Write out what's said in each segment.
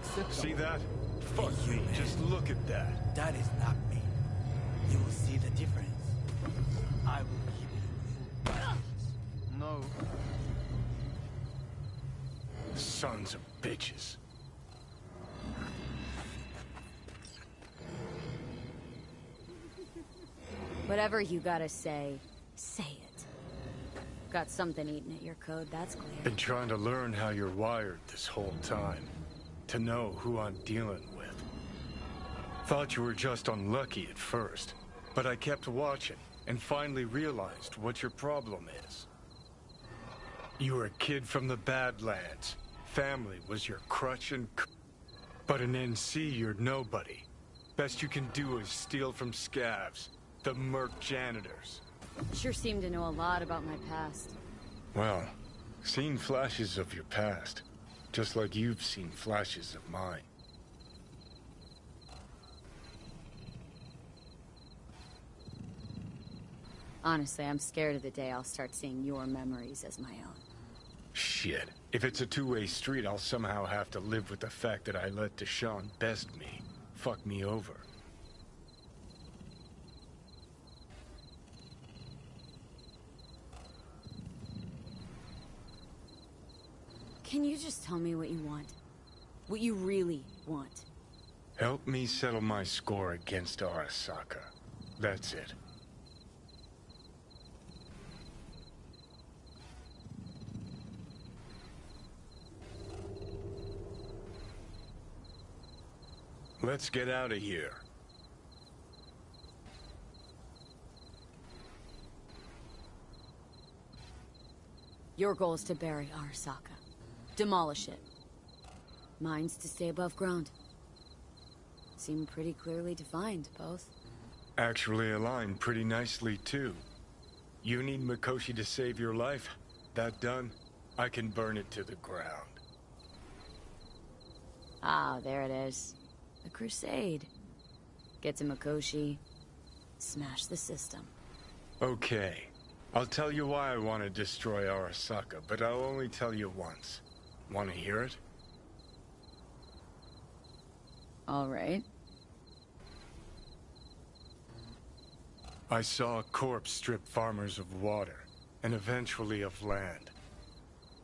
acceptable. See that? Fuck me, just look at that. That is not me. You will see the difference. I will give you full justice. No. Sons of bitches. Whatever you gotta say, say it. Got something eating at your code, that's clear. Been trying to learn how you're wired this whole time. To know who I'm dealing with. Thought you were just unlucky at first, but I kept watching and finally realized what your problem is. You were a kid from the Badlands. Family was your crutch and but in NC you're nobody. Best you can do is steal from scavs, the merc janitors. Sure seem to know a lot about my past. Well, seen flashes of your past, just like you've seen flashes of mine. Honestly, I'm scared of the day I'll start seeing your memories as my own. Shit. If it's a two-way street, I'll somehow have to live with the fact that I let Deshaun best me. Fuck me over. Can you just tell me what you want? What you really want? Help me settle my score against Arasaka. That's it. Let's get out of here. Your goal is to bury Arasaka. Demolish it. Mine's to stay above ground. Seem pretty clearly defined, both. Actually aligned pretty nicely, too. You need Mikoshi to save your life? That done? I can burn it to the ground. Ah, there it is. The Crusade. Get to Mikoshi. Smash the system. Okay. I'll tell you why I want to destroy Arasaka, but I'll only tell you once. Want to hear it? All right. I saw a corpse strip farmers of water, and eventually of land.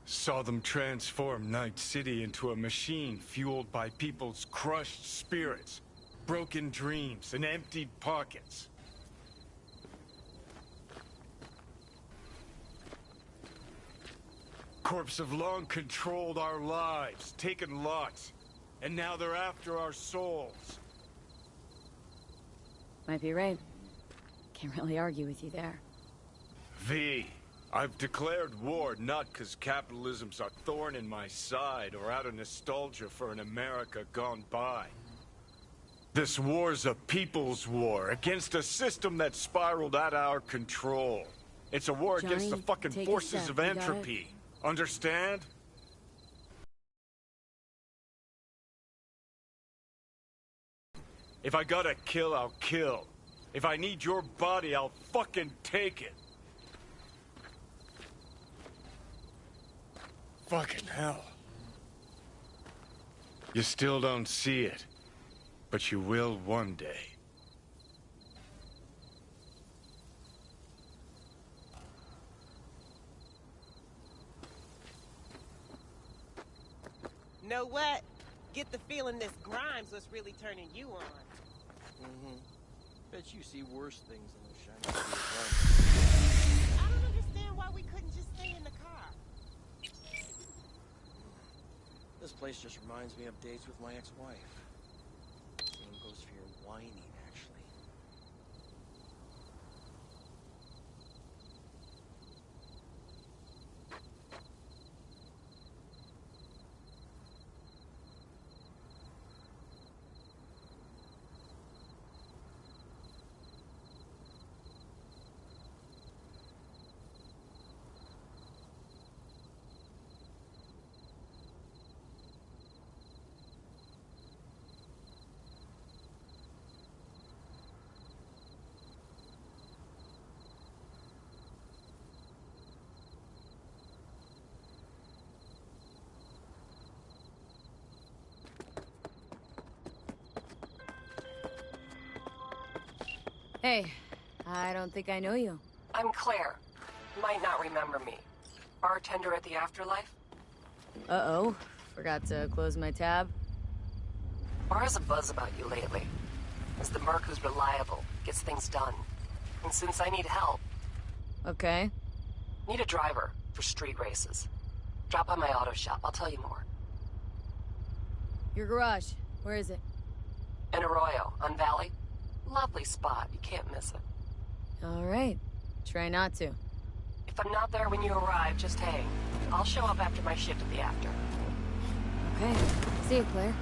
Saw them transform Night City into a machine fueled by people's crushed spirits, broken dreams, and emptied pockets. Corps have long controlled our lives, taken lots, and now they're after our souls. Might be right. Can't really argue with you there. V, I've declared war not because capitalism's a thorn in my side or out of nostalgia for an America gone by. This war's a people's war against a system that spiraled out of our control. It's a war against the fucking forces of entropy. Understand? If I gotta kill, I'll kill. If I need your body, I'll fucking take it. Fucking hell. You still don't see it, but you will one day. Know what? Get the feeling this Grimes was really turning you on. Bet you see worse things than those shiny I don't understand why we couldn't just stay in the car. This place just reminds me of days with my ex-wife. Same goes for your whining, actually. Hey, I don't think I know you. I'm Claire. You might not remember me. Bartender at the Afterlife? Uh-oh. Forgot to close my tab. Bar has a buzz about you lately. As the merc who's reliable, gets things done. And since I need help, Okay. need a driver for street races. Drop by my auto shop, I'll tell you more. Your garage. Where is it? In Arroyo, on Valley. Lovely spot, you can't miss it. All right. Try not to. If I'm not there when you arrive, just hang. I'll show up after my shift at the After. Okay. See you, Claire.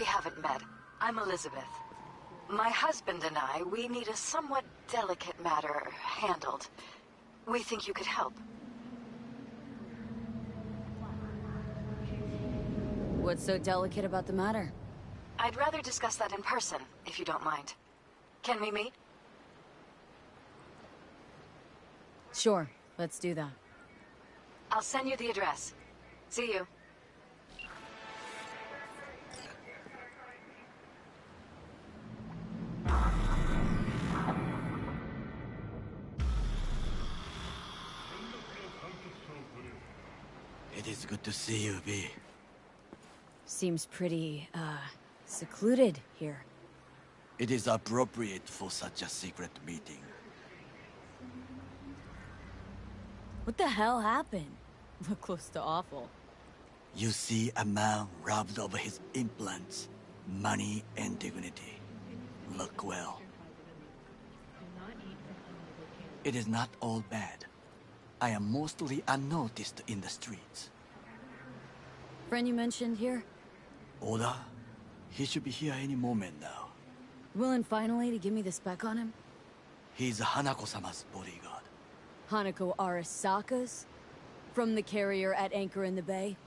haven't met. I'm Elizabeth. My husband and I, we need a somewhat delicate matter handled. We think you could help. What's so delicate about the matter? I'd rather discuss that in person, if you don't mind. Can we meet? Sure, let's do that. I'll send you the address. See you. It is good to see you, V. Seems pretty, secluded here. It is appropriate for such a secret meeting. What the hell happened? Look close to awful. You see a man robbed of his implants, money and dignity. Look well. It is not all bad. I am mostly unnoticed in the streets. Friend you mentioned here? Oda? He should be here any moment now. Willing finally to give me the spec on him? He's Hanako-sama's bodyguard. Hanako Arasaka's? From the carrier at anchor in the bay?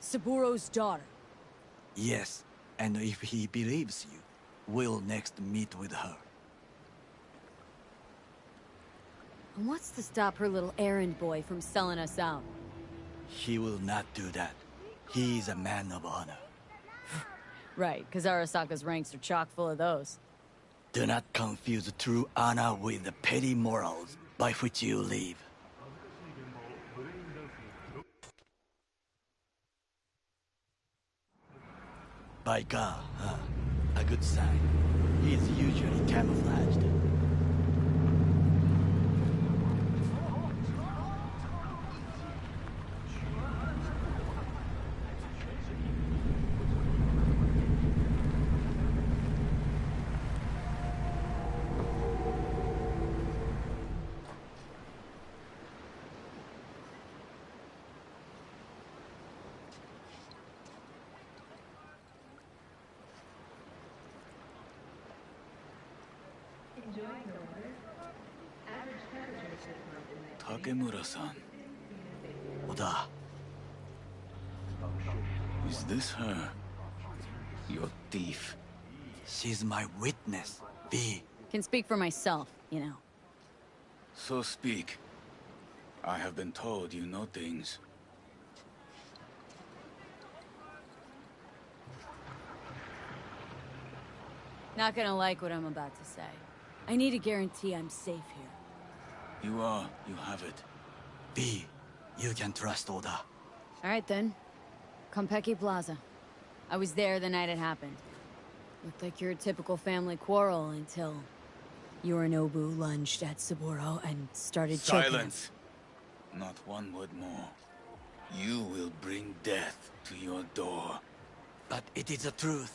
Saburo's daughter? Yes, and if he believes you, we'll next meet with her. And what's to stop her little errand boy from selling us out? He will not do that. He is a man of honor. Right, because Arasaka's ranks are chock full of those. Do not confuse true honor with the petty morals by which you live. By God, huh? A good sign. He is usually camouflaged. Takemura-san. Oda, Is this her? Your thief. she's my witness, V. Can speak for myself, you know. So speak. I have been told you know things. Not gonna like what I'm about to say. I need a guarantee I'm safe here. You are. You have it. V, you can trust Oda. Alright then. Konpeki Plaza. I was there the night it happened. Looked like your typical family quarrel until Yorinobu lunged at Saburo and started choking him. Silence! Not one word more. You will bring death to your door. But it is the truth.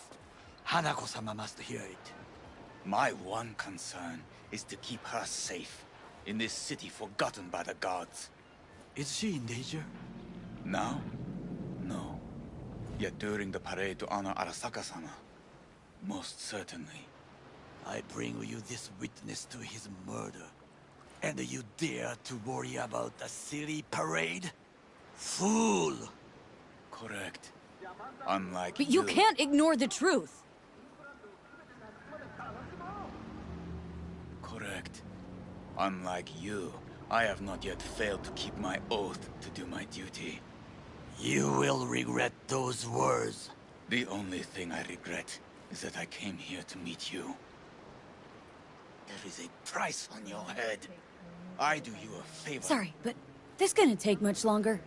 Hanako-sama must hear it. My one concern is to keep her safe in this city forgotten by the gods. Is she in danger? Now? No. Yet during the parade to honor Arasaka-sama, most certainly. I bring you this witness to his murder. And you dare to worry about a silly parade? Fool! Correct. Unlike But you can't ignore the truth! Correct. Unlike you, I have not yet failed to keep my oath to do my duty. You will regret those words. The only thing I regret is that I came here to meet you. There is a price on your head. I do you a favor. Sorry, but this gonna take much longer.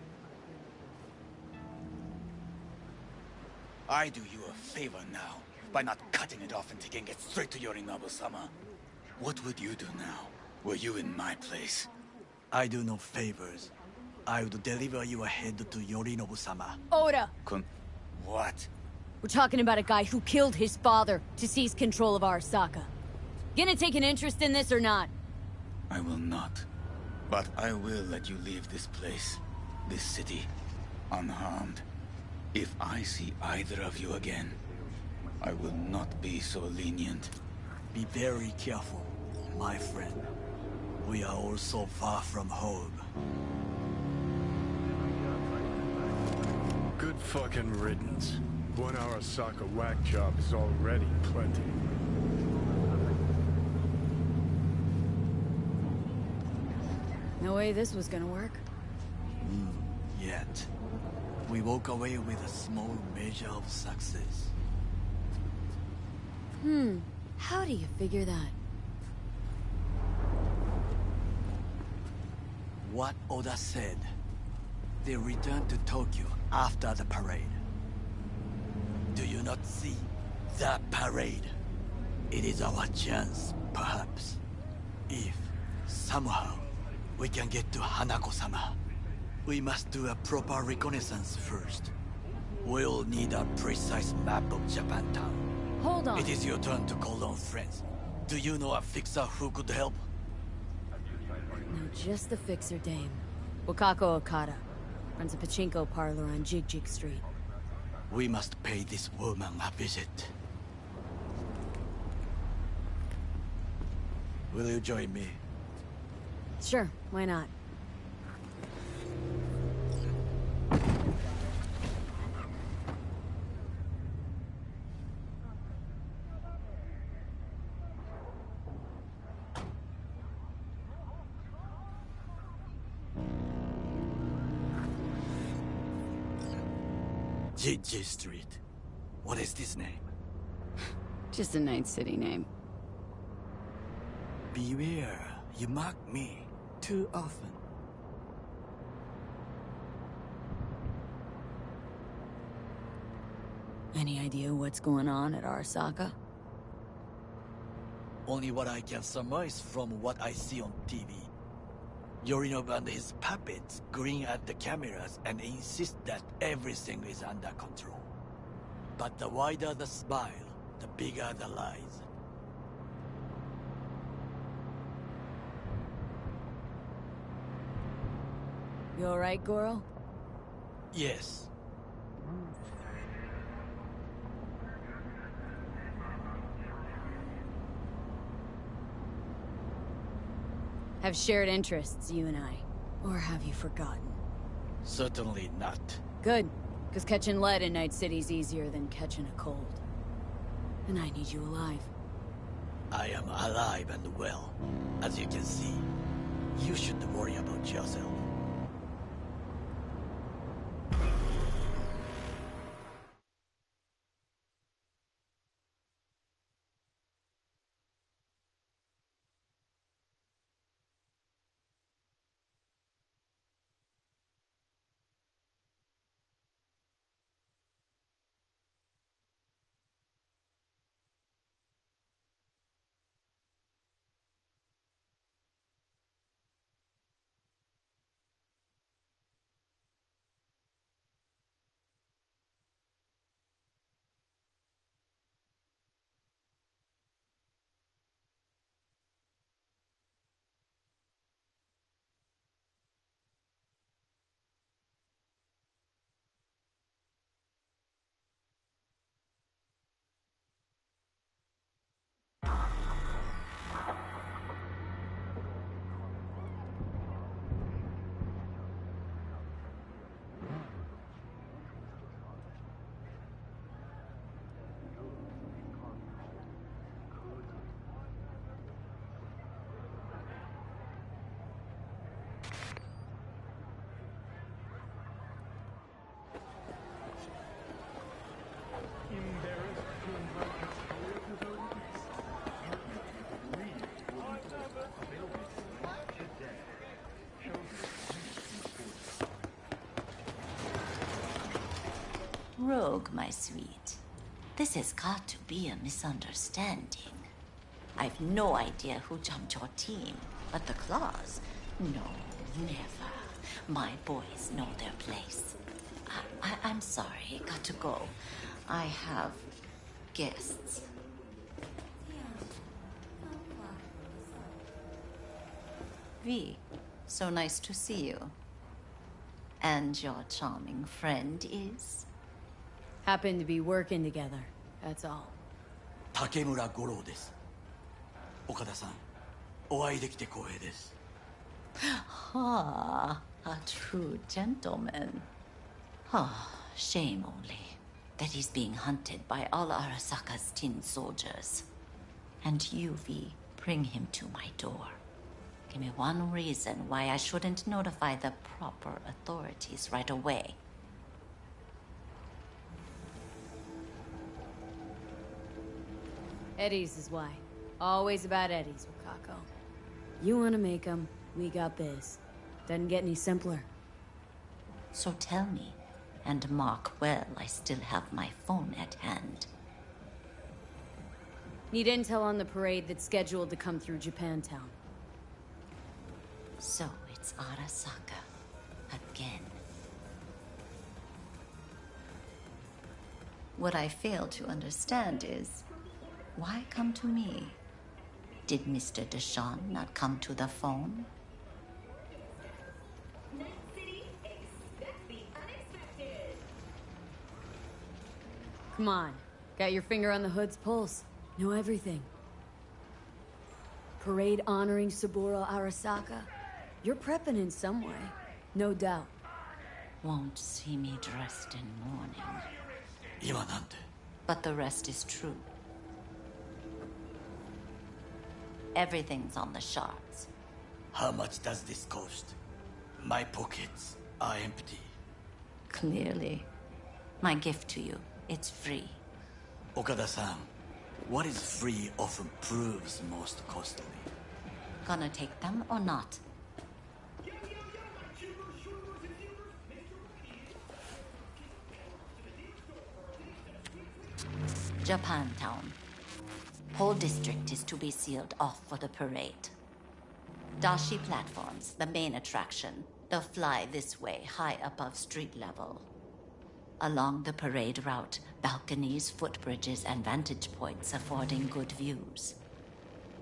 I do you a favor now by not cutting it off and taking it straight to Yorinobu-sama. What would you do now, were you in my place? I do no favors. I would deliver your head to Yorinobu-sama. Oda! What? We're talking about a guy who killed his father to seize control of Arasaka. Gonna take an interest in this or not? I will not. But I will let you leave this place, this city, unharmed. If I see either of you again, I will not be so lenient. Be very careful, my friend. We are all so far from home. Good fucking riddance. 1 Arasaka whack job is already plenty. No way this was gonna work. Yet. We walk away with a small measure of success. How do you figure that? What Oda said. They returned to Tokyo after the parade. Do you not see that parade? It is our chance, perhaps. If, somehow, we can get to Hanako-sama. We must do a proper reconnaissance first. We'll need a precise map of Japantown. Hold on. It is your turn to call on friends. Do you know a fixer who could help? No, just the fixer dame. Wakako Okada. Runs a pachinko parlor on Jig Jig Street. We must pay this woman a visit. Will you join me? Sure, why not? Jiji Street. What is this name? Just a night city name. Beware, you mock me too often. Any idea what's going on at Arasaka? Only what I can surmise from what I see on TV. Yorinobu and his puppets grin at the cameras and insist that everything is under control. But the wider the smile, the bigger the lies. You alright, Goro? Yes. Have shared interests, you and I. Or have you forgotten? Certainly not. Good, because catching lead in Night City's easier than catching a cold. And I need you alive. I am alive and well, as you can see. You shouldn't worry about yourself. Rogue, my sweet. This has got to be a misunderstanding. I've no idea who jumped your team, but the Claws? No, never. My boys know their place. I'm sorry, got to go. I have guests. V, so nice to see you. And your charming friend is? Happen to be working together. That's all. 竹村五郎です。岡田さん、お会いできて光栄です。Ah, a true gentleman. Ah, shame only that he's being hunted by all Arasaka's tin soldiers. And you, V, bring him to my door. Give me one reason why I shouldn't notify the proper authorities right away. Eddie's is why. Always about Eddie's, Wakako. You wanna make 'em, we got biz. Doesn't get any simpler. So tell me, and mark well I still have my phone at hand. Need intel on the parade that's scheduled to come through Japantown. So it's Arasaka. Again. What I fail to understand is, why come to me? Did Mr. Deshawn not come to the phone? Come on. Got your finger on the hood's pulse. Know everything. Parade honoring Saburo Arasaka. You're prepping in some way. No doubt. Won't see me dressed in mourning. 今なんて。 But the rest is true. Everything's on the shards. How much does this cost? My pockets are empty. Clearly. My gift to you, it's free. Okada-san, what is free often proves most costly. Gonna take them or not? Japantown. Whole district is to be sealed off for the parade. Dashi platforms, the main attraction. They'll fly this way, high above street level. Along the parade route, balconies, footbridges, and vantage points affording good views.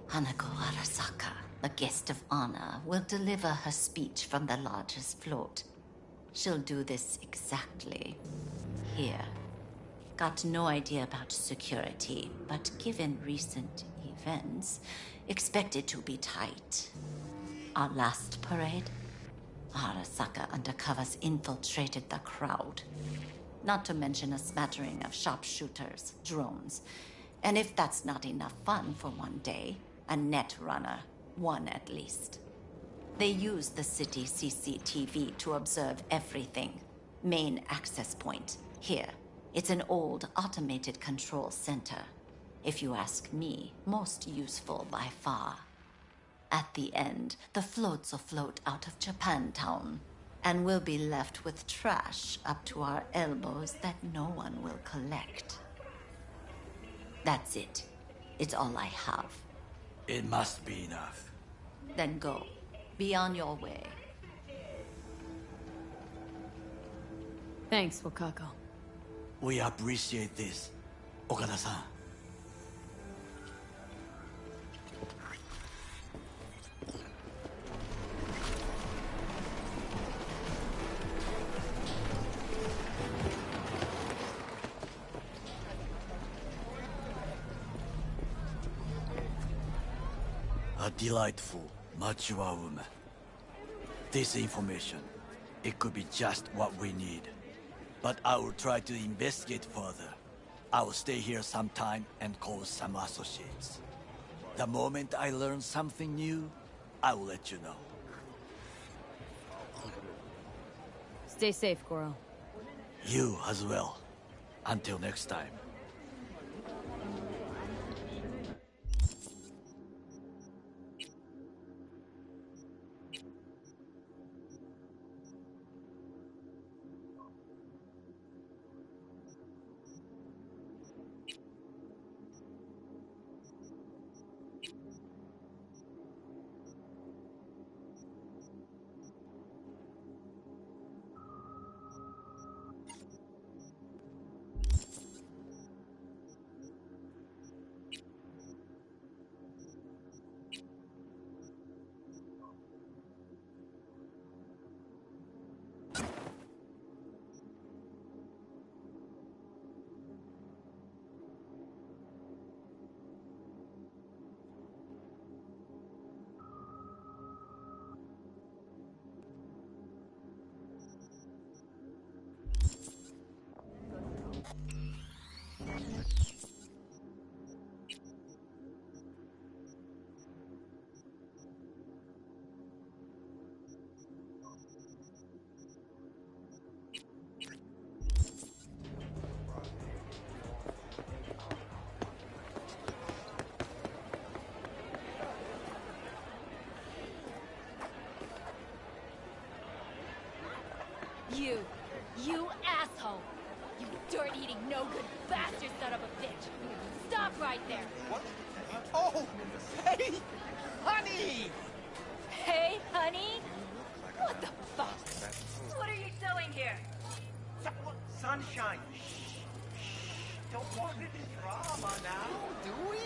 Hanako Arasaka, the guest of honor, will deliver her speech from the largest float. She'll do this exactly here. Got no idea about security, but given recent events, expect it to be tight. Our last parade, Arasaka undercovers infiltrated the crowd. Not to mention a smattering of sharpshooters, drones. And if that's not enough fun for one day, a net runner, one at least. They use the city CCTV to observe everything. Main access point, here. It's an old automated control center. If you ask me, most useful by far. At the end, the floats will float out of Japantown, and we'll be left with trash up to our elbows that no one will collect. That's it. It's all I have. It must be enough. Then go. Be on your way. Thanks, Wakako. We appreciate this, Okada-san. A delightful, mature woman. This information, it could be just what we need. But I will try to investigate further. I will stay here some time and call some associates. The moment I learn something new, I will let you know. Stay safe, Goro. You as well. Until next time. You asshole! You dirt-eating, no-good bastard son of a bitch! Stop right there! What? Oh! Hey! Honey! Hey, honey? What the fuck? What are you doing here? Sunshine! Shh! Shh! Don't want any drama now, do we?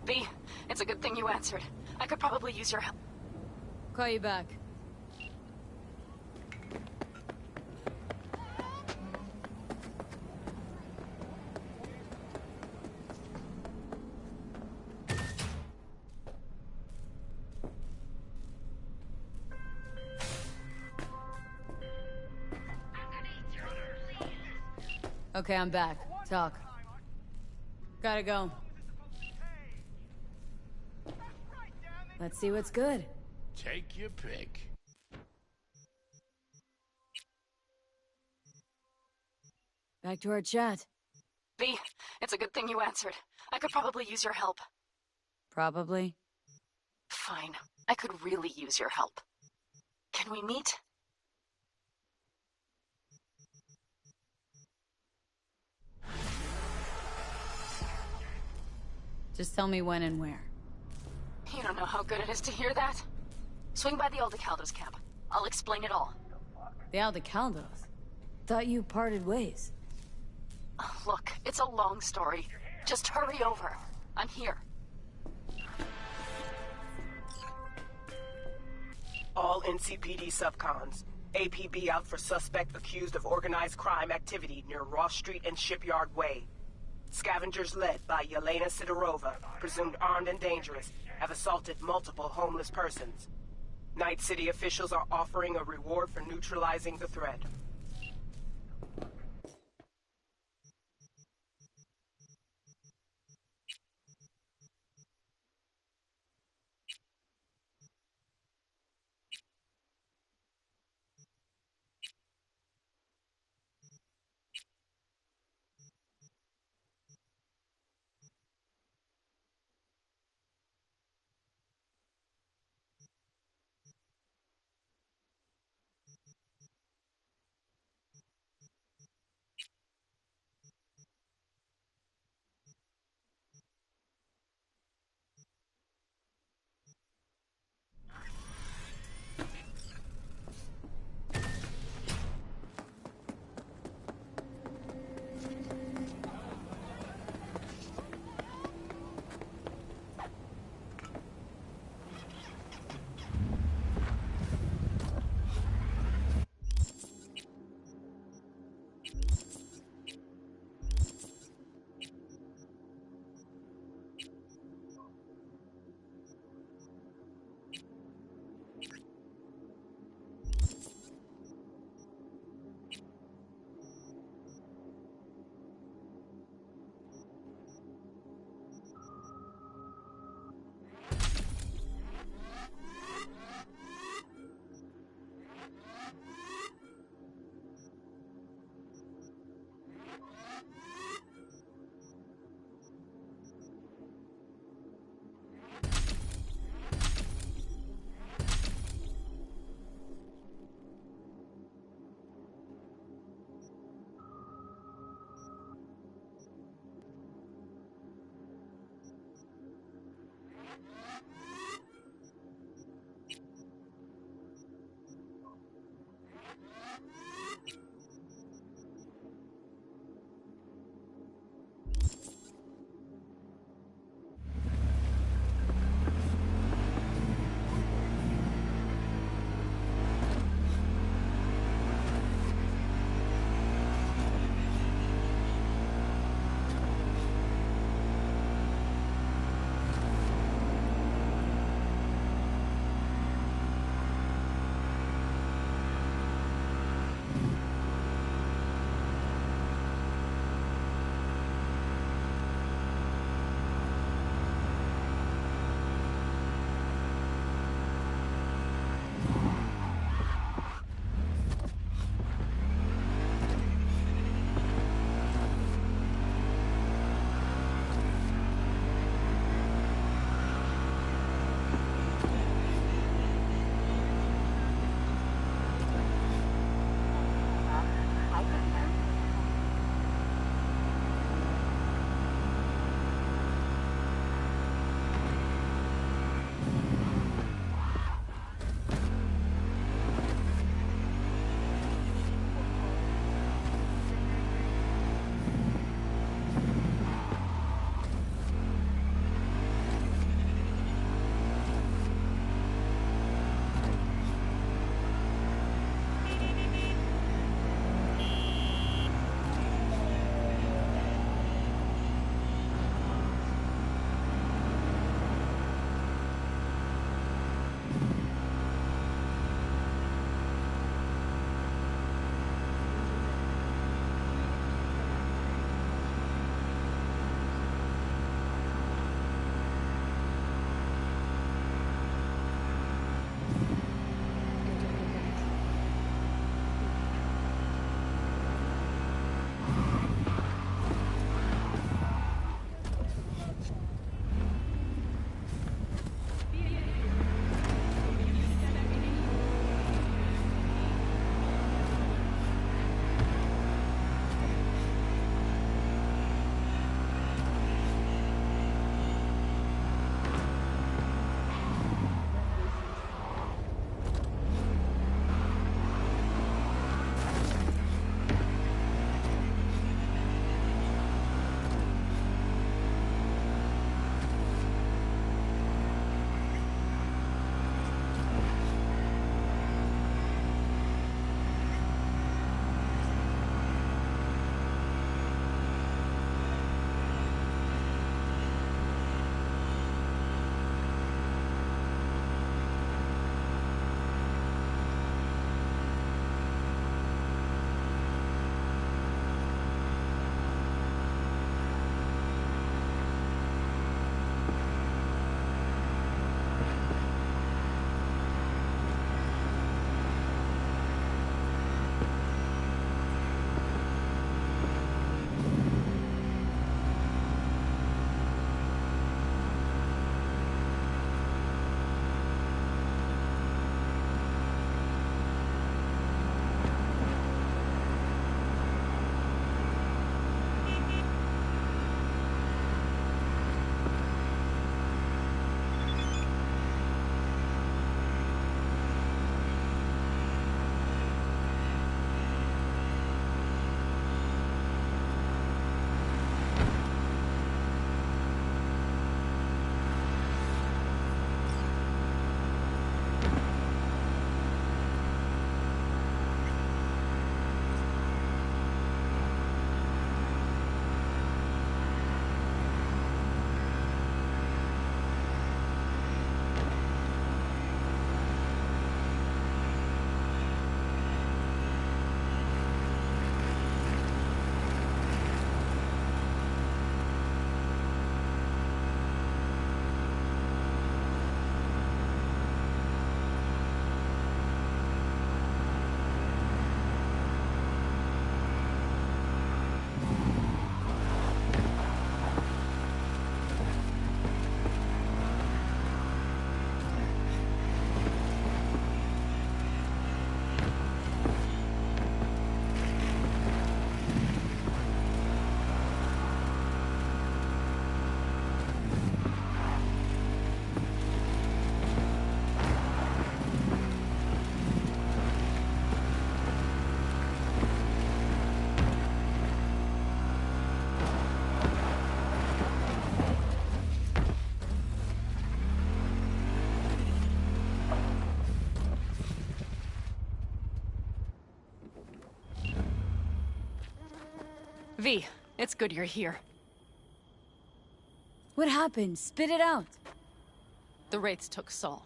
B, it's a good thing you answered. I could probably use your help. Call you back. Okay, I'm back. Talk. Gotta go. Let's see what's good. Take your pick. Back to our chat. B, it's a good thing you answered. I could probably use your help. Probably. Fine. I could really use your help. Can we meet? Just tell me when and where. You don't know how good it is to hear that. Swing by the Aldecaldos camp. I'll explain it all. The Aldecaldos? Thought you parted ways. Look, it's a long story. Just hurry over. I'm here. All NCPD subcons. APB out for suspect accused of organized crime activity near Ross Street and Shipyard Way. Scavengers led by Yelena Sidorova, presumed armed and dangerous, have assaulted multiple homeless persons. Night City officials are offering a reward for neutralizing the threat. V, it's good you're here. What happened? Spit it out. The Wraiths took Saul.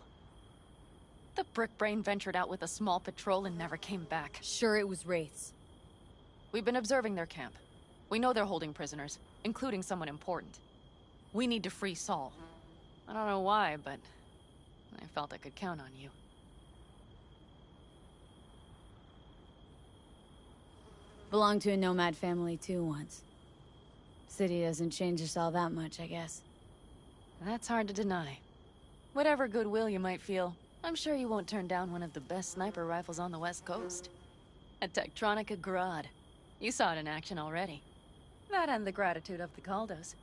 The Brickbrain ventured out with a small patrol and never came back. Sure it was Wraiths. We've been observing their camp. We know they're holding prisoners, including someone important. We need to free Saul. I don't know why, but I felt I could count on you. Belonged to a nomad family too once. City doesn't change us all that much, I guess. That's hard to deny. Whatever goodwill you might feel, I'm sure you won't turn down one of the best sniper rifles on the West Coast. A Tektronica Grad. You saw it in action already. That and the gratitude of the Caldos.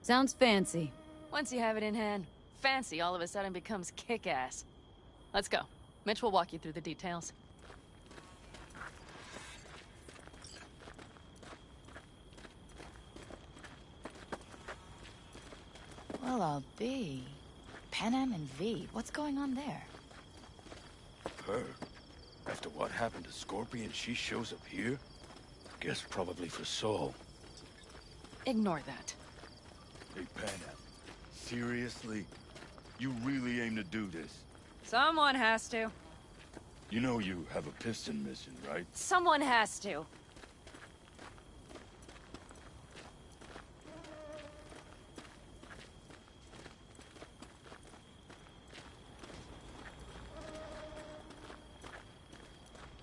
Sounds fancy. Once you have it in hand, fancy all of a sudden becomes kick-ass. Let's go. Mitch will walk you through the details. Well, I'll be. Panam and V, what's going on there? Her? After what happened to Scorpion, she shows up here? Guess probably for Saul. Ignore that. Hey, Panam. Seriously? You really aim to do this? Someone has to. You know you have a piston mission, right? Someone has to.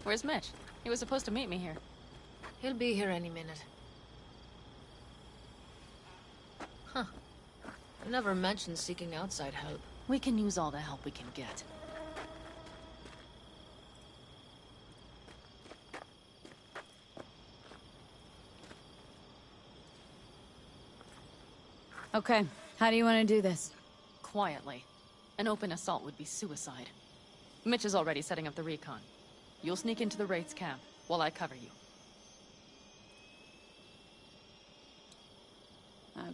Where's Mitch? He was supposed to meet me here. He'll be here any minute. Huh. I never mentioned seeking outside help. We can use all the help we can get. Okay, how do you want to do this? Quietly. An open assault would be suicide. Mitch is already setting up the recon. You'll sneak into the Wraith's camp, while I cover you.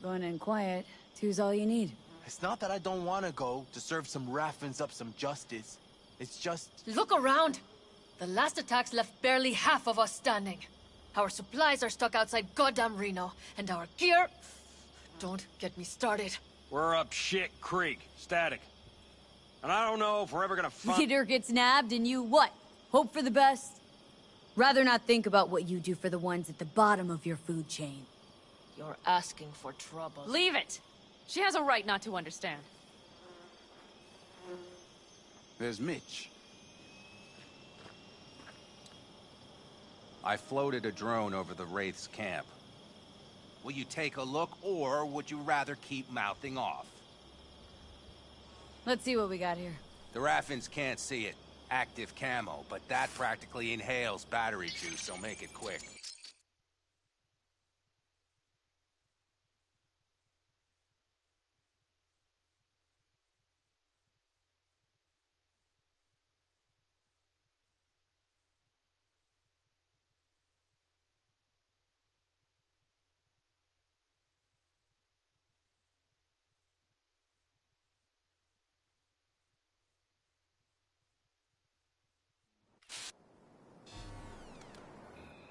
Going in quiet. Two's all you need. It's not that I don't want to go to serve some Raffins up some justice. It's just... Look around! The last attacks left barely half of us standing. Our supplies are stuck outside goddamn Reno, and our gear... Don't get me started. We're up shit creek. Static. And I don't know if we're ever gonna find... Leader gets nabbed and you what? Hope for the best? Rather not think about what you do for the ones at the bottom of your food chain. You're asking for trouble. Leave it! She has a right not to understand. There's Mitch. I floated a drone over the Wraith's camp. Will you take a look, or would you rather keep mouthing off? Let's see what we got here. The Raffins can't see it. Active camo, but that practically inhales battery juice, so make it quick.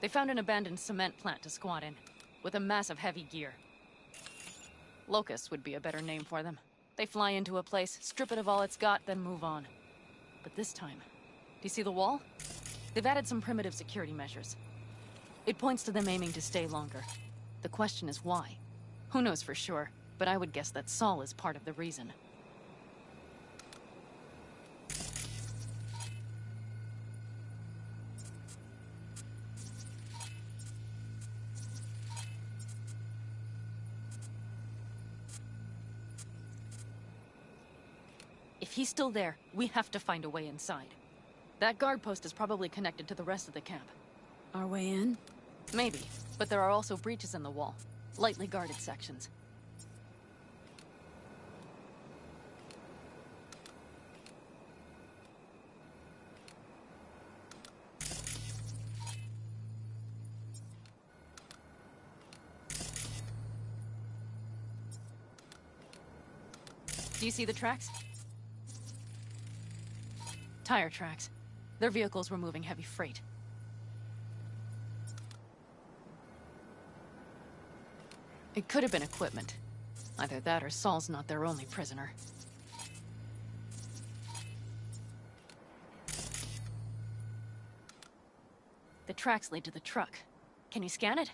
They found an abandoned cement plant to squat in, with a massive heavy gear. Locusts would be a better name for them. They fly into a place, strip it of all it's got, then move on. But this time, do you see the wall? They've added some primitive security measures. It points to them aiming to stay longer. The question is why? Who knows for sure, but I would guess that Saul is part of the reason. If he's still there, we have to find a way inside. That guard post is probably connected to the rest of the camp. Our way in? Maybe, but there are also breaches in the wall. Lightly guarded sections. Do you see the tracks? Tire tracks. Their vehicles were moving heavy freight. It could have been equipment. Either that or Saul's not their only prisoner. The tracks lead to the truck. Can you scan it?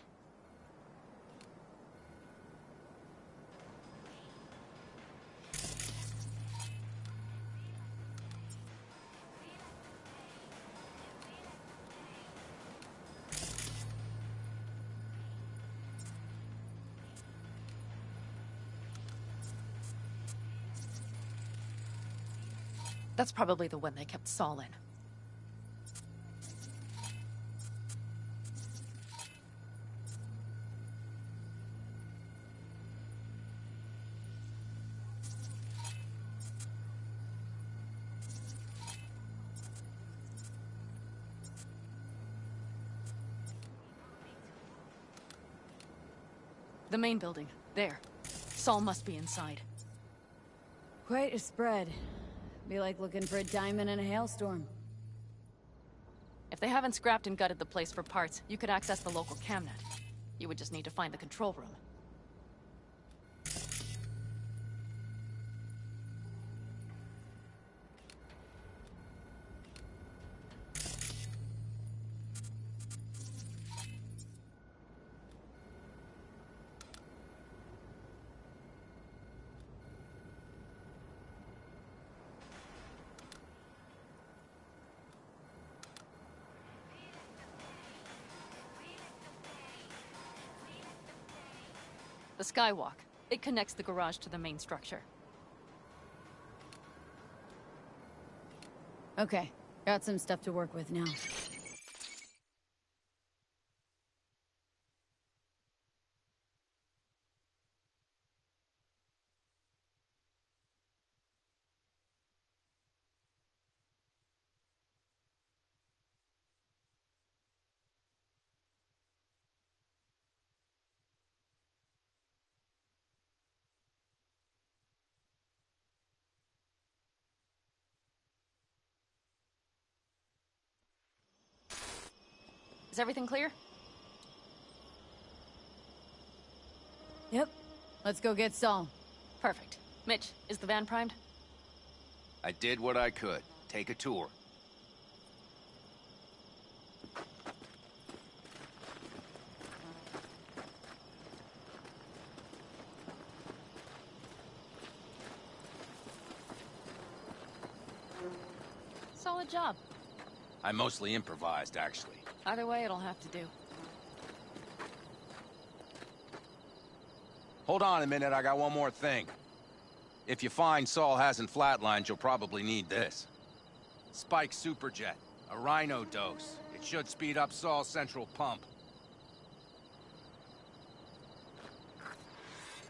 That's probably the one they kept Saul in. The main building. There. Saul must be inside. Quite a spread. Be like looking for a diamond in a hailstorm. If they haven't scrapped and gutted the place for parts, you could access the local camnet. You would just need to find the control room. The skywalk. It connects the garage to the main structure. Okay, got some stuff to work with now. Is everything clear? Yep. Let's go get Saul. Perfect. Mitch, is the van primed? I did what I could. Take a tour. Solid job. I mostly improvised, actually. Either way, it'll have to do. Hold on a minute, I got one more thing. If you find Saul hasn't flatlined, you'll probably need this. Spike Superjet, a Rhino dose. It should speed up Saul's central pump.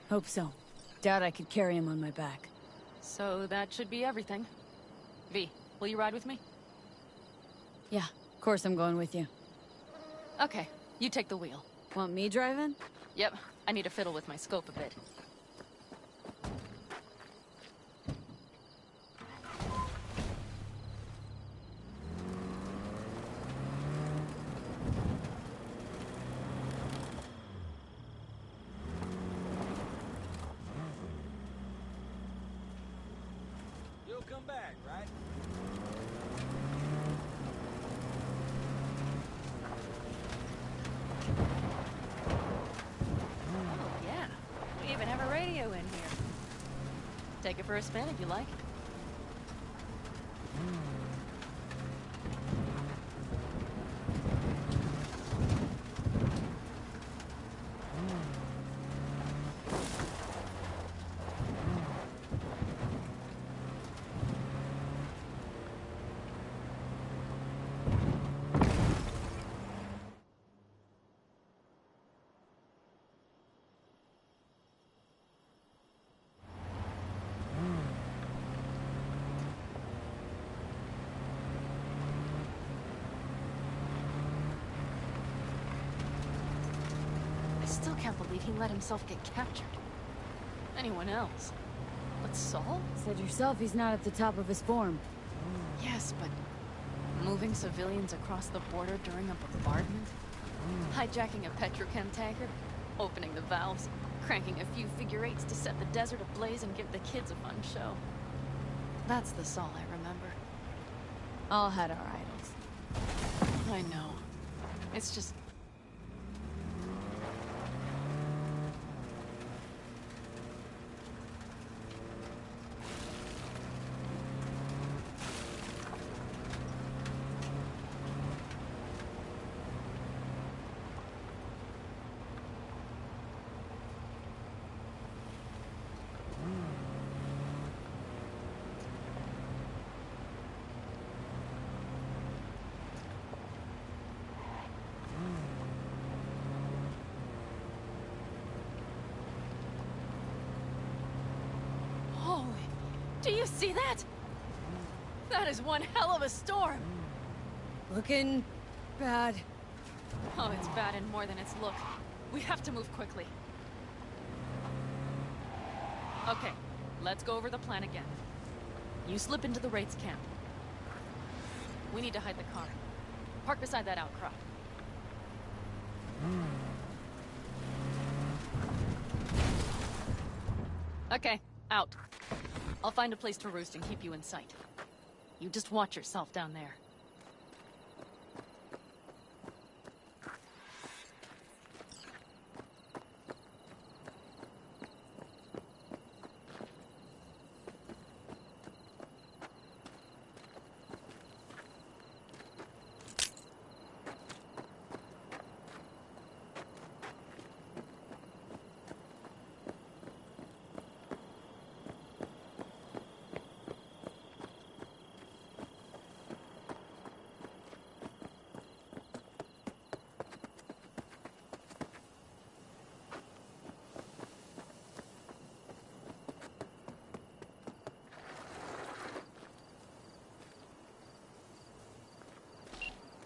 Hope so. Doubt I could carry him on my back. So that should be everything. V, will you ride with me? Yeah, of course I'm going with you. Okay, you take the wheel. Want me driving? Yep, I need to fiddle with my scope a bit. You'll come back, right? Yeah, we even have a radio in here. Take it for a spin if you like. I still can't believe he let himself get captured. Anyone else? But Saul? Said yourself he's not at the top of his form. Yes, but moving civilians across the border during a bombardment? Hijacking a petrochem tanker? Opening the valves? Cranking a few figure eights to set the desert ablaze and give the kids a fun show. That's the Saul I remember. All had our idols. I know. It's just... Holy... Do you see that? That is one hell of a storm! Looking... bad. Oh, it's bad in more than its look. We have to move quickly. Okay, let's go over the plan again. You slip into the Wraith's camp. We need to hide the car. Park beside that outcrop. Okay, out. I'll find a place to roost and keep you in sight. You just watch yourself down there.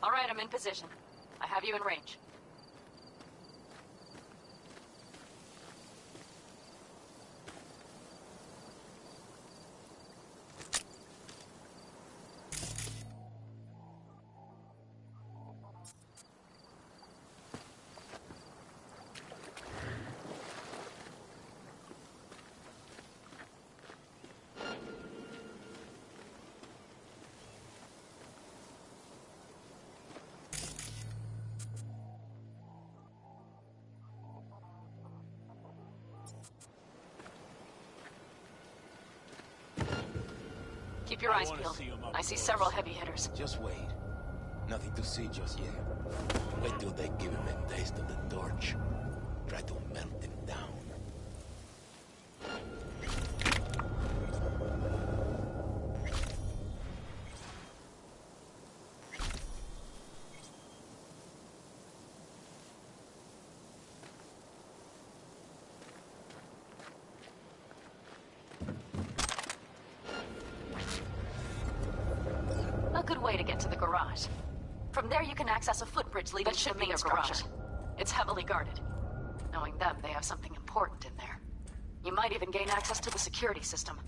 All right, I'm in position. I have you in range. Keep your eyes peeled. I see several heavy hitters. Just wait. Nothing to see just yet. Wait till they give him a taste of the torch. Try to melt him down. A good way to get to the garage. From there you can access a footbridge leading to the main garage. It's heavily guarded. Knowing them, they have something important in there. You might even gain access to the security system.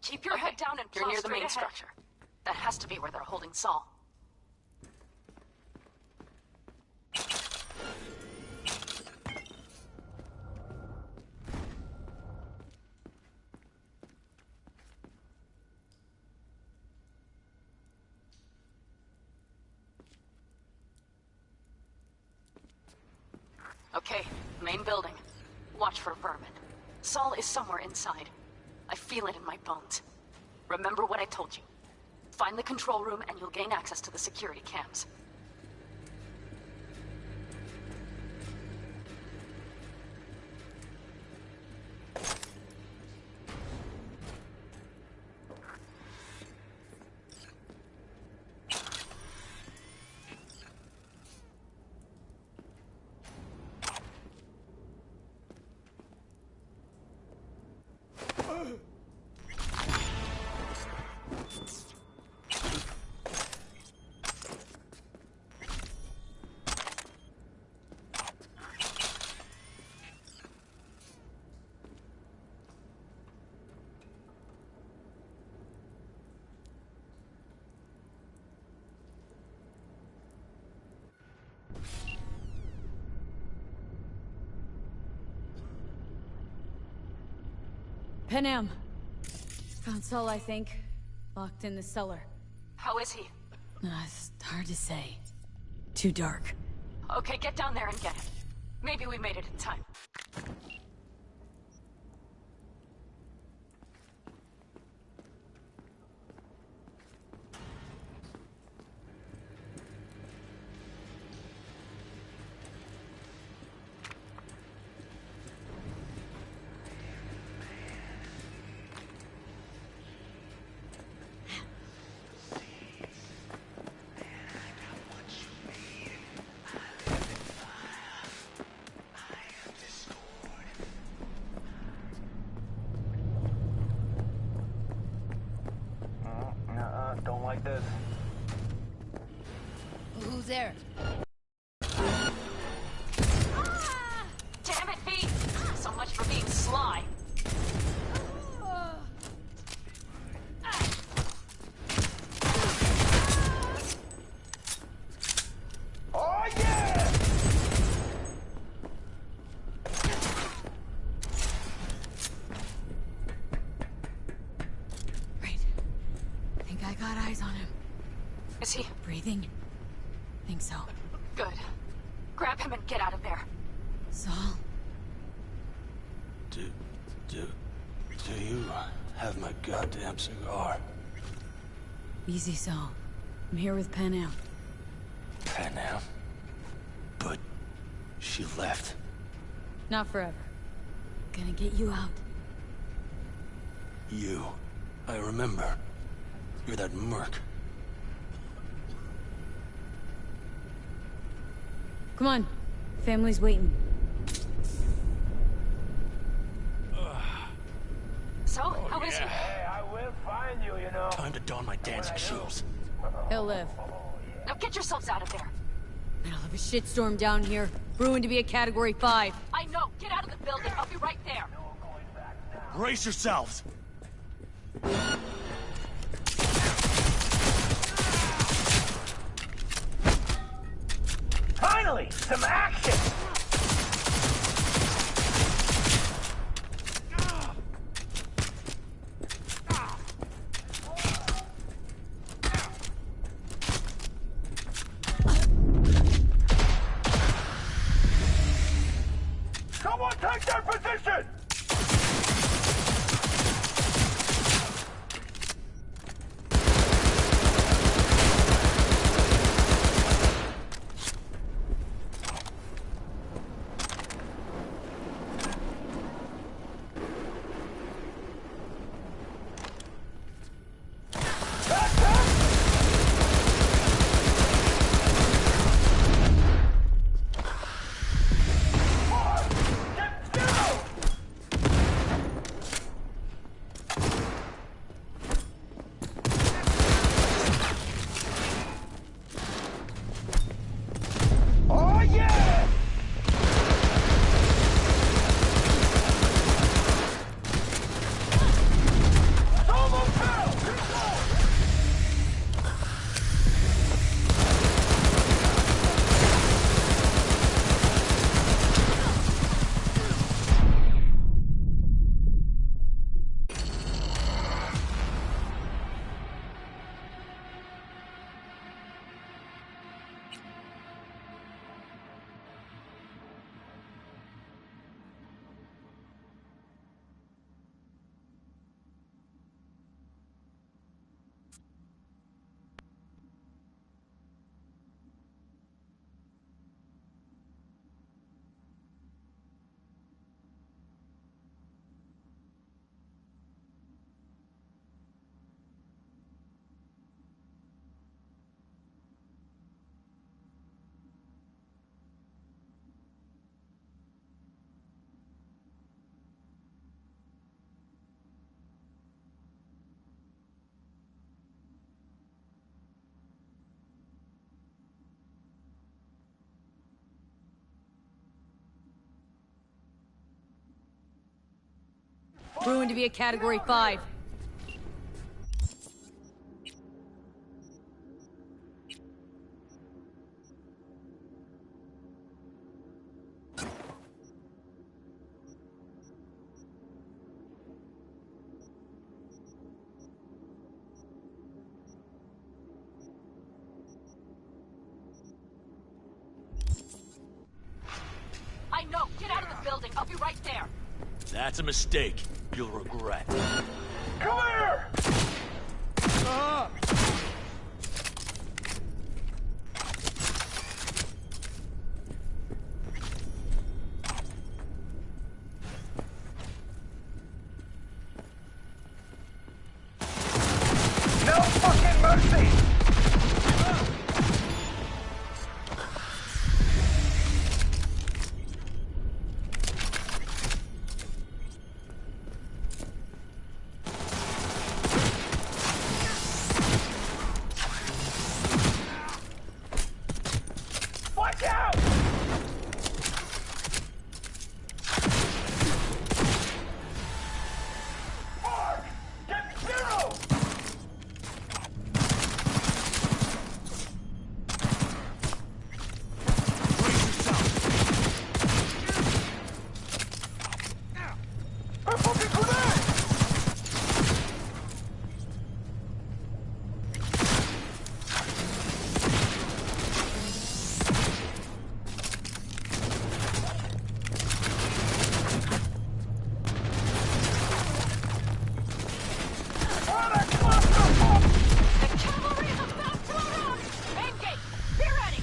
Keep your head down and you're near the main structure. That has to be where they're holding Saul. Okay, main building. Watch for vermin. Saul is somewhere inside. I feel it in my bones. Remember what I told you. Find the control room and you'll gain access to the security cams. Panam. Found Saul, I think. Locked in the cellar. How is he? It's hard to say. Too dark. Okay, get down there and get him. Maybe we made it in time. Don't like this. Who's there? Damn it, V! So much for being sly. Oh, yeah! Right. Think I got eyes on him. Is he? Breathing? Think so. Good. Grab him and get out of there. Saul? Do you have my goddamn cigar? Easy, Saul. I'm here with Panam. Panam? But she left. Not forever. Gonna get you out. You. I remember. You're that merc. Come on. Family's waiting. So, how is he? Hey, I will find you, you know. Time to don my dancing shoes. He'll live. Now get yourselves out of there. Middle of a shitstorm down here. Brewing to be a Category 5. I know. Get out of the building. I'll be right there. Brace yourselves! Finally, some action! Someone take their position! Oh yeah! Solo kill! Brewing to be a Category 5. That's a mistake you'll regret. Come here! No fucking mercy! Watch out! Mark! Get zero! A fucking grenade! The cavalry is about to arrive! Main gate, be ready!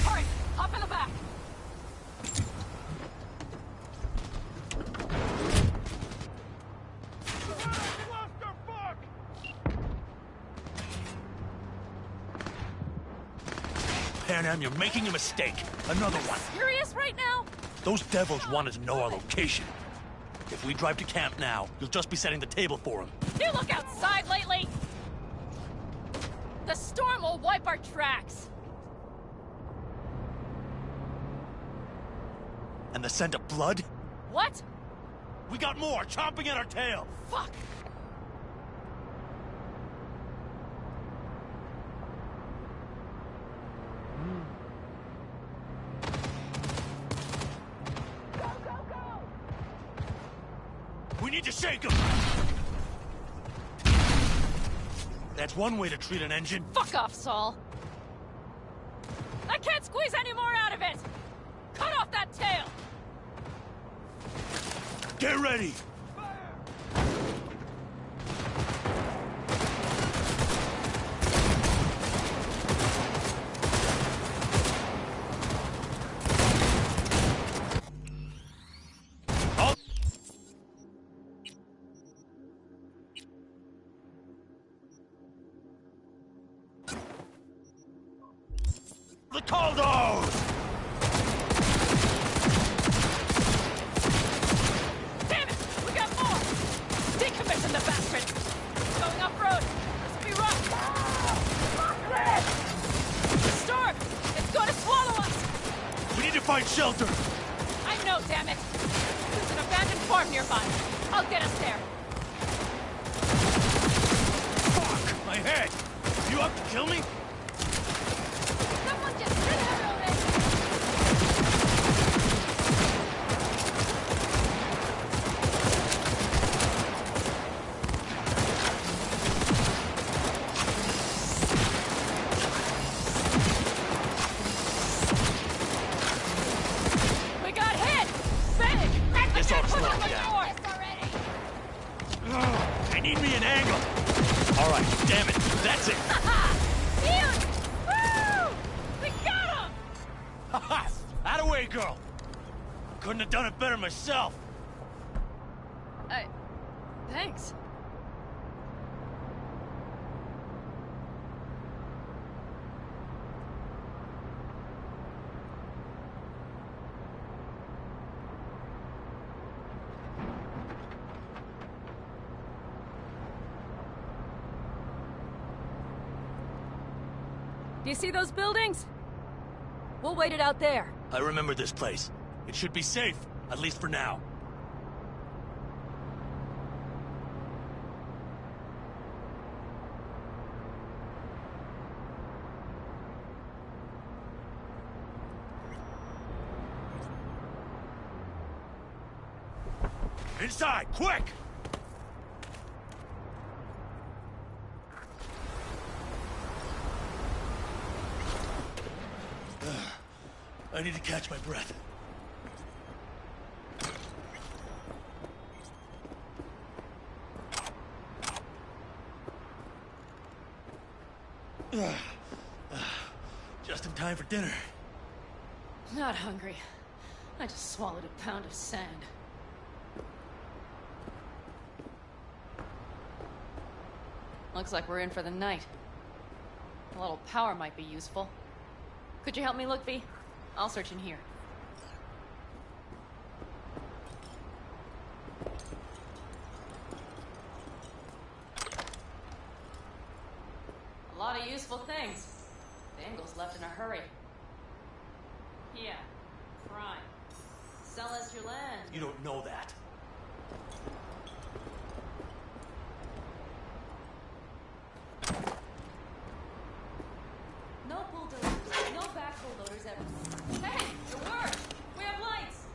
Hurry, hop in the back! Panam, you're making a mistake. Another one. Serious right now? Those devils wanted to know our location. If we drive to camp now, you'll just be setting the table for them. You look outside lately? The storm will wipe our tracks. And the scent of blood? What? We got more chomping at our tail. Fuck! We need to shake them. That's one way to treat an engine. Fuck off, Saul. I can't squeeze any more out of it! Cut off that tail! Get ready. The Caldos! Damn it! We got more! Decommission the bastard! Going off-road! This'll be rough! The storm! It's gonna swallow us! We need to find shelter! I know, damn it! There's an abandoned farm nearby. I'll get us there. Fuck! My head! You up to kill me? Someone just hit her already! We got hit! Big! This ought to Put slow on me the down. door! I need me an angle. All right, damn it. That's it. Huge! Woo! We got him! Ha-ha! Atta-way, girl. Couldn't have done it better myself. Thanks. Do you see those buildings? We'll wait it out there. I remember this place. It should be safe, at least for now. Inside, quick! I need to catch my breath. Just in time for dinner. Not hungry. I just swallowed a pound of sand. Looks like we're in for the night. A little power might be useful. Could you help me look, V? I'll search in here. A lot of useful things. The Ingles left in a hurry. Yeah, crime. Sell us your land. You don't know that. No bulldozers, no backhoe loaders ever. Hey, it worked! We have lights!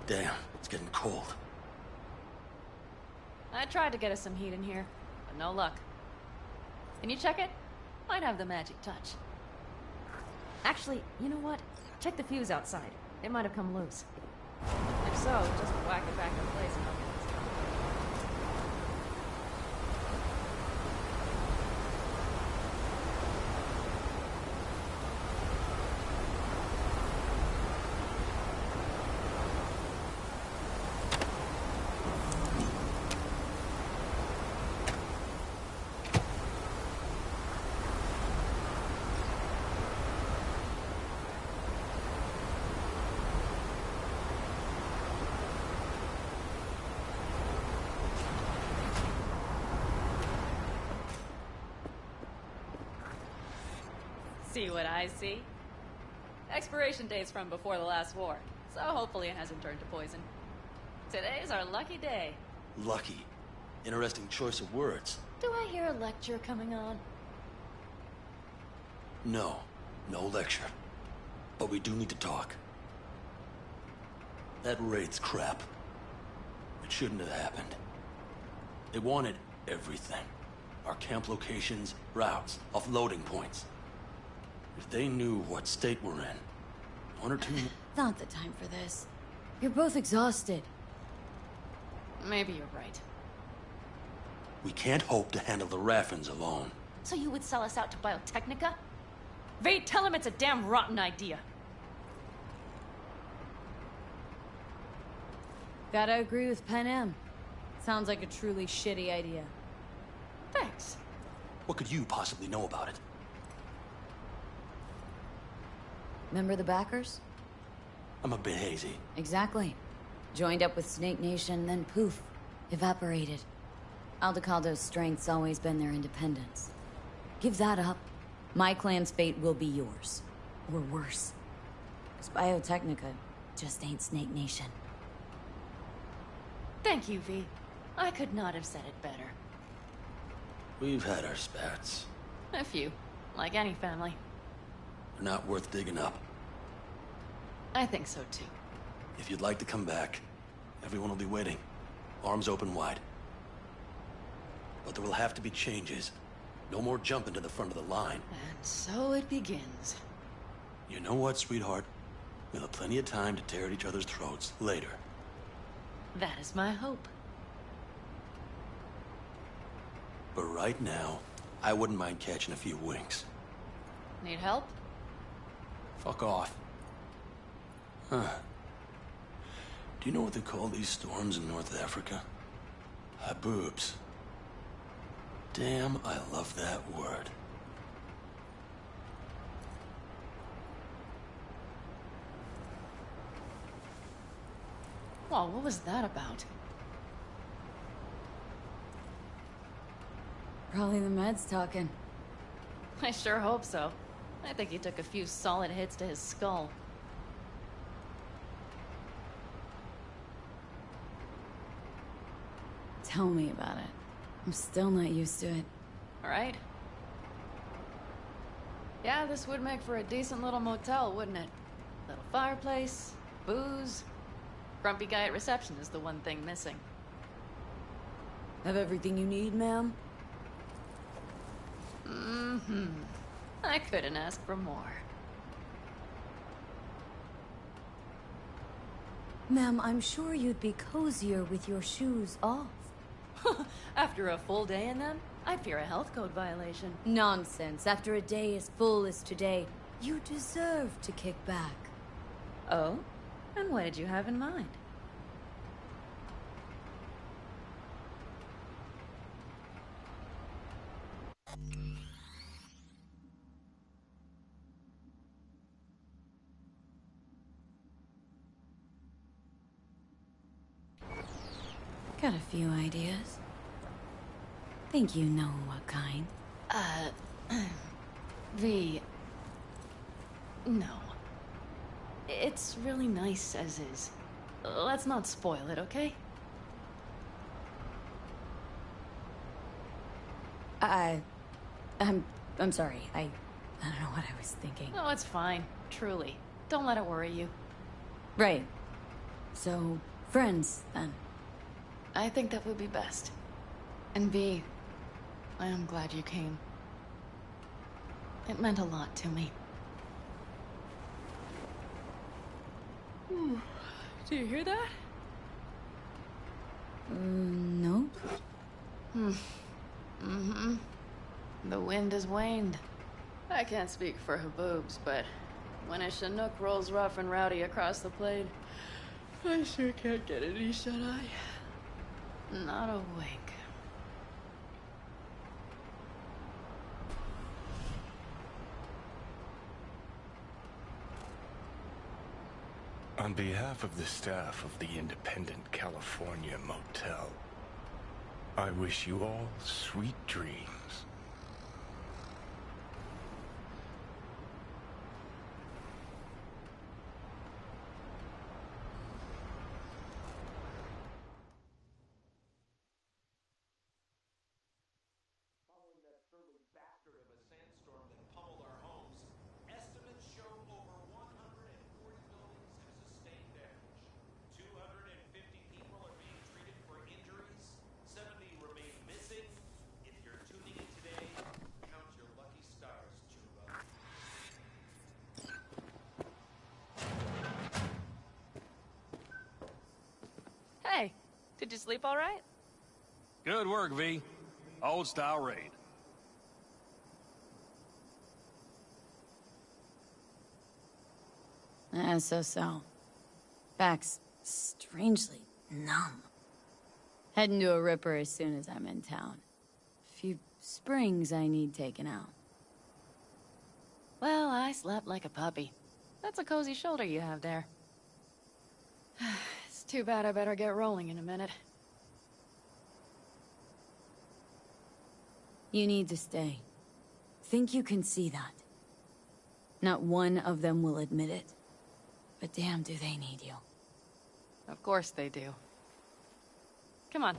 Damn, it's getting cold. I tried to get us some heat in here, but no luck. Can you check it? Might have the magic touch. Actually, you know what? Check the fuse outside. It might have come loose. If so, just whack it back in place and I'll get this done. See what I see? Expiration date's from before the last war, so hopefully it hasn't turned to poison. Today's our lucky day. Lucky. Interesting choice of words. Do I hear a lecture coming on? No. No lecture. But we do need to talk. That raid's crap. It shouldn't have happened. They wanted everything. Our camp locations, routes, offloading points. If they knew what state we're in, one or two... Not the time for this. You're both exhausted. Maybe you're right. We can't hope to handle the Raffins alone. So you would sell us out to Biotechnica? Vade, tell him it's a damn rotten idea. Gotta agree with Pen M. Sounds like a truly shitty idea. Thanks. What could you possibly know about it? Remember the backers? I'm a bit hazy. Exactly. Joined up with Snake Nation, then poof, evaporated. Aldecaldo's strength's always been their independence. Give that up, my clan's fate will be yours. Or worse. Because Biotechnica just ain't Snake Nation. Thank you, V. I could not have said it better. We've had our spats. A few. Like any family. They're not worth digging up. I think so, too. If you'd like to come back, everyone will be waiting. Arms open wide. But there will have to be changes. No more jumping to the front of the line. And so it begins. You know what, sweetheart? We'll have plenty of time to tear at each other's throats later. That is my hope. But right now, I wouldn't mind catching a few winks. Need help? Fuck off. Huh. Do you know what they call these storms in North Africa? Haboobs. Damn, I love that word. Well, what was that about? Probably the meds talking. I sure hope so. I think he took a few solid hits to his skull. Tell me about it. I'm still not used to it. Alright. Yeah, this would make for a decent little motel, wouldn't it? Little fireplace, booze. Grumpy guy at reception is the one thing missing. Have everything you need, ma'am? Mm-hmm. I couldn't ask for more. Ma'am, I'm sure you'd be cozier with your shoes off. After a full day in them, I fear a health code violation. Nonsense. After a day as full as today, you deserve to kick back. Oh? And what did you have in mind? Got a few ideas. Think you know what kind. V... No. It's really nice as is. Let's not spoil it, okay? I'm sorry. I don't know what I was thinking. No, it's fine. Truly. Don't let it worry you. Right. So, friends, then. I think that would be best. And V, I am glad you came. It meant a lot to me. Do you hear that? No. Mm-hmm. The wind has waned. I can't speak for her boobs, but when a Chinook rolls rough and rowdy across the plain, I sure can't get any shut-eye. Not a wink. On behalf of the staff of the Independent California Motel, I wish you all sweet dreams. Hey, did you sleep all right? Good work, V. Old style raid. So. Back's strangely numb. Heading to a ripper as soon as I'm in town. Few springs I need taken out. Well, I slept like a puppy. That's a cozy shoulder you have there. It's too bad I better get rolling in a minute. You need to stay. Think you can see that. Not one of them will admit it. But damn, do they need you. Of course they do. Come on.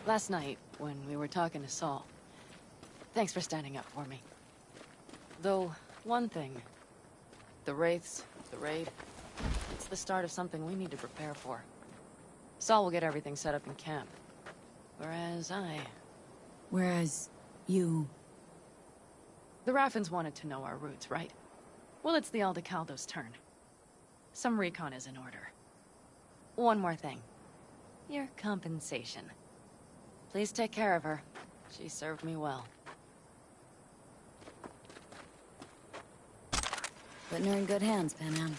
Last night, when we were talking to Saul, thanks for standing up for me. Though, one thing. The Wraiths, the raid, it's the start of something we need to prepare for. Saul will get everything set up in camp. Whereas you... The Raffins wanted to know our roots, right? Well, it's the Aldecaldo's turn. Some recon is in order. One more thing. Your compensation. Please take care of her. She served me well. Putting her in good hands, Panam.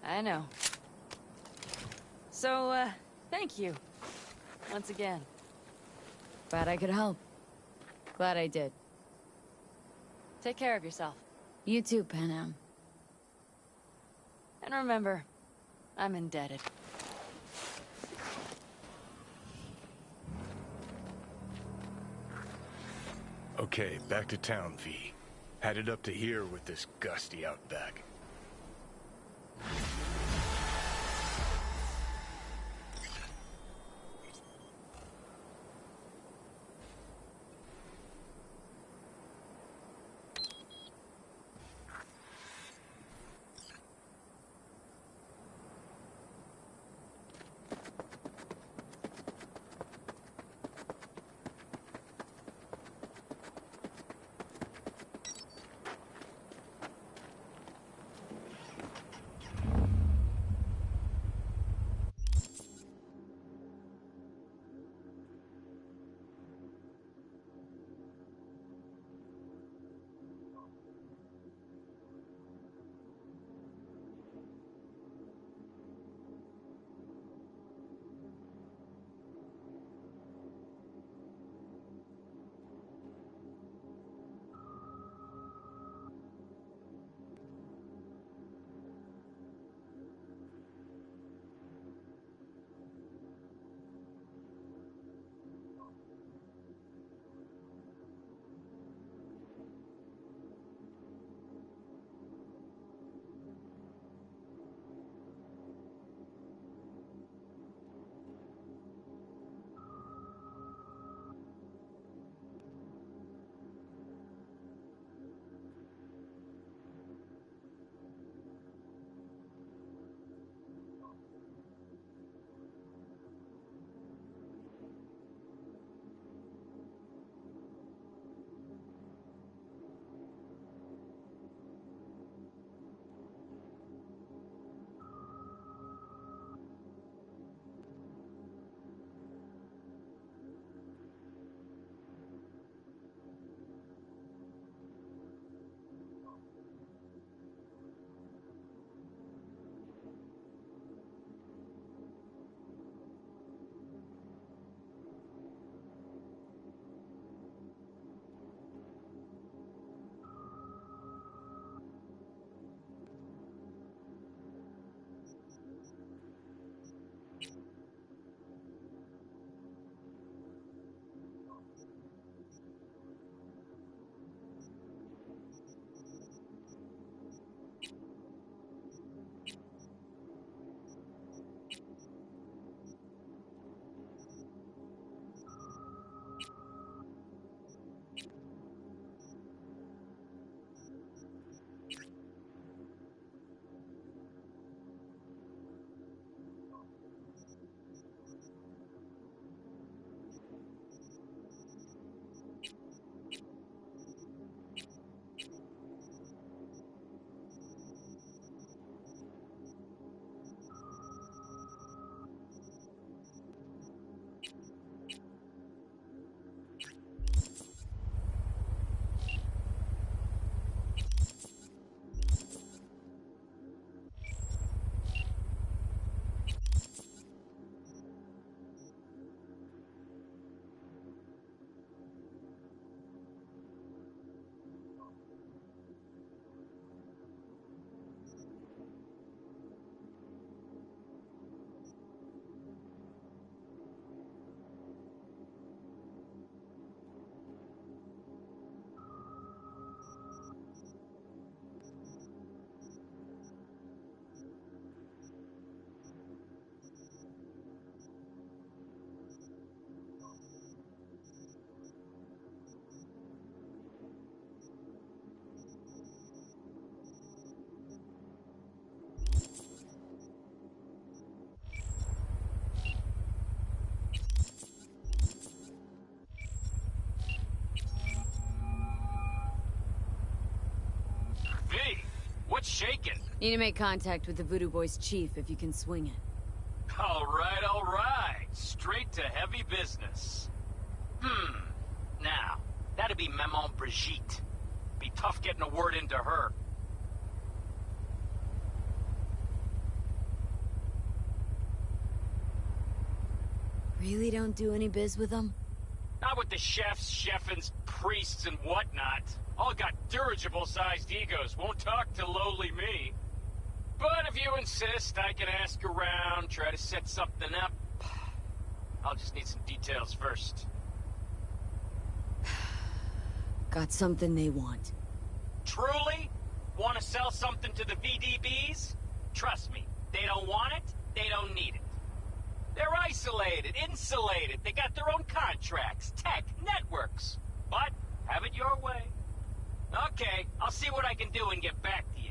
I know. So, thank you. Once again. Glad I could help. Glad I did. Take care of yourself. You too, Panam. And remember, I'm indebted. Okay, back to town, V. Headed up to here with this gusty outback. What's shaking? Need to make contact with the Voodoo Boys chief if you can swing it. All right. Straight to heavy business. Now, that'd be Maman Brigitte. Be tough getting a word into her. Really don't do any biz with them? Not with the chefs, cheffins, priests, and whatnot. All got dirigible-sized egos, won't talk to lowly me. But if you insist, I can ask around, try to set something up. I'll just need some details first. Got something they want. Truly? Want to sell something to the VDBs? Trust me, they don't want it, they don't need it. They're isolated, insulated, they got their own contracts, tech, networks. But, have it your way. Okay, I'll see what I can do and get back to you.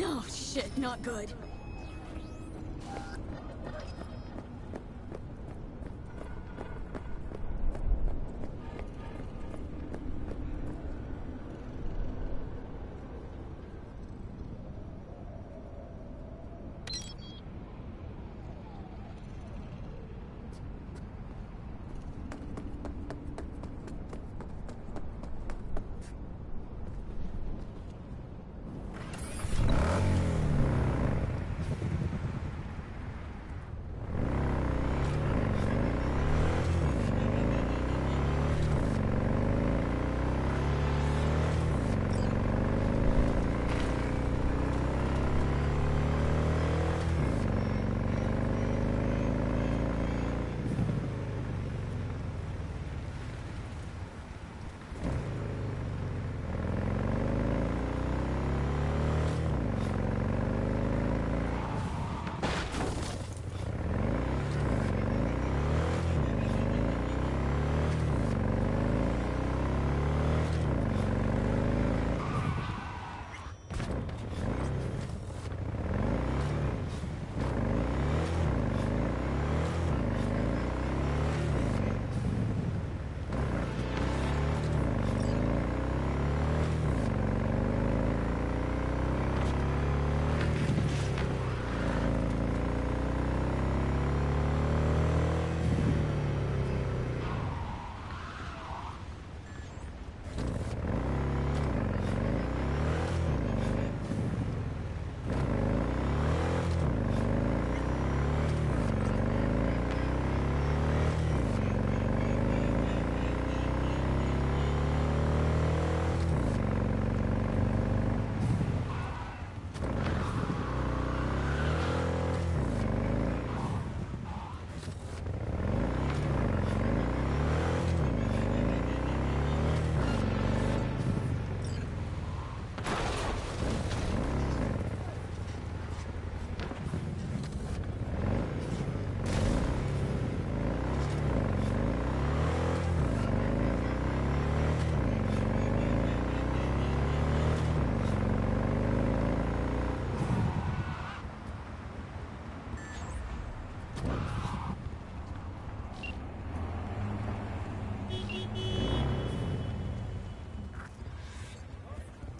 Oh, shit, not good.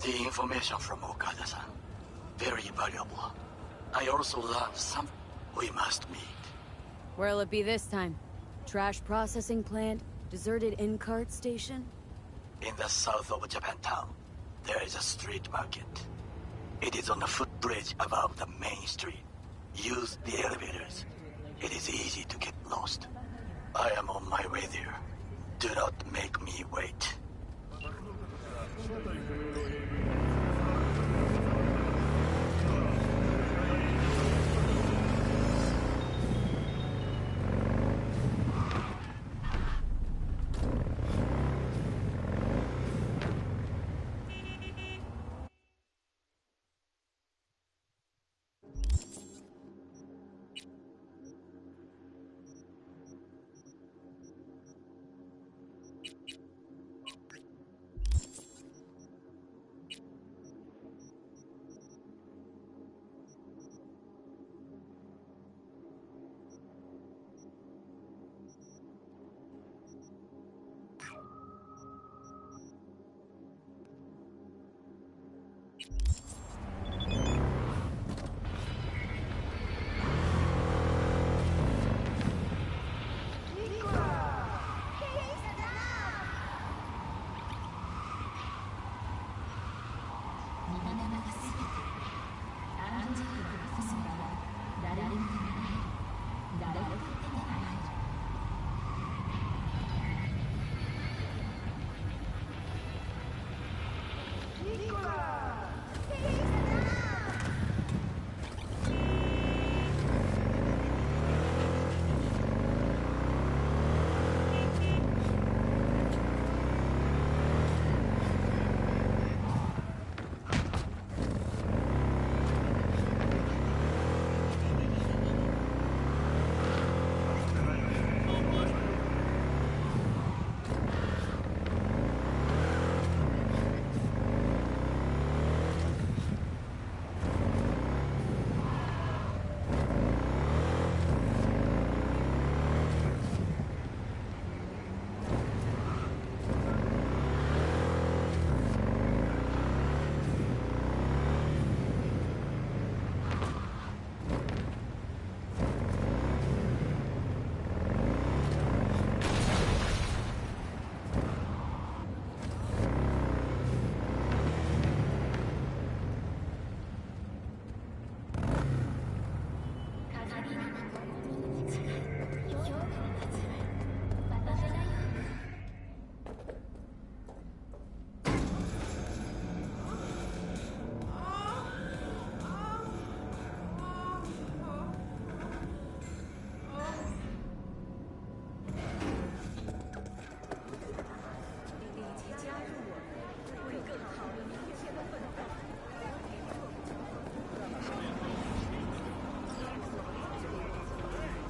The information from Okada-san. Very valuable. I also learned some... We must meet. Where'll it be this time? Trash processing plant? Deserted in-cart station? In the south of Japantown, there is a street market. It is on a footbridge above the main street. Use the elevators. It is easy to get lost. I am on my way there. Do not make me wait.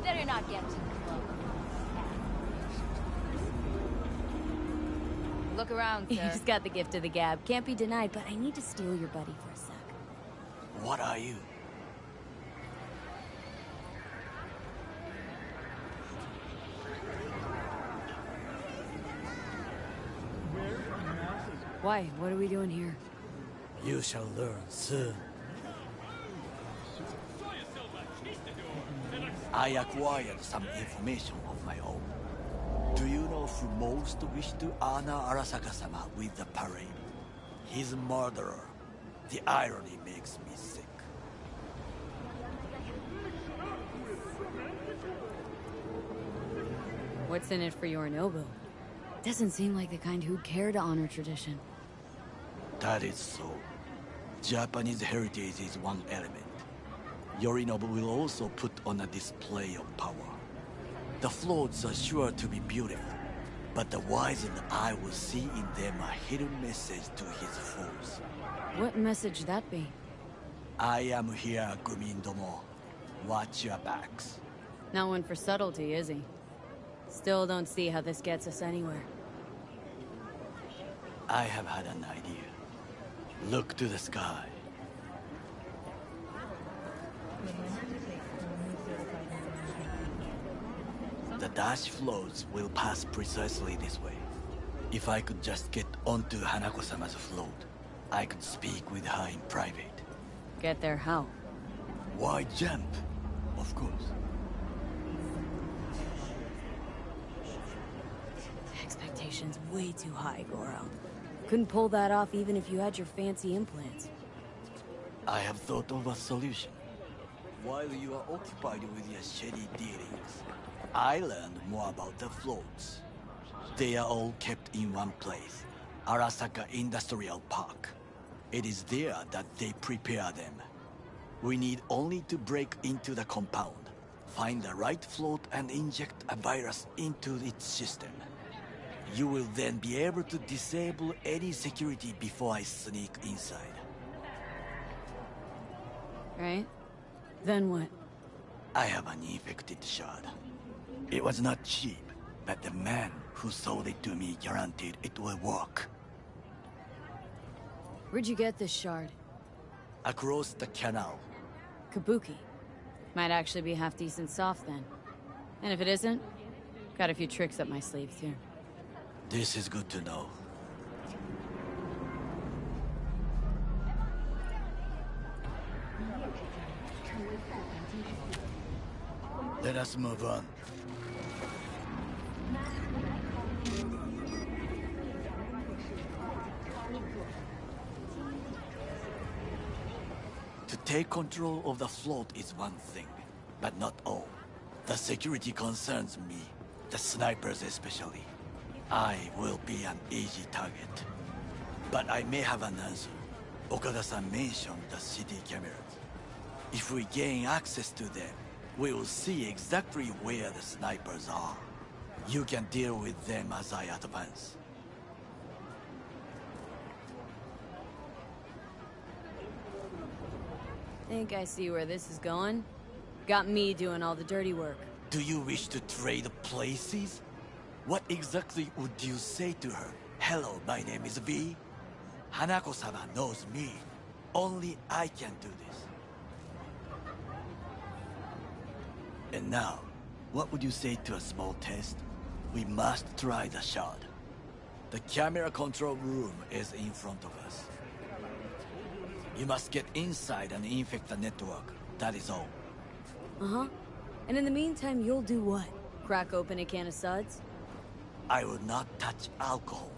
Better not get too close. Look around, sir. He's got the gift of the gab. Can't be denied, but I need to steal your buddy for a sec. What are you? Why? What are we doing here? You shall learn soon. I acquired some information of my own. Do you know who most wished to honor Arasaka-sama with the parade? His murderer. The irony makes me sick. What's in it for Yorinobu? Doesn't seem like the kind who'd care to honor tradition. That is so. Japanese heritage is one element. Yorinobu will also put on a display of power. The floats are sure to be beautiful, but the wizened eye will see in them a hidden message to his foes. What message that be? I am here, Gumindomo. Watch your backs. Not one for subtlety, is he? Still don't see how this gets us anywhere. I have had an idea. Look to the sky. The dash floats will pass precisely this way. If I could just get onto Hanako-sama's float, I could speak with her in private. Get there how? Why jump? Of course. expectations way too high, Goro. Couldn't pull that off even if you had your fancy implants. I have thought of a solution. While you are occupied with your shady dealings, I learned more about the floats. They are all kept in one place, Arasaka Industrial Park. It is there that they prepare them. We need only to break into the compound, find the right float and inject a virus into its system. You will then be able to disable any security before I sneak inside. Right? Then what? I have an infected shard. It was not cheap, but the man who sold it to me guaranteed it will work. Where'd you get this shard? Across the canal. Kabuki. Might actually be half-decent soft then. And if it isn't, got a few tricks up my sleeves too. This is good to know. Let us move on. To take control of the float is one thing, but not all. The security concerns me, the snipers especially. I will be an easy target. But I may have an answer. Okada-san mentioned the city cameras. If we gain access to them, we will see exactly where the snipers are. You can deal with them as I advance. Think I see where this is going? Got me doing all the dirty work. Do you wish to trade places? What exactly would you say to her? Hello, my name is V. Hanako-sama knows me. Only I can do this. And now, what would you say to a small test? We must try the shard. The camera control room is in front of us. You must get inside and infect the network. That is all. Uh-huh. And in the meantime, you'll do what? Crack open a can of suds? I will not touch alcohol.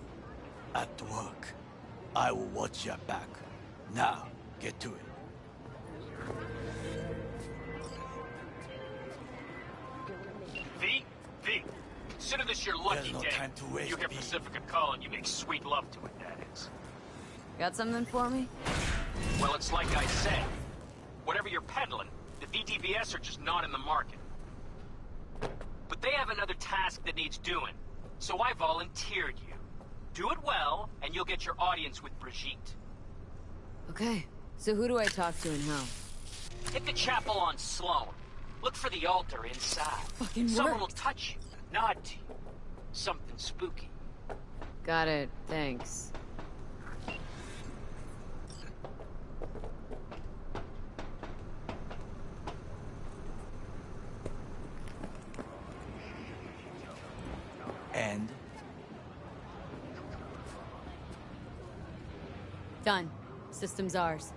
At work, I will watch your back. Now, get to it. V, consider this your lucky There's no day. time to waste, You hear V. Pacifica calling, you make sweet love to it, that is. Got something for me? Well, it's like I said. Whatever you're peddling, the VDVS are just not in the market. But they have another task that needs doing, so I volunteered you. Do it well, and you'll get your audience with Brigitte. Okay, so who do I talk to and how? Hit the chapel on Sloan. Look for the altar inside. Fucking Someone worked. will touch you, nod to you. Something spooky. Got it, thanks. And? Done. System's ours.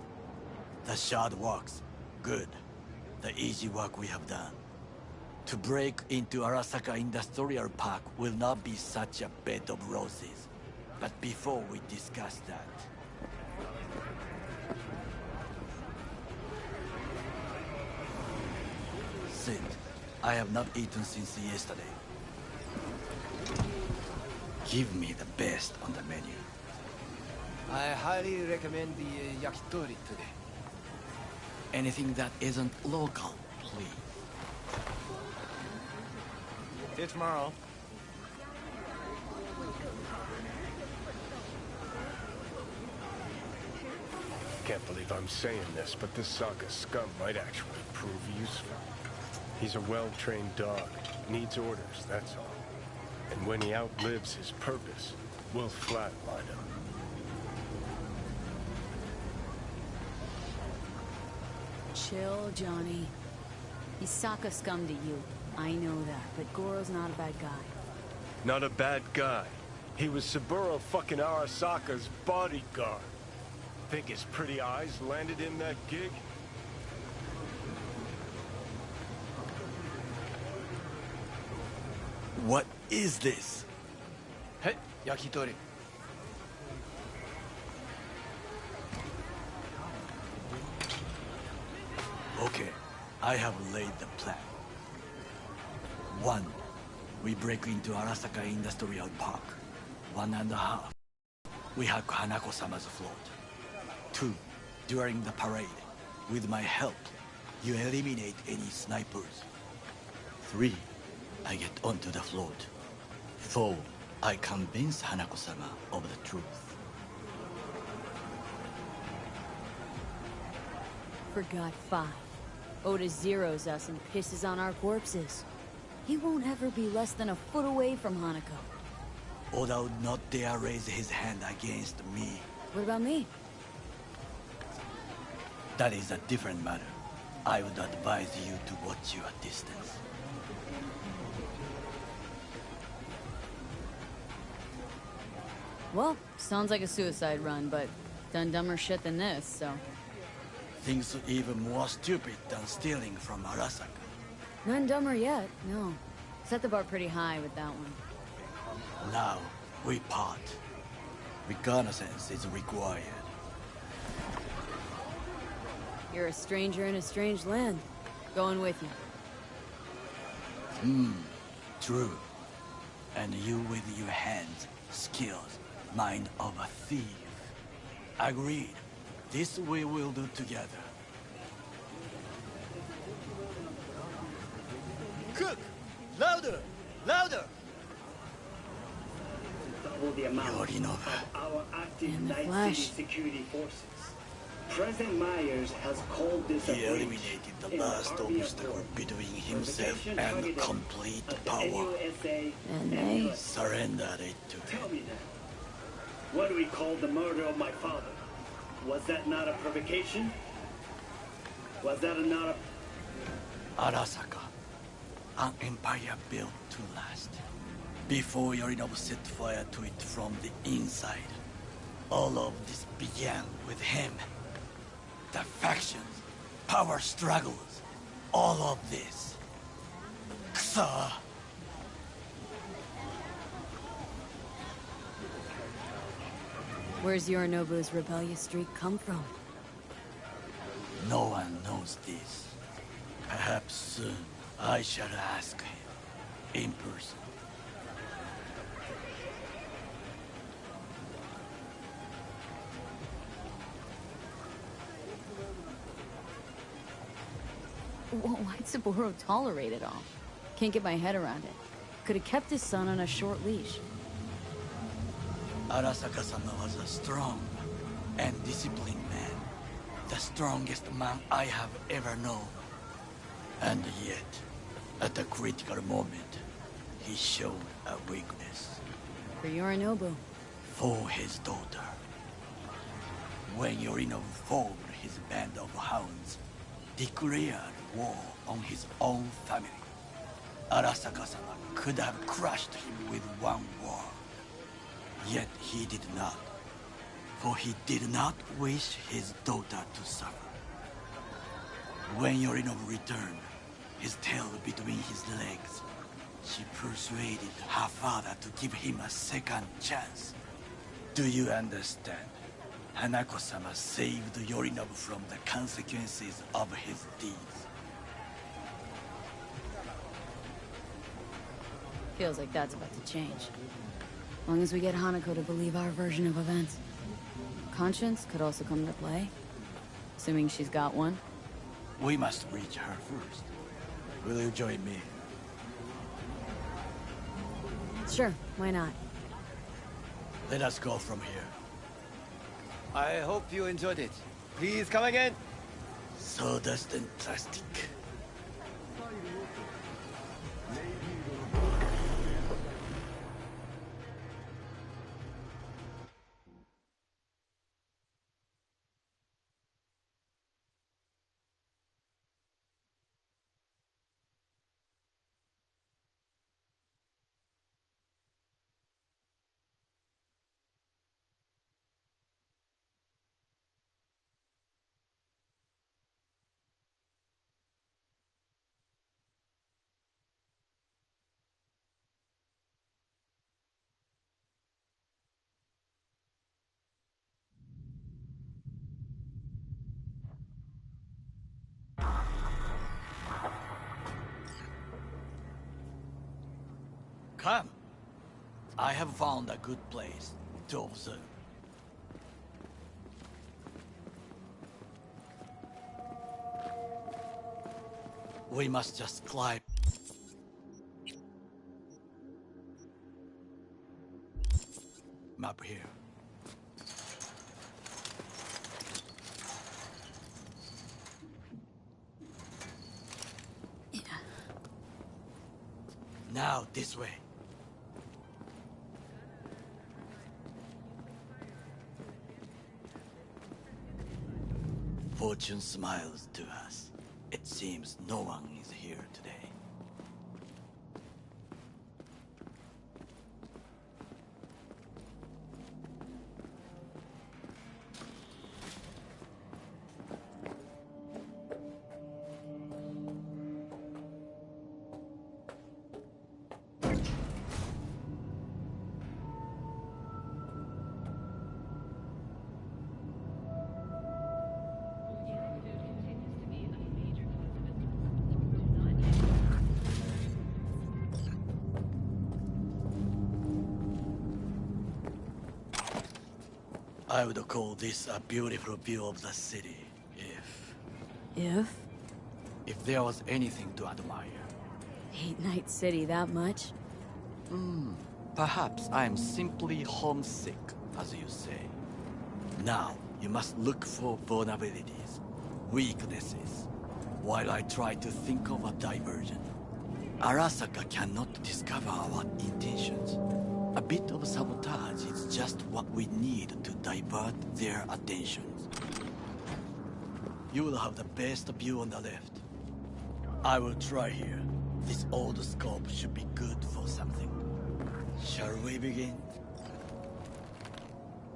The shard works. Good. The easy work we have done. To break into Arasaka Industrial Park will not be such a bed of roses. But before we discuss that... Sit. I have not eaten since yesterday. Give me the best on the menu. I highly recommend the yakitori today. Anything that isn't local, please. See you tomorrow. Can't believe I'm saying this, but this Saka scum might actually prove useful. He's a well-trained dog. Needs orders, that's all. And when he outlives his purpose, we'll flatline him. Chill, Johnny. He's Saka scum to you. I know that, but Goro's not a bad guy. Not a bad guy. He was Saburo fucking Arasaka's bodyguard. Think his pretty eyes landed in that gig? What is this? Hey, Yakitori. Okay, I have laid the plan. 1. We break into Arasaka Industrial Park. 1.5. We hack Hanako-sama's float. 2. During the parade, with my help, you eliminate any snipers. 3. I get onto the float. 4. I convince Hanako-sama of the truth. Forgot 5. Oda zeroes us and pisses on our corpses. He won't ever be less than a foot away from Hanako. Oda would not dare raise his hand against me. What about me? That is a different matter. I would advise you to watch your distance. Well, sounds like a suicide run, but done dumber shit than this, so... Things even more stupid than stealing from Arasaka. None dumber yet, no. Set the bar pretty high with that one. Now, we part. Reconnaissance is required. You're a stranger in a strange land. Going with you. True. And you with your hands, skills, mind of a thief. Agreed. This we will do together. Cook! Louder! Louder! Double the amount Yorinobu. of our active In the Night flesh. City security forces. President Myers has called this a He breach eliminated the in last Army obstacle Accord. between himself Provocation and targeted complete at the power. NUSA And they ambulance. Surrendered it to Tell him. me now, what do we call the murder of my father? Was that not a provocation? Was that not a... Arasaka. An empire built to last. Before Yorinobu set fire to it from the inside. All of this began with him. The factions, power struggles, all of this. Kusa! Where's Yorinobu's rebellious streak come from? No one knows this. Perhaps soon I shall ask him in person. Why'd Saburo tolerate it all? Can't get my head around it. Could have kept his son on a short leash. Arasaka-sama was a strong and disciplined man. The strongest man I have ever known. And yet, at a critical moment, he showed a weakness. For Yorinobu. For his daughter. When Yorinobu formed his band of hounds, declared war on his own family, Arasaka-sama could have crushed him with one word. Yet he did not, for he did not wish his daughter to suffer. When Yorinobu returned, his tail between his legs, she persuaded her father to give him a second chance. Do you understand? Hanako-sama saved Yorinobu from the consequences of his deeds. Feels like that's about to change. As long as we get Hanako to believe our version of events. Conscience could also come into play. Assuming she's got one. We must reach her first. Will you join me? Sure, why not? Let us go from here. I hope you enjoyed it. Please come again. Sawdust and plastic. Come. I have found a good place to observe. We must just climb. Map here. Yeah. Now, this way. Fortune smiles to us. It seems no one is here today. I would call this a beautiful view of the city, if there was anything to admire. Hate Night City that much? Perhaps I'm simply homesick, as you say. Now, you must look for vulnerabilities, weaknesses, while I try to think of a diversion. Arasaka cannot discover our intentions. A bit of sabotage is just what we need to divert their attentions. You will have the best view on the left. I will try here. This old scope should be good for something. Shall we begin?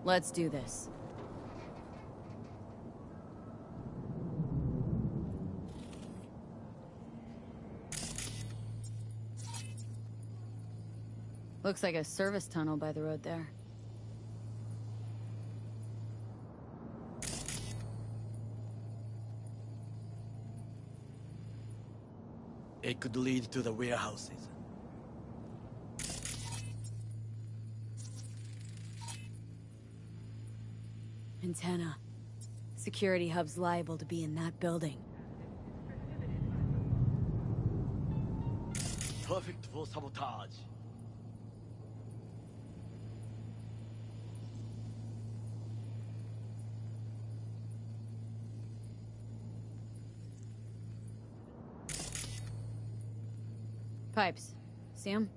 Let's do this. Looks like a service tunnel by the road there. It could lead to the warehouses. Antenna. Security hub's liable to be in that building. Perfect for sabotage. Pipes. See 'em?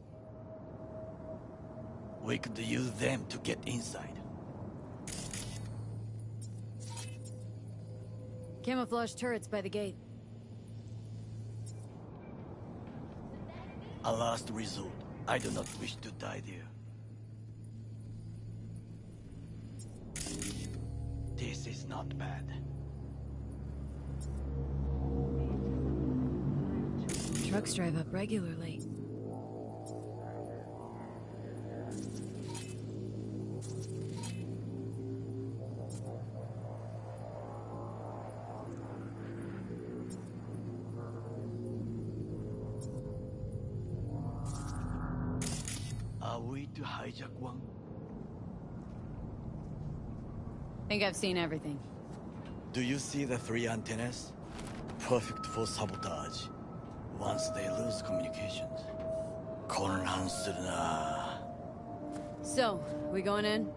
We could use them to get inside. Camouflage turrets by the gate. A last resort. I do not wish to die there. This is not bad. Trucks drive up regularly. Are we to hijack one? Think I've seen everything. Do you see the 3 antennas? Perfect for sabotage. Once they lose communications.混乱するな. So, we going in?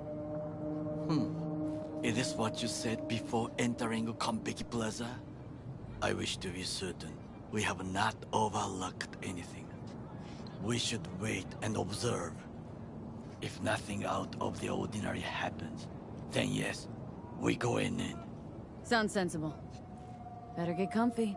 Is this what you said before entering Konpeki Plaza? I wish to be certain we have not overlooked anything. We should wait and observe. If nothing out of the ordinary happens, then yes, we go in. Sounds sensible. Better get comfy.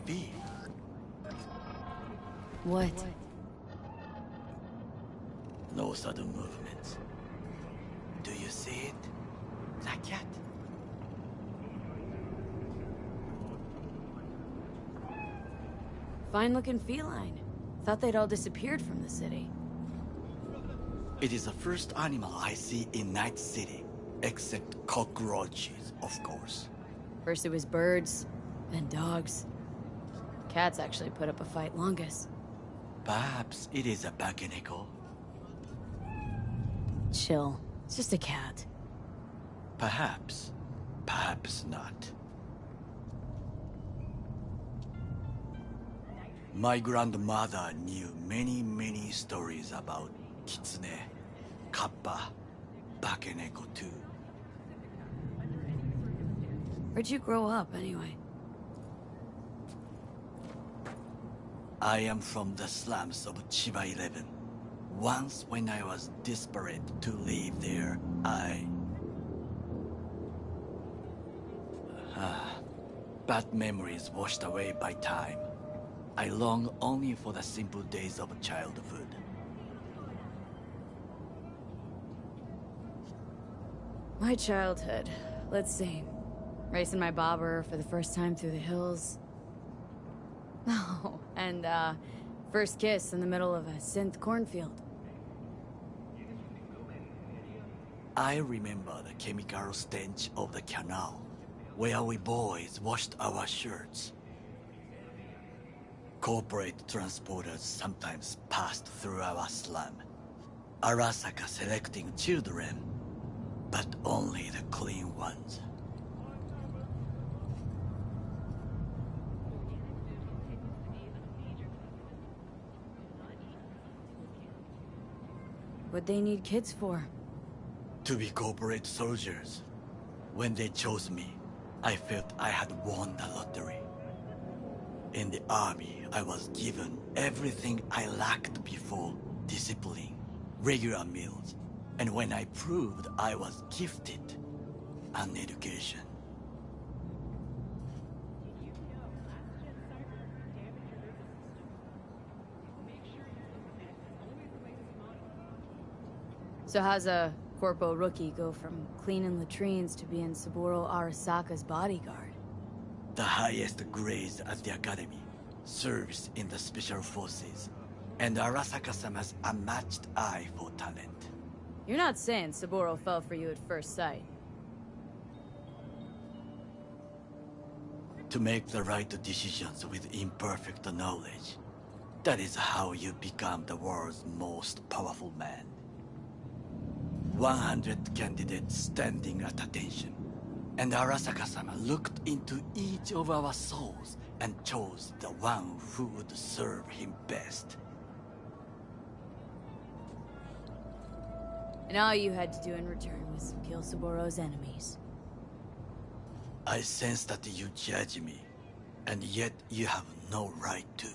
B. What? No sudden movements. Do you see it? That cat? Fine-looking feline. Thought they'd all disappeared from the city. It is the first animal I see in Night City. Except cockroaches, of course. First it was birds, then dogs. Cats actually put up a fight longest. Perhaps it is a bakeneko. Chill. It's just a cat. Perhaps. Perhaps not. My grandmother knew many stories about kitsune, kappa, bakeneko too. Where'd you grow up, anyway? I am from the slums of Chiba 11. Once when I was desperate to live there, bad memories washed away by time. I long only for the simple days of childhood. My childhood. Let's see. Racing my bobber for the first time through the hills. Oh, and, first kiss in the middle of a synth cornfield. I remember the chemical stench of the canal, where we boys washed our shirts. Corporate transporters sometimes passed through our slum. Arasaka selecting children, but only the clean ones. What'd they need kids for? To be corporate soldiers. When they chose me, I felt I had won the lottery. In the army, I was given everything I lacked before: discipline, regular meals, and when I proved I was gifted, an education. So how's a corpo rookie go from cleaning latrines to being Saburo Arasaka's bodyguard? The highest grades at the academy, service in the special forces, and Arasaka-sama's unmatched eye for talent. You're not saying Saburo fell for you at first sight. To make the right decisions with imperfect knowledge. That is how you become the world's most powerful man. 100 candidates standing at attention, and Arasaka-sama looked into each of our souls and chose the one who would serve him best. And all you had to do in return was kill Saburo's enemies. I sense that you judge me, and yet you have no right to.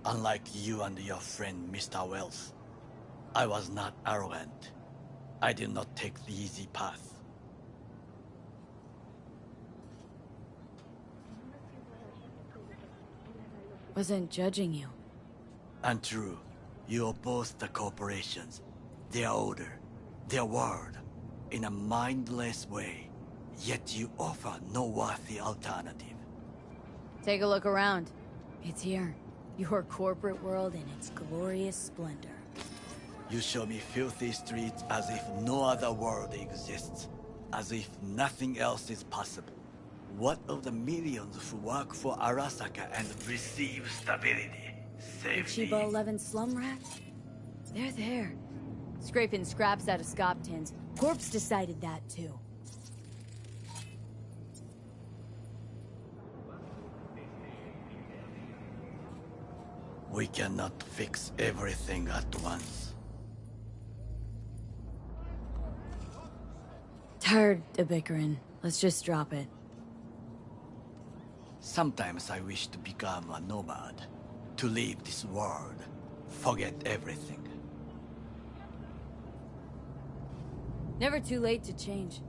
Unlike you and your friend Mr. Wells, I was not arrogant. I did not take the easy path. Wasn't judging you. Untrue. You oppose the corporations, their order, their word, in a mindless way, yet you offer no worthy alternative. Take a look around. It's here. Your corporate world in its glorious splendor. You show me filthy streets as if no other world exists, as if nothing else is possible. What of the millions who work for Arasaka and receive stability? Save Chiba me. 11 slum rats? They're there. Scraping scraps out of scop tins. Corpse decided that too. We cannot fix everything at once. Tired of bickering. Let's just drop it. Sometimes I wish to become a nomad, to leave this world, forget everything. Never too late to change.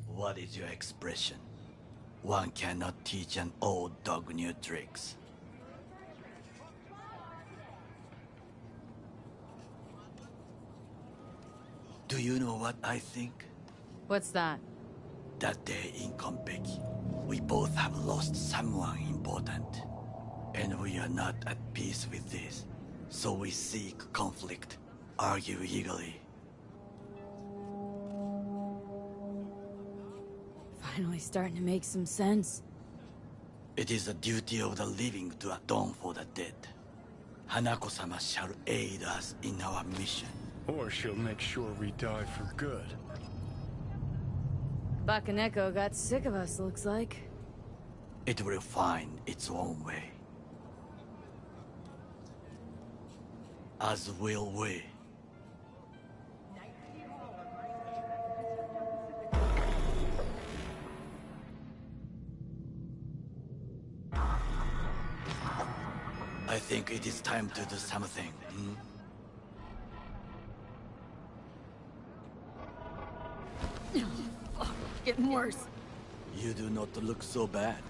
What is your expression? One cannot teach an old dog new tricks. Do you know what I think? What's that? That day in Konpeki, we both have lost someone important. And we are not at peace with this. So we seek conflict, argue eagerly. finally starting to make some sense. It is the duty of the living to atone for the dead. Hanako-sama shall aid us in our mission. Or she'll make sure we die for good. Bakaneko got sick of us, looks like. It will find its own way. As will we. I think it is time to do something, hmm? Getting worse. You do not look so bad.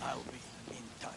I'll be in touch.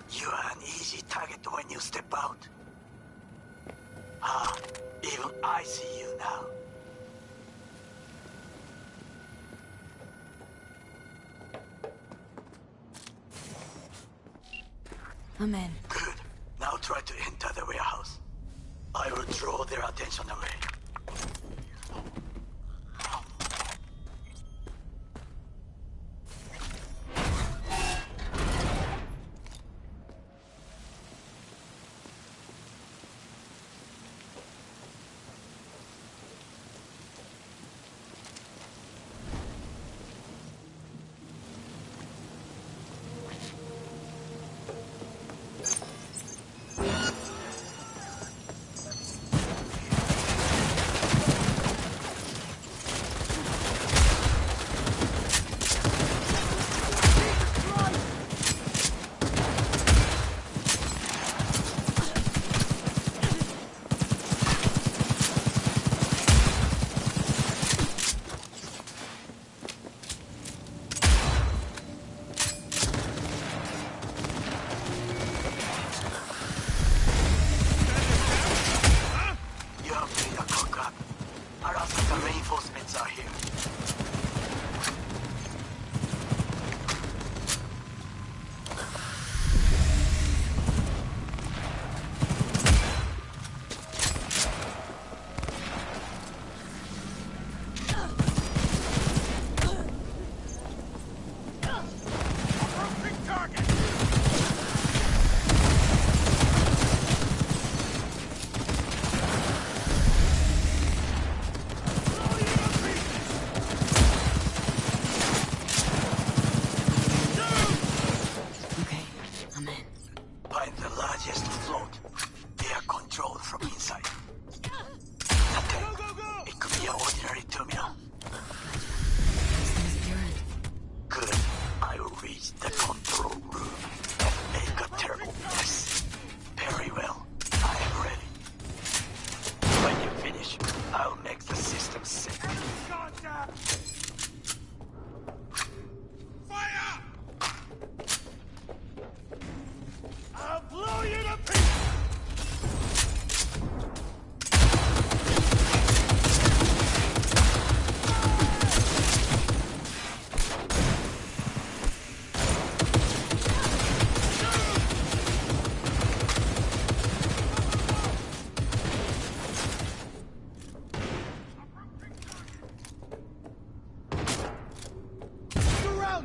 You are an easy target when you step out. Ah, even I see you now. I'm in. Good. Now try to enter the warehouse. I will draw their attention away.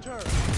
Found her!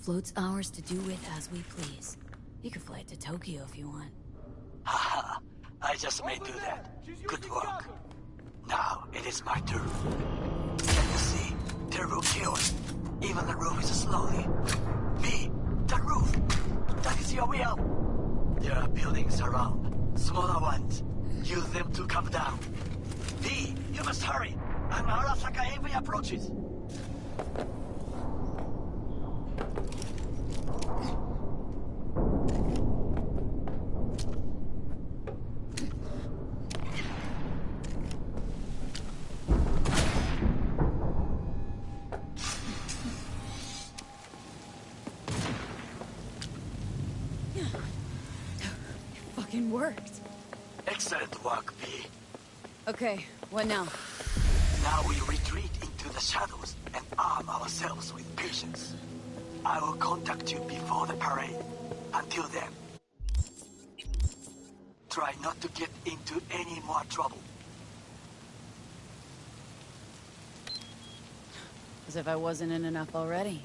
Float's ours to do with as we please. You can fly it to Tokyo if you want. Haha, I just may do that. Good work. Now, it is my turn. Can you see? The roof killed. Even the roof is slowly. B, the roof. That is your will. There are buildings around. Smaller ones. Use them to come down. B, you must hurry. I'm Arasaka AV approaches. Worked. Excellent work, B. Okay, what now? Now we retreat into the shadows and arm ourselves with patience. I will contact you before the parade. Until then, try not to get into any more trouble. As if I wasn't in enough already.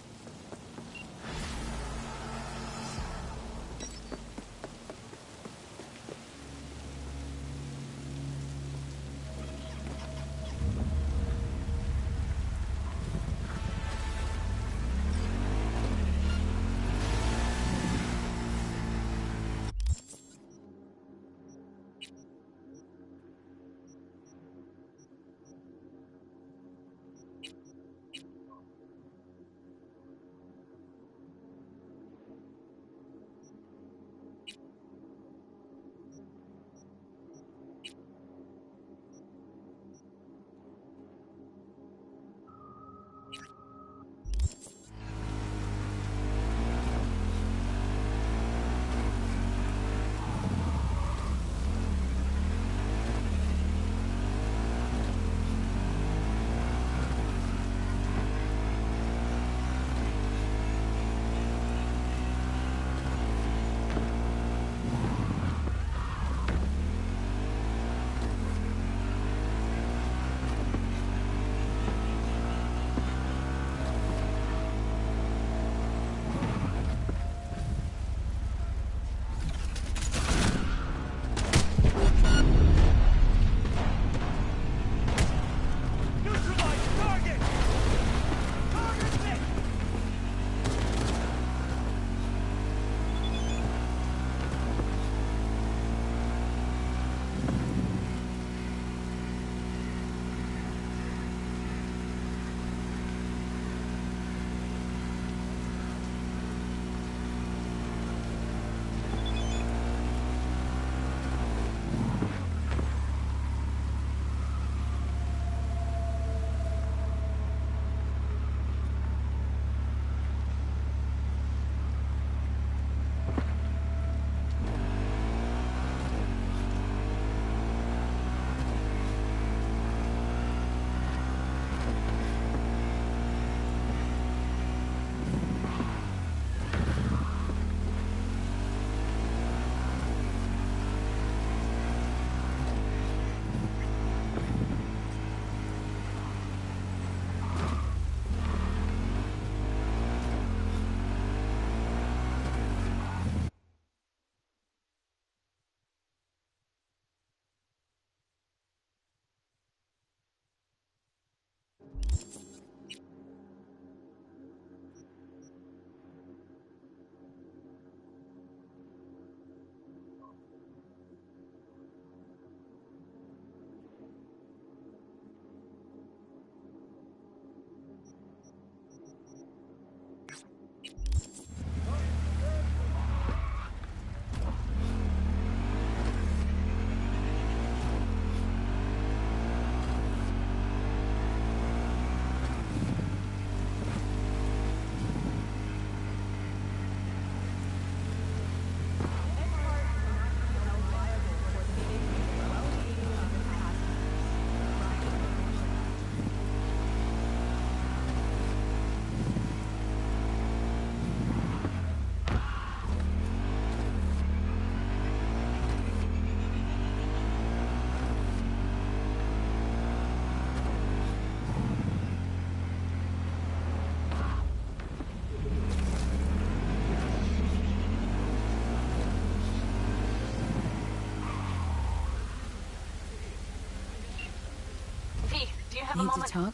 have a Need to moment? talk?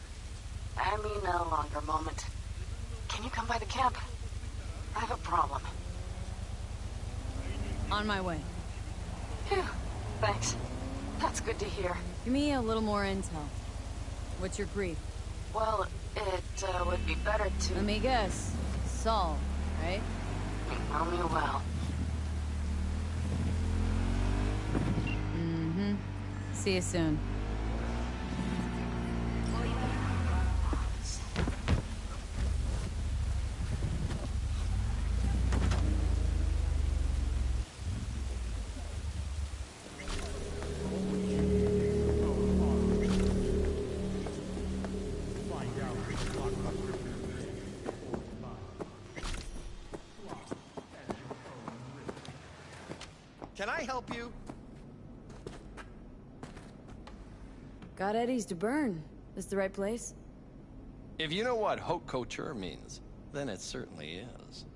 I mean, a longer moment. Can you come by the camp? I have a problem. On my way. Phew. Thanks. That's good to hear. Give me a little more intel. What's your grief? Well, it would be better to... Let me guess. Saul, right? You know me well. Mm-hmm. See you soon. Can I help you? Got eddies to burn. This the right place? If you know what haute couture means, then it certainly is.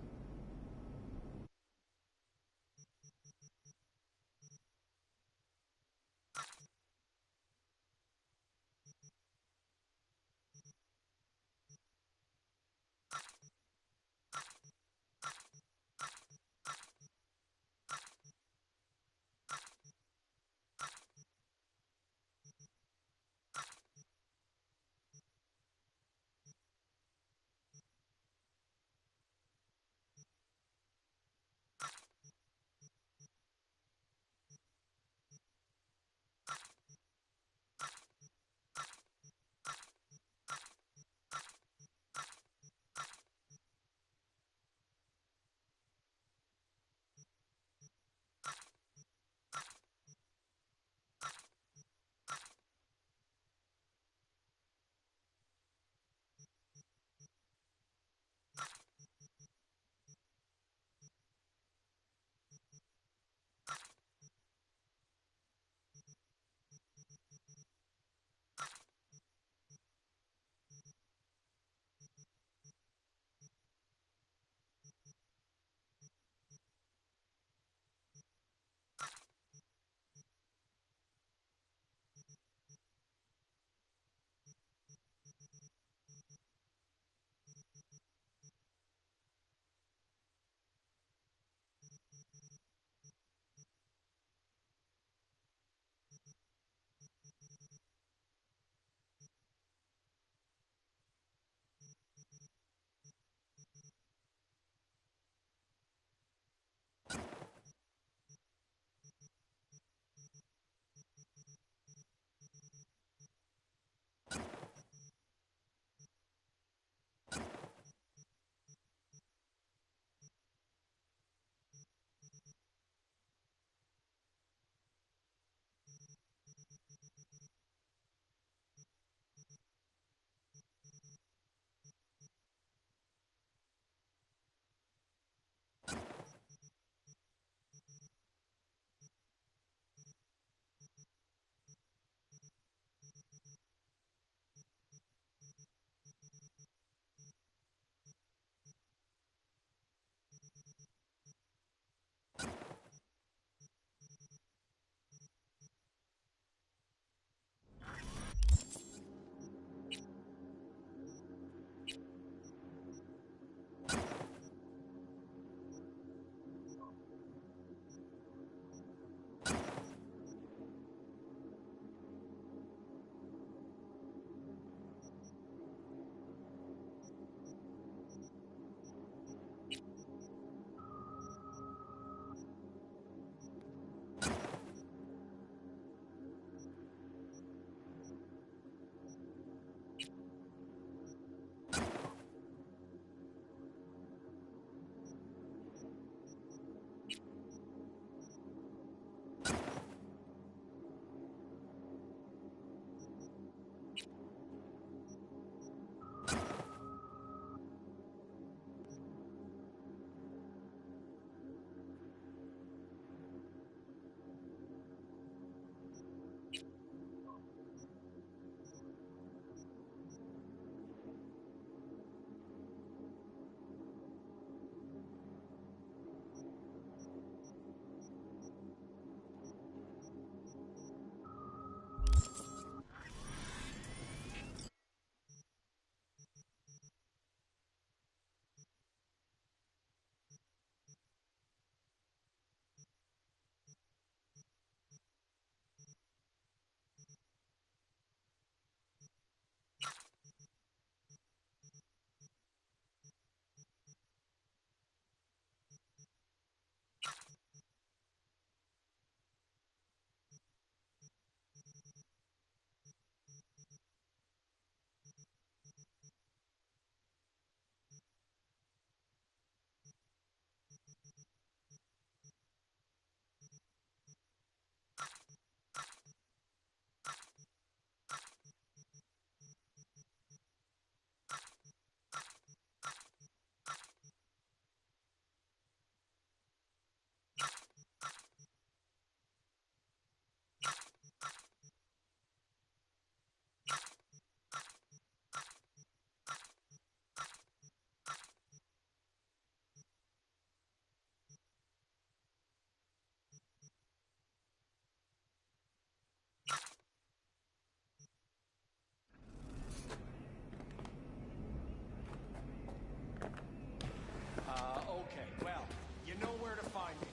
know where to find me.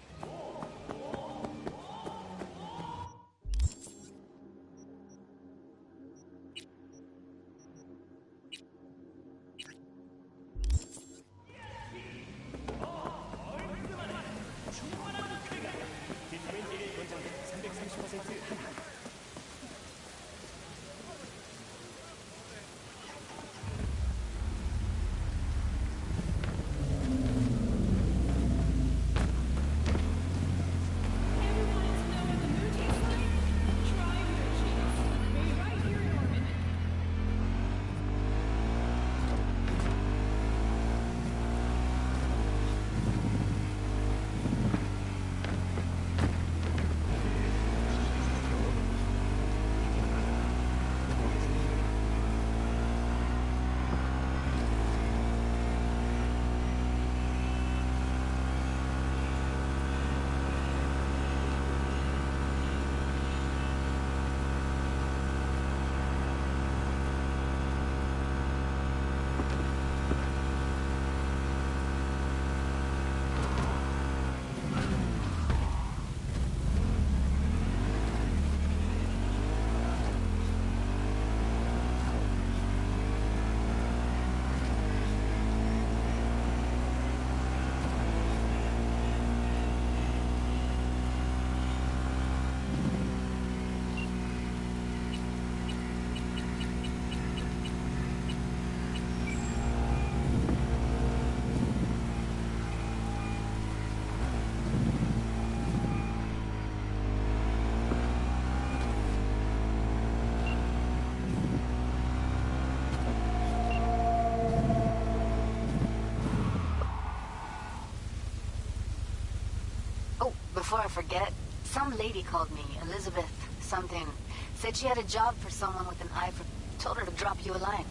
Before I forget, some lady called me, Elizabeth something. Said she had a job for someone with an eye for... Told her to drop you a line.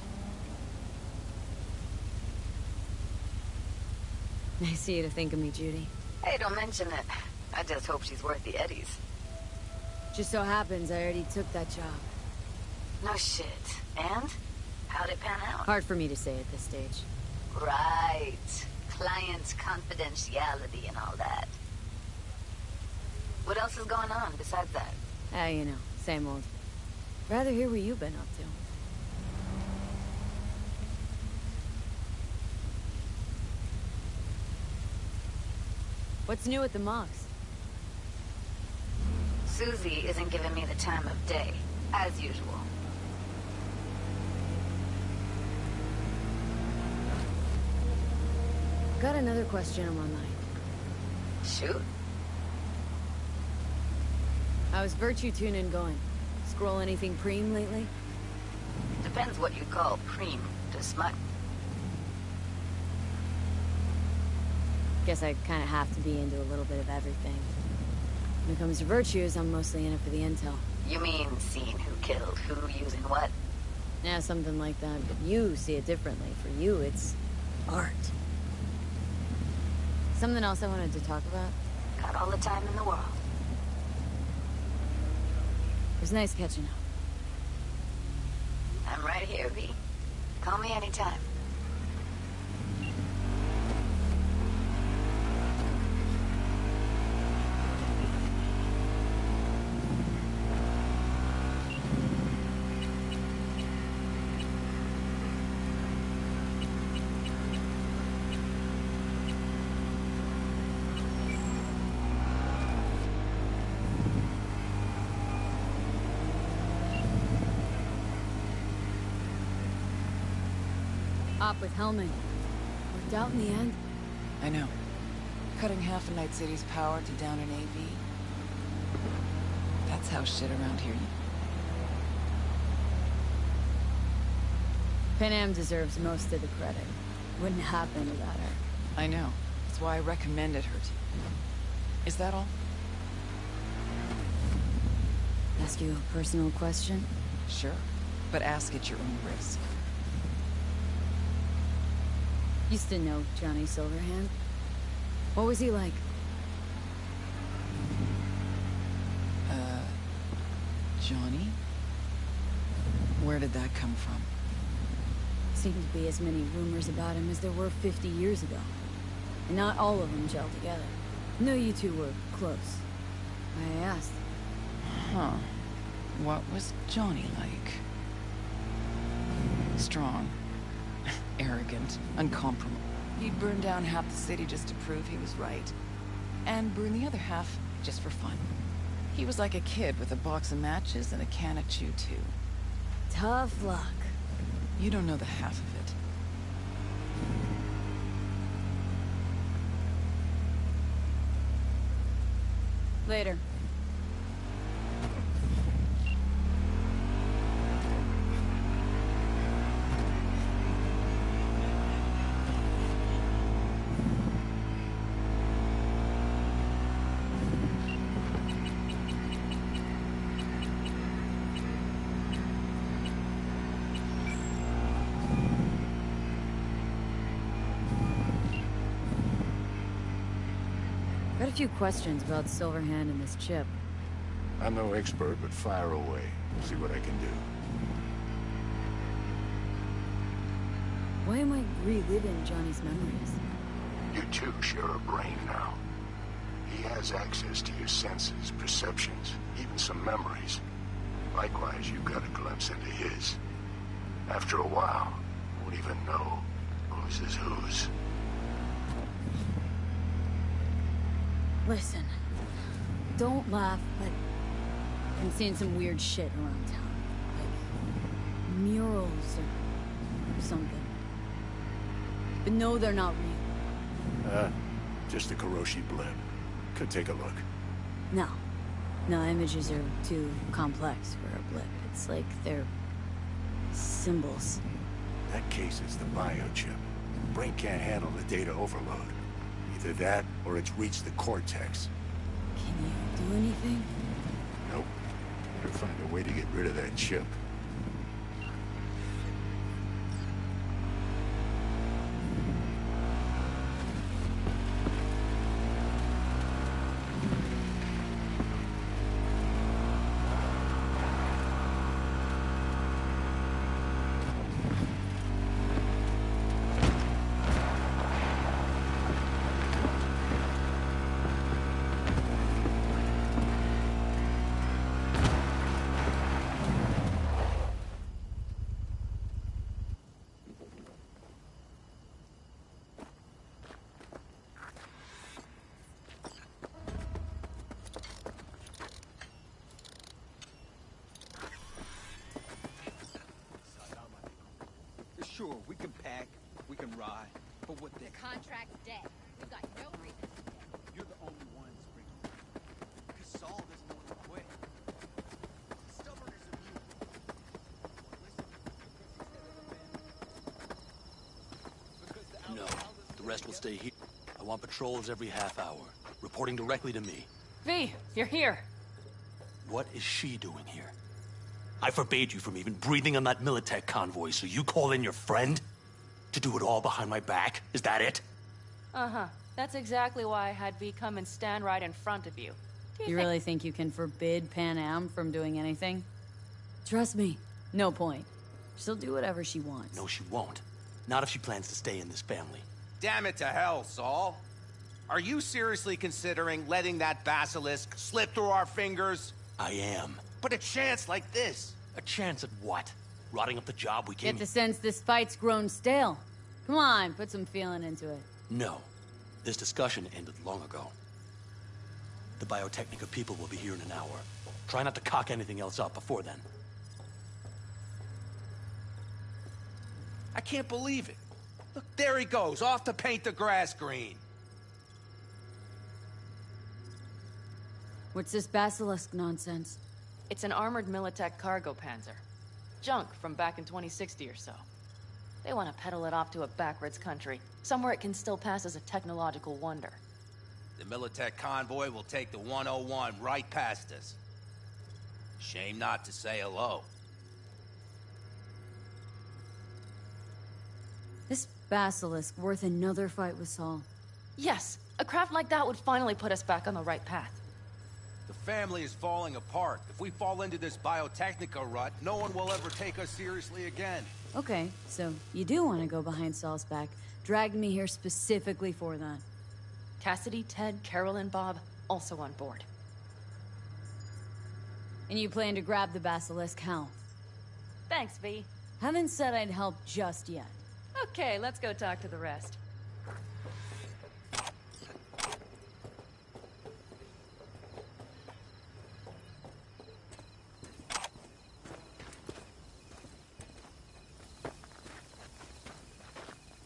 Nice of you to think of me, Judy. Hey, don't mention it. I just hope she's worth the eddies. Just so happens I already took that job. No shit. And? How'd it pan out? Hard for me to say at this stage. Right. Client confidentiality and all that. What else is going on besides that? You know, same old. Rather hear what you've been up to. What's new at the mocks? Susie isn't giving me the time of day, as usual. Got another question on my mind. Shoot. How's Virtue tuning going? Scroll anything preem lately? Depends what you call preem to smut. Guess I kind of have to be into a little bit of everything. When it comes to Virtues, I'm mostly in it for the intel. You mean seeing who killed who using what? Yeah, something like that. But you see it differently. For you, it's art. Something else I wanted to talk about? Got all the time in the world. It was nice catching up. I'm right here, V. Call me anytime. Op with Hellman. Worked out in the end. I know. Cutting half of Night City's power to down an AV. That's how shit around here. Panam deserves most of the credit. Wouldn't happen without her. I know. That's why I recommended her to you. Is that all? Ask you a personal question? Sure. But ask at your own risk. Used to know Johnny Silverhand. What was he like? Johnny? Where did that come from? Seemed to be as many rumors about him as there were 50 years ago. And not all of them gel together. Knew you two were close. I asked. Huh. What was Johnny like? Strong. Arrogant. Uncompromising. He'd burn down half the city just to prove he was right. And burn the other half just for fun. He was like a kid with a box of matches and a can of chew-too. Tough luck. You don't know the half of it. Later. Got a few questions about Silverhand and this chip. I'm no expert, but fire away. See what I can do. Why am I reliving Johnny's memories? You two share a brain now. He has access to your senses, perceptions, even some memories. Likewise, you've got a glimpse into his. After a while, you won't even know whose is whose. Listen, don't laugh, but I'm seeing some weird shit around town. Like murals or something. But no, they're not real. Just a Kiroshi blip. Could take a look. No. No, images are too complex for a blip. It's like they're symbols. That case is the biochip. Brain can't handle the data overload. Either that, or it's reached the cortex. Can you do anything? Nope. Better find a way to get rid of that chip. Sure, we can pack, we can ride, but what the contract's dead. We've got no reason to stay. You're the only one bringing it. Because Saul doesn't want to quit. Stubborn as a mule. Listen, No, the rest will stay here. I want patrols every half hour, reporting directly to me. V, you're here. What is she doing here? I forbade you from even breathing on that Militech convoy, so you call in your friend? To do it all behind my back? Is that it? Uh-huh. That's exactly why I had V come and stand right in front of you. You really think you can forbid Pan Am from doing anything? Trust me, no point. She'll do whatever she wants. No, she won't. Not if she plans to stay in this family. Damn it to hell, Saul. Are you seriously considering letting that basilisk slip through our fingers? I am. But a chance like this. A chance at what? Rotting up the job we came... Get the sense this fight's grown stale. Come on, put some feeling into it. No. This discussion ended long ago. The Biotechnica people will be here in an hour. Try not to cock anything else up before then. I can't believe it. Look, there he goes, off to paint the grass green. What's this basilisk nonsense? It's an armored Militech cargo panzer. Junk from back in 2060 or so. They want to peddle it off to a backwards country, somewhere it can still pass as a technological wonder. The Militech convoy will take the 101 right past us. Shame not to say hello. This basilisk worth another fight with Saul. Yes, a craft like that would finally put us back on the right path. The family is falling apart. If we fall into this Biotechnica rut, no one will ever take us seriously again. Okay, so you do want to go behind Saul's back. Dragged me here specifically for that. Cassidy, Ted, Carol, and Bob also on board. And you plan to grab the Basilisk how? Thanks, V. Haven't said I'd help just yet. Okay, let's go talk to the rest.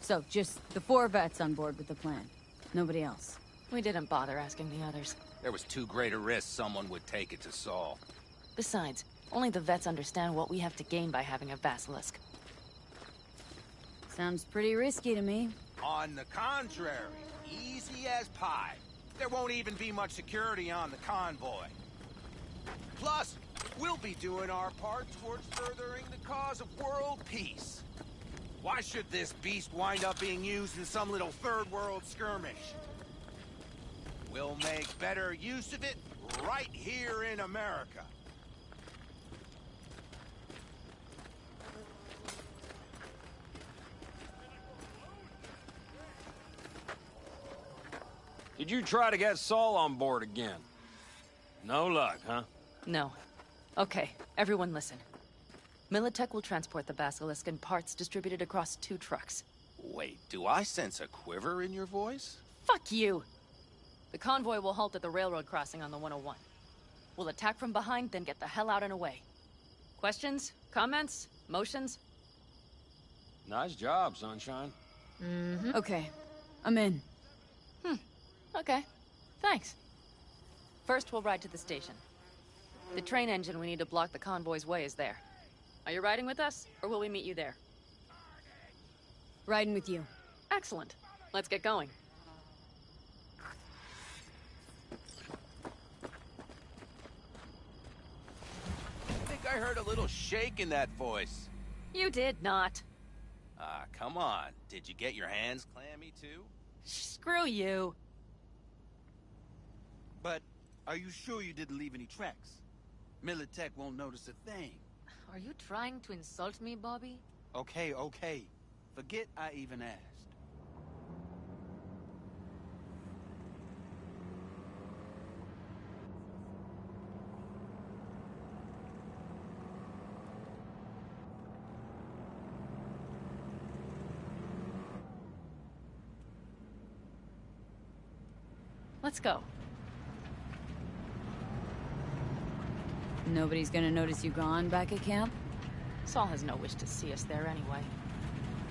So, just the 4 vets on board with the plan. Nobody else. We didn't bother asking the others. There was too great a risk someone would take it to Saul. Besides, only the vets understand what we have to gain by having a basilisk. Sounds pretty risky to me. On the contrary, easy as pie. There won't even be much security on the convoy. Plus, we'll be doing our part towards furthering the cause of world peace. Why should this beast wind up being used in some little third world skirmish? We'll make better use of it right here in America. Did you try to get Saul on board again? No luck, huh? No. Okay, everyone listen. Militech will transport the Basilisk in parts distributed across 2 trucks. Wait, do I sense a quiver in your voice? Fuck you! The convoy will halt at the railroad crossing on the 101. We'll attack from behind, then get the hell out and away. Questions? Comments? Motions? Nice job, Sunshine. Okay, I'm in. Okay. Thanks. First, we'll ride to the station. The train engine we need to block the convoy's way is there. Are you riding with us, or will we meet you there? Riding with you. Excellent. Let's get going. I think I heard a little shake in that voice. You did not. Ah, come on. Did you get your hands clammy, too? Screw you. But are you sure you didn't leave any tracks? Militech won't notice a thing. Are you trying to insult me, Bobby? Okay, okay. Forget I even asked. Let's go. Nobody's gonna notice you gone back at camp? Saul has no wish to see us there anyway.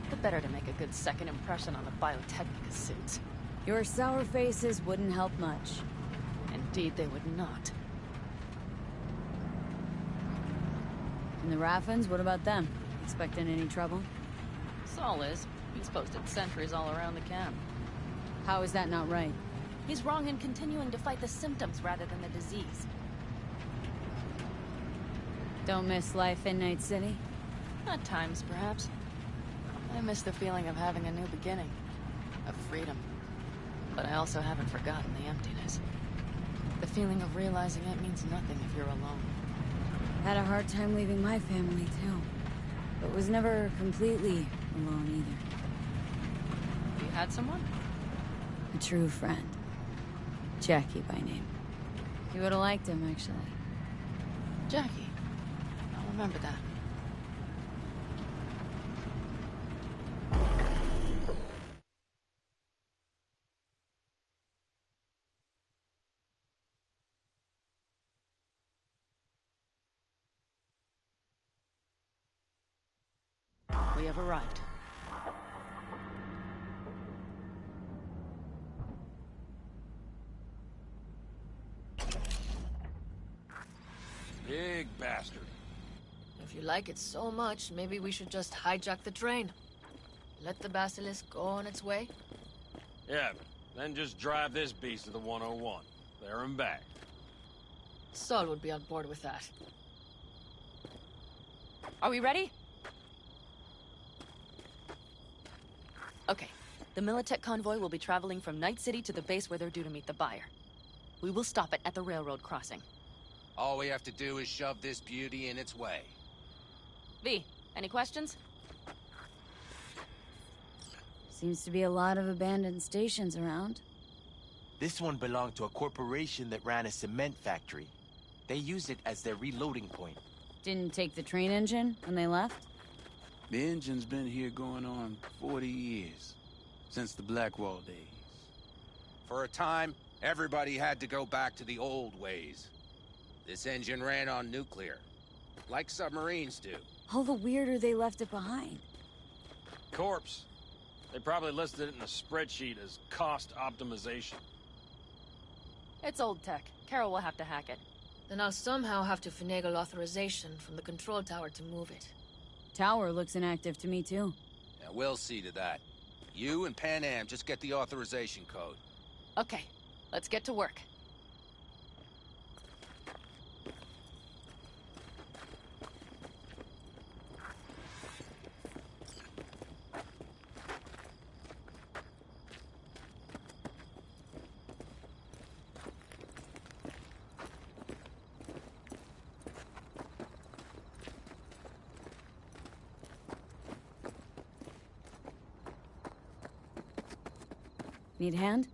The better to make a good second impression on the Biotechnica suits. Your sour faces wouldn't help much. Indeed, they would not. And the Raffens, what about them? Expecting any trouble? Saul is. He's posted sentries all around the camp. How is that not right? He's wrong in continuing to fight the symptoms rather than the disease. Don't miss life in Night City? At times, perhaps. I miss the feeling of having a new beginning. Of freedom. But I also haven't forgotten the emptiness. The feeling of realizing it means nothing if you're alone. Had a hard time leaving my family, too. But was never completely alone, either. You had someone? A true friend. Jackie by name. You would've liked him, actually. Jackie. I'll remember that. We have arrived. Big bastard. If you like it so much, maybe we should just hijack the train. Let the Basilisk go on its way. Yeah, then just drive this beast to the 101. There and back. Saul would be on board with that. Are we ready? Okay. The Militech convoy will be traveling from Night City to the base where they're due to meet the buyer. We will stop it at the railroad crossing. All we have to do is shove this beauty in its way. V, any questions? Seems to be a lot of abandoned stations around. This one belonged to a corporation that ran a cement factory. They used it as their reloading point. Didn't take the train engine when they left? The engine's been here going on 40 years. Since the Blackwall days. For a time, everybody had to go back to the old ways. This engine ran on nuclear, like submarines do. All the weirder they left it behind. Corpse. They probably listed it in a spreadsheet as cost optimization. It's old tech. Carol will have to hack it. Then I'll somehow have to finagle authorization from the control tower to move it. Tower looks inactive to me, too. Yeah, we'll see to that. You and Pan Am just get the authorization code. Okay, let's get to work. Need a hand?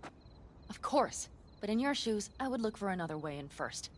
Of course. But in your shoes, I would look for another way in first.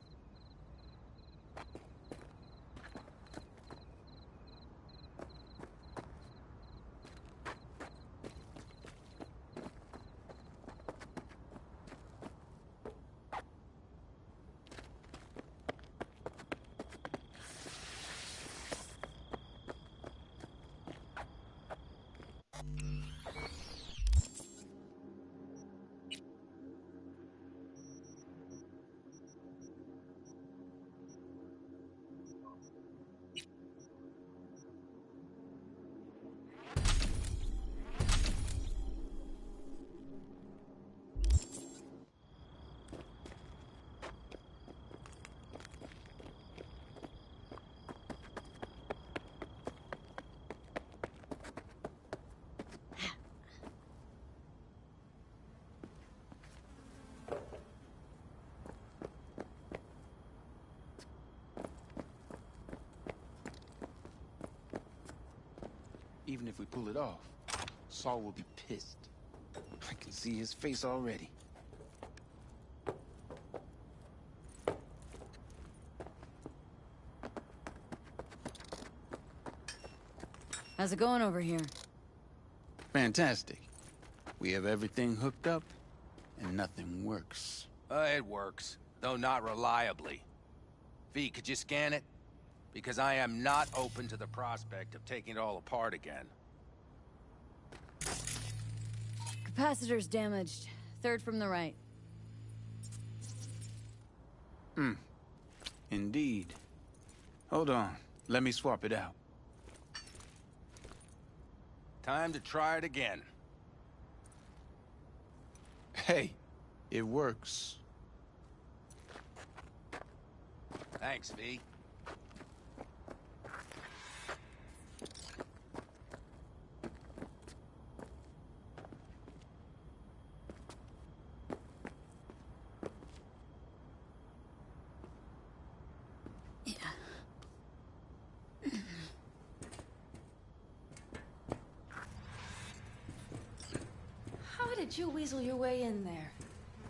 Even if we pull it off, Saul will be pissed. I can see his face already. How's it going over here? Fantastic. We have everything hooked up, and nothing works. It works, though not reliably. V, could you scan it? Because I am not open to the prospect of taking it all apart again. Capacitor's damaged. Third from the right. Indeed. Hold on. Let me swap it out. Time to try it again. Hey, it works. Thanks, V. How did you weasel your way in there?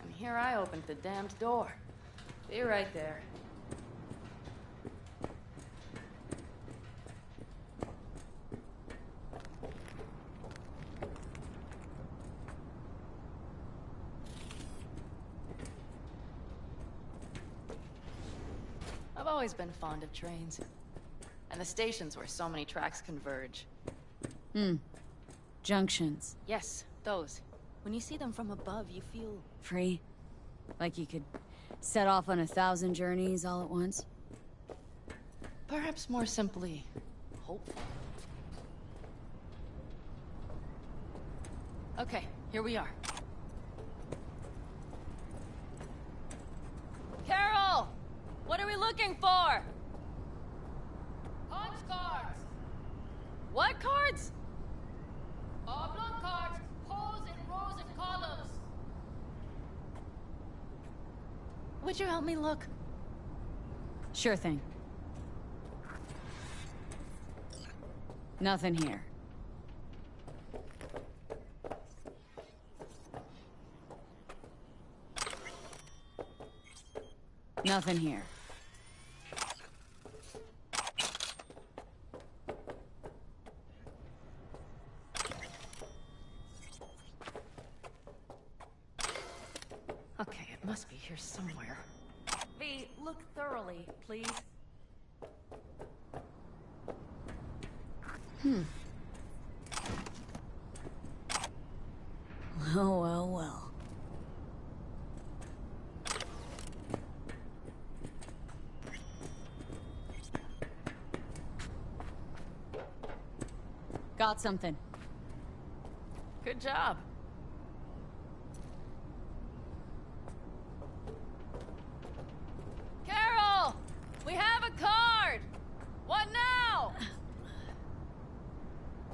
And here I opened the damned door. Be right there. I've always been fond of trains. And the stations where so many tracks converge. Junctions. Yes, those. When you see them from above, you feel... Free? Like you could set off on 1,000 journeys all at once? Perhaps more simply, hopeful. Okay, here we are. Carol! What are we looking for? Punch cards! What cards? Oblong cards, posed in rows and columns. Would you help me look? Sure thing. Nothing here. Nothing here. Okay, it must be here somewhere. V, look thoroughly, please. Oh, well, well. Got something. Good job. Carol! We have a card! What now?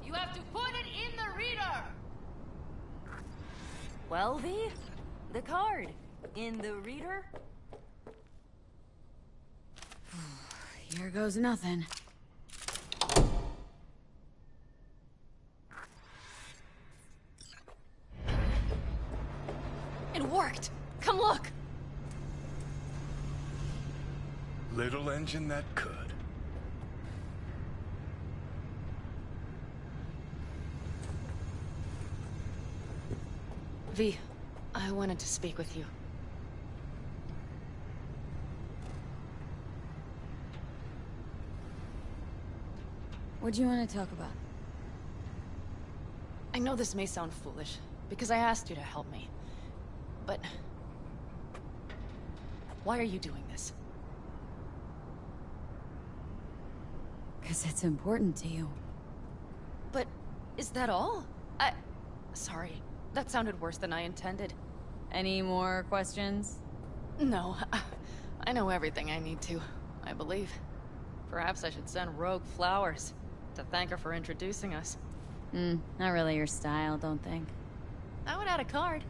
You have to put it in the reader! Well, V, the card. In the reader? Here goes nothing. It worked! Come look! Little engine that could. V, I wanted to speak with you. What do you want to talk about? I know this may sound foolish, because I asked you to help me. But... why are you doing this? Because it's important to you. But is that all? Sorry, that sounded worse than I intended. Any more questions? No, I know everything I need to, I believe. Perhaps I should send Rogue flowers to thank her for introducing us. Not really your style, don't think. I would add a card.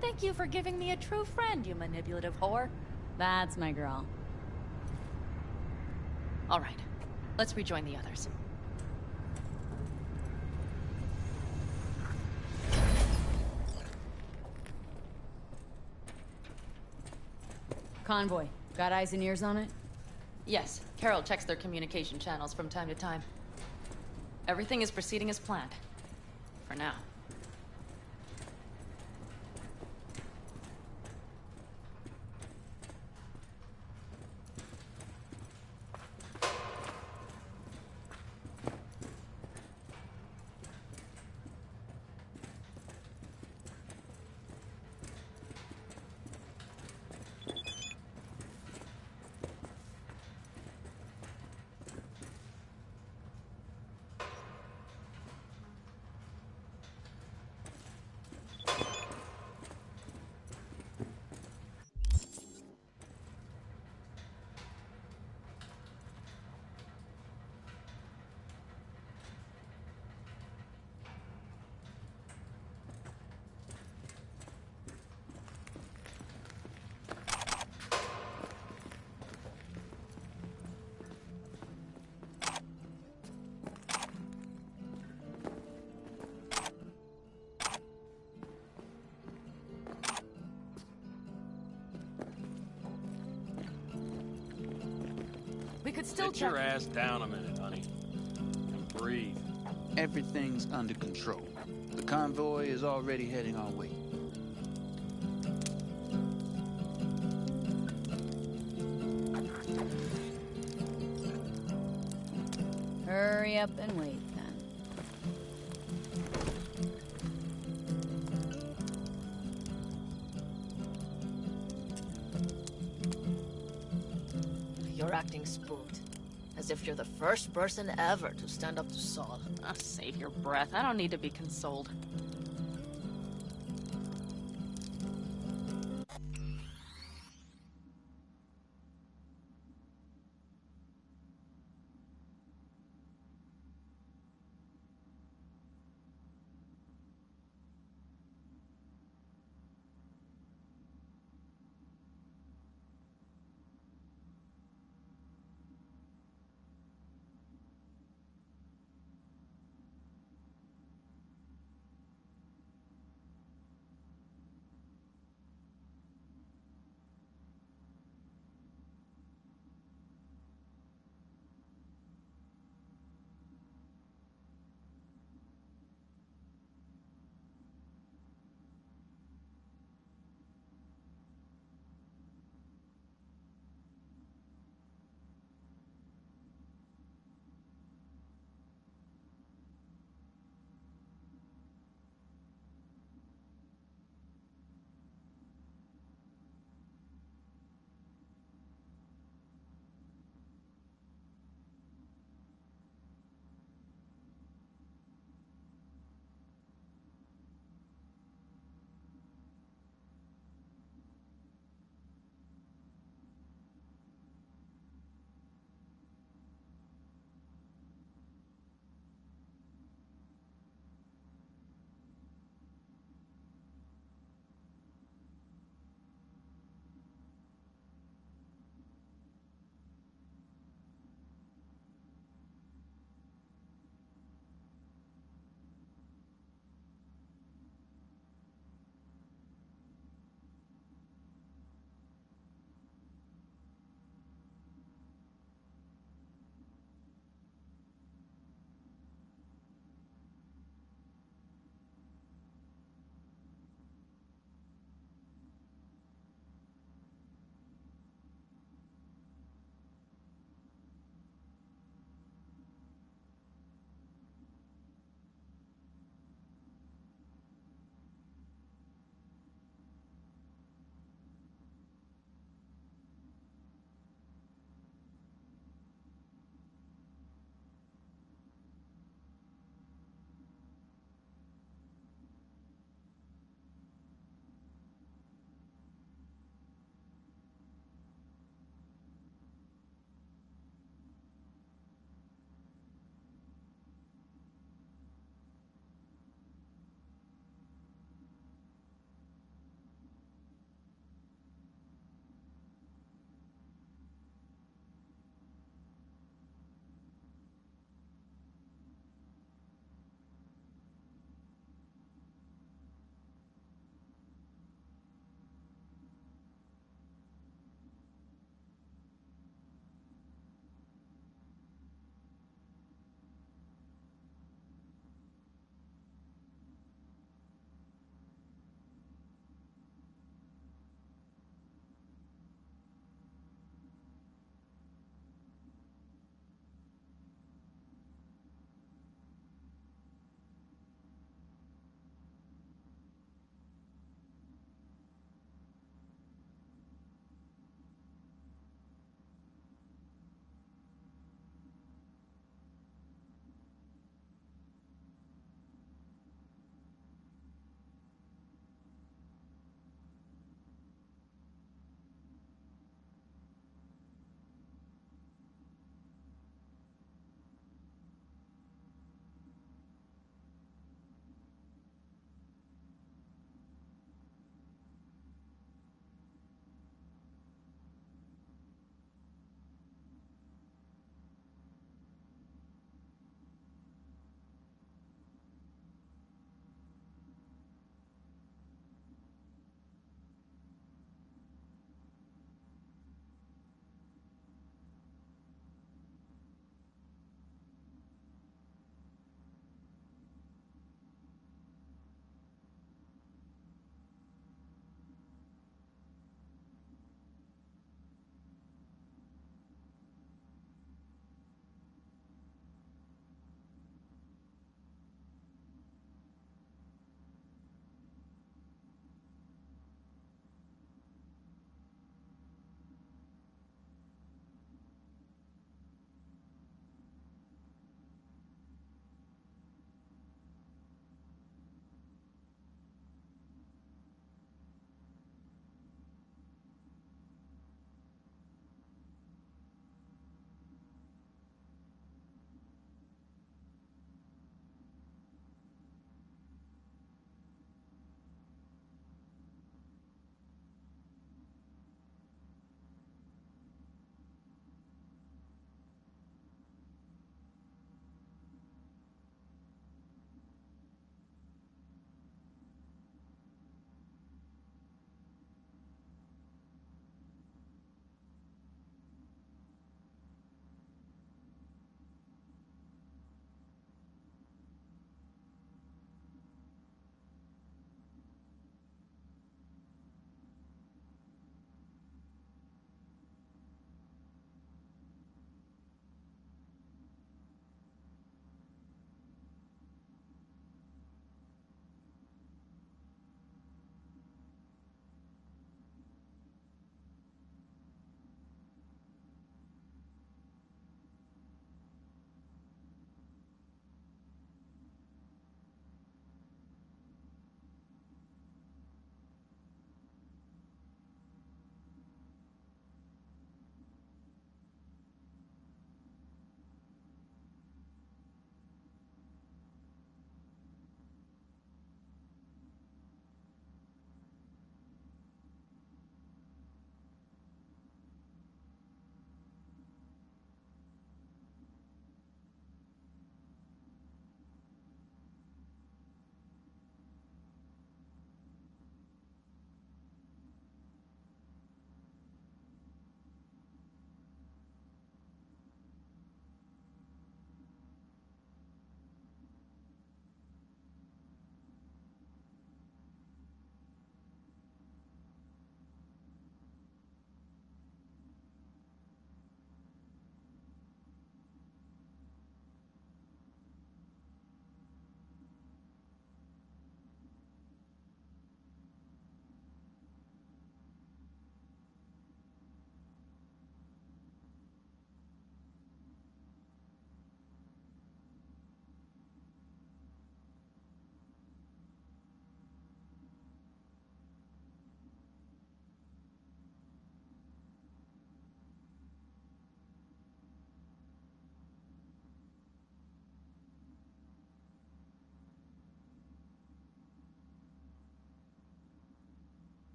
Thank you for giving me a true friend, you manipulative whore. That's my girl. All right, let's rejoin the others. Convoy. Got eyes and ears on it? Yes, Carol checks their communication channels from time to time. Everything is proceeding as planned. For now. We could still Sit your ass down a minute, honey. And breathe. Everything's under control. The convoy is already heading our way. Hurry up and wait, then. You're acting spooked. As if you're the first person ever to stand up to Saul. Oh, save your breath. I don't need to be consoled.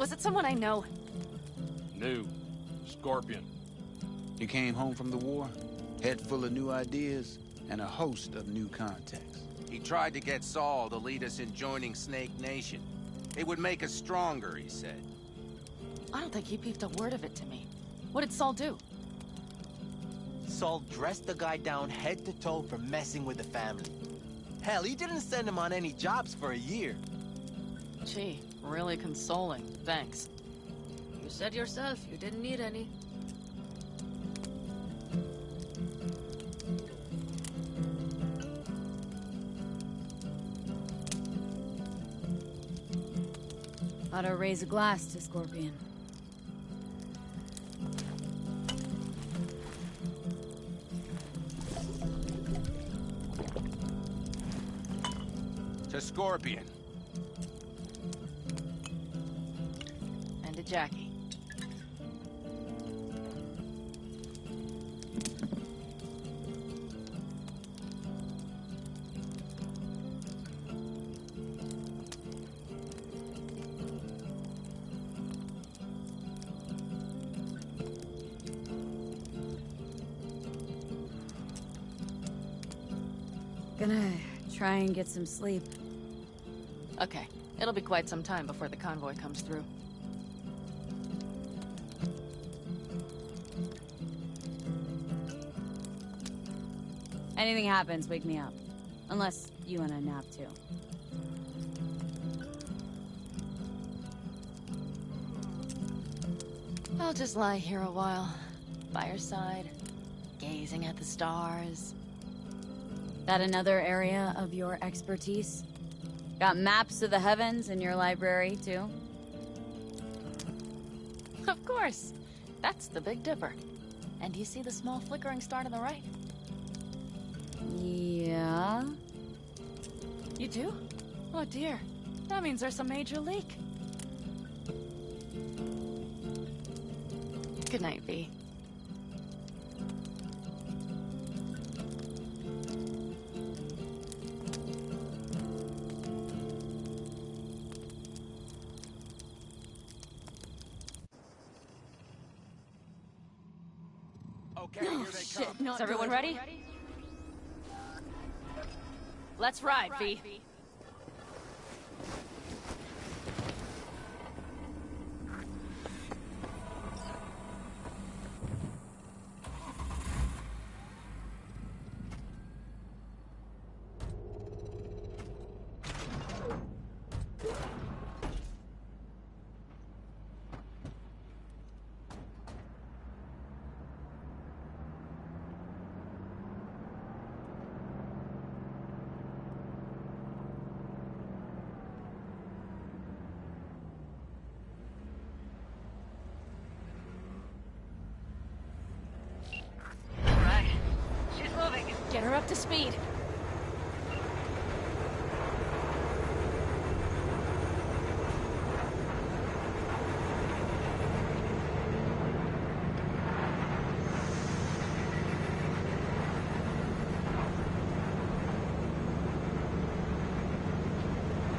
Was it someone I know? New. Scorpion. He came home from the war, head full of new ideas, and a host of new contacts. He tried to get Saul to lead us in joining Snake Nation. It would make us stronger, he said. I don't think he peeped a word of it to me. What did Saul do? Saul dressed the guy down head to toe for messing with the family. Hell, he didn't send him on any jobs for a year. Gee, really consoling. Thanks. You said yourself you didn't need any. Ought to raise a glass to Scorpion. To Scorpion. And to Jackie. Gonna try and get some sleep. Okay, it'll be quite some time before the convoy comes through. Anything happens, wake me up. Unless you want a nap too. I'll just lie here a while, by your side, gazing at the stars. That another area of your expertise? Got maps of the heavens in your library, too? Of course. That's the Big Dipper. And do you see the small flickering star to the right? Yeah? You do? Oh dear. That means there's a major leak. Good night, V. Okay, here they Shit, come. is everyone ready? Let's ride, V. Get her up to speed.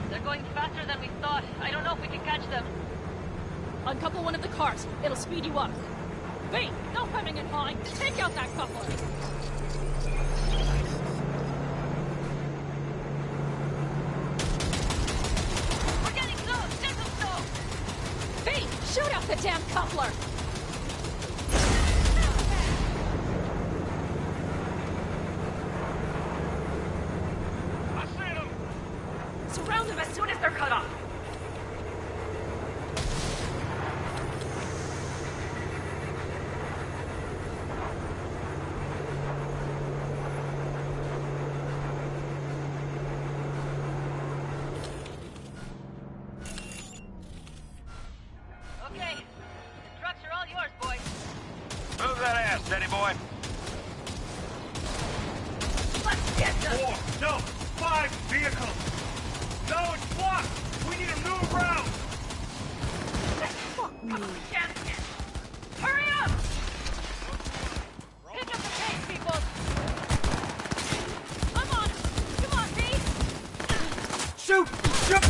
They're going faster than we thought. I don't know if we can catch them. Uncouple one of the cars. It'll speed you up. V, no hemming and hawing. Take out that coupler. Shoot out the damn coupler! I see them! Surround them as soon as they're cut off! Move that ass, steady boy. Let's get them! 4, no, 5 vehicles. No, it's blocked. We need to move around. Fuck me. Hurry up! Pick up the pace, people! I'm on it! Come on, V! Shoot! Shoot!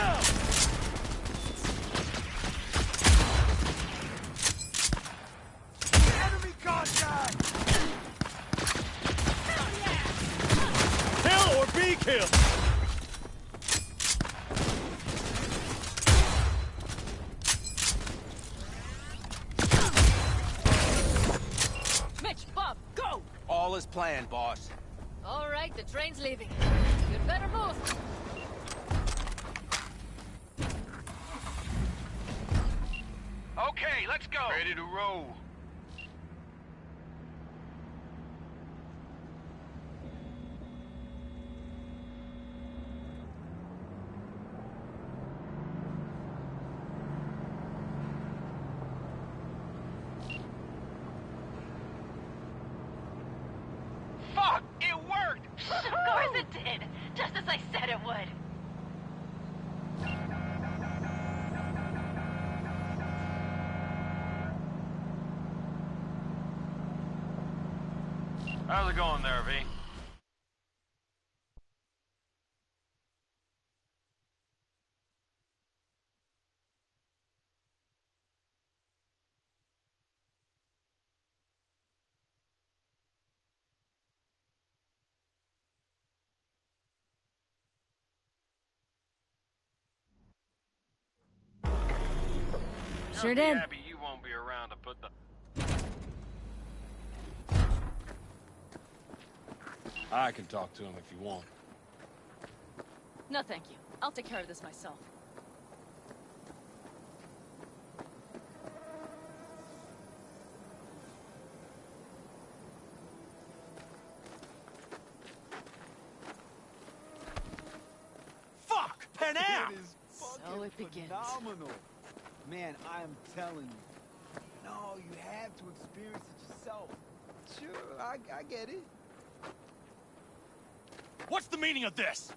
down! Enemy contact! Kill or be killed! Mitch, Bob, go! All is planned, boss. All right, the train's leaving. You'd better move. Okay, let's go. Ready to roll. Fuck! It worked! Of course it did! Just as I said it would. How's it going there, V? Sure You'll be did. happy you won't be around to put the... I can talk to him if you want. No, thank you. I'll take care of this myself. Fuck! Pan Am! It is So it begins. phenomenal. Man, I am telling you. No, you have to experience it yourself. Sure, I get it. What's the meaning of this?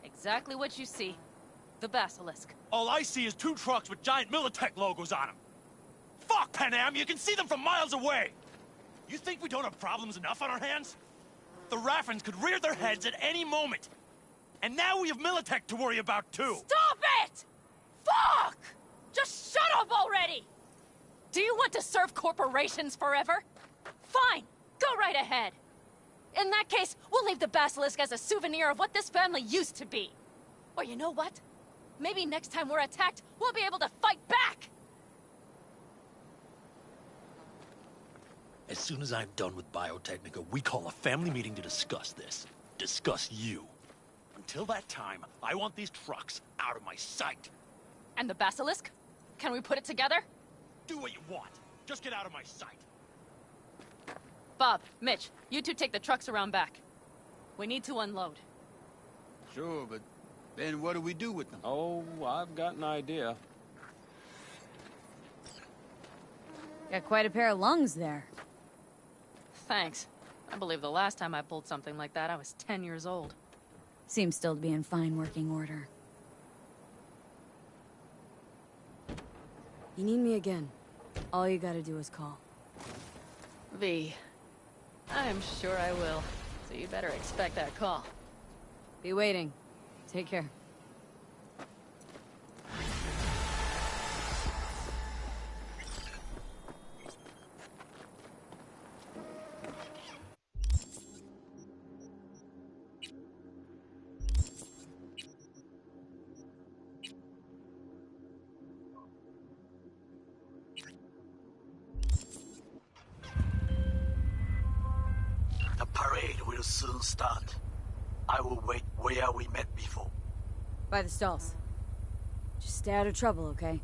Exactly what you see. The Basilisk. All I see is 2 trucks with giant Militech logos on them. Fuck, Pan Am! You can see them from miles away! You think we don't have problems enough on our hands? The Raffens could rear their heads at any moment. And now we have Militech to worry about, too. Stop it! Fuck! Just shut up already! Do you want to serve corporations forever? Fine, go right ahead. In that case, we'll leave the Basilisk as a souvenir of what this family used to be. Or you know what? Maybe next time we're attacked, we'll be able to fight back! As soon as I'm done with Biotechnica, we call a family meeting to discuss this. Discuss you. Until that time, I want these trucks out of my sight. And the Basilisk? Can we put it together? Do what you want. Just get out of my sight. Bob, Mitch, you two take the trucks around back. We need to unload. Sure, but then what do we do with them? Oh, I've got an idea. Got quite a pair of lungs there. Thanks. I believe the last time I pulled something like that, I was 10 years old. Seems still to be in fine working order. You need me again. All you gotta do is call. V. I am sure I will. So you better expect that call. Be waiting. Take care. The parade will soon start. I will wait where we met before. By the stalls. Just stay out of trouble, okay?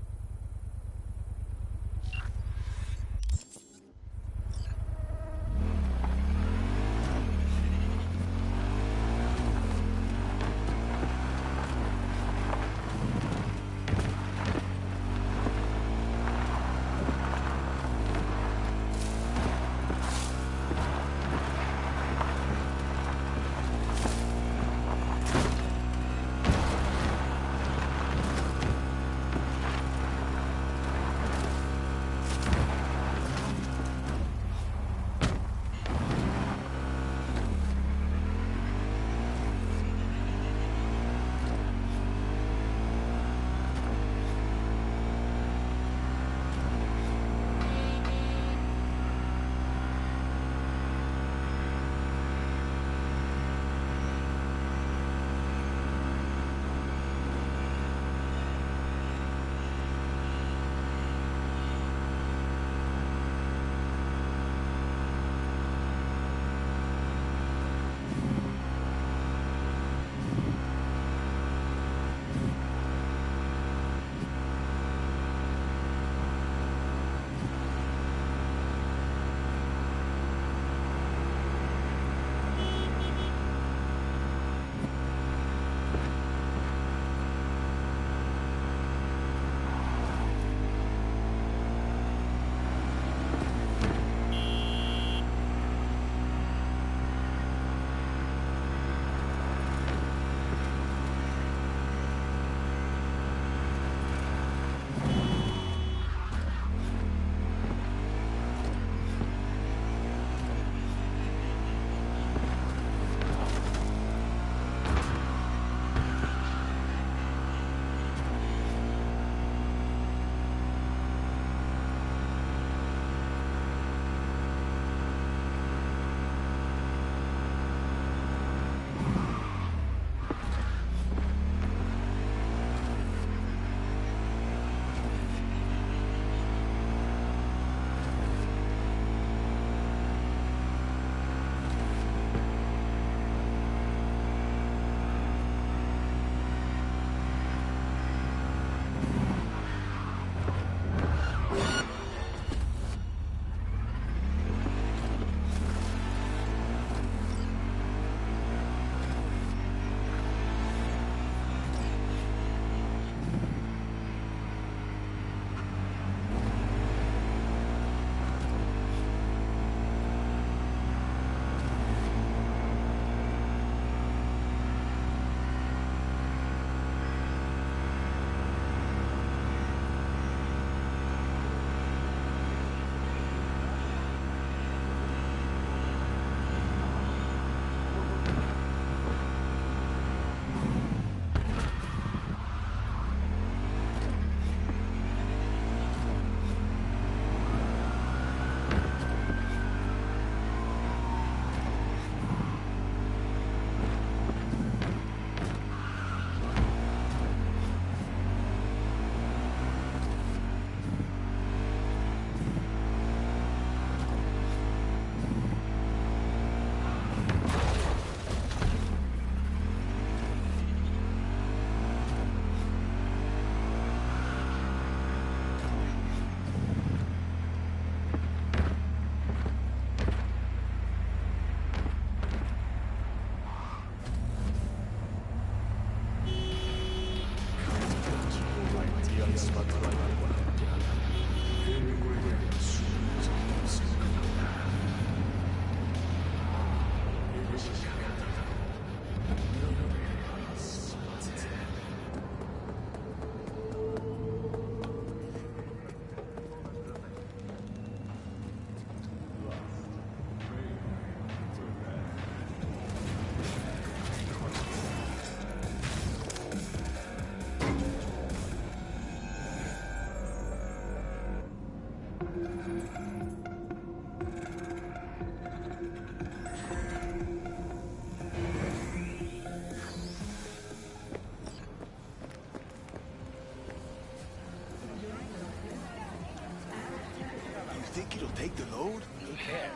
Think it'll take the load? Who cares?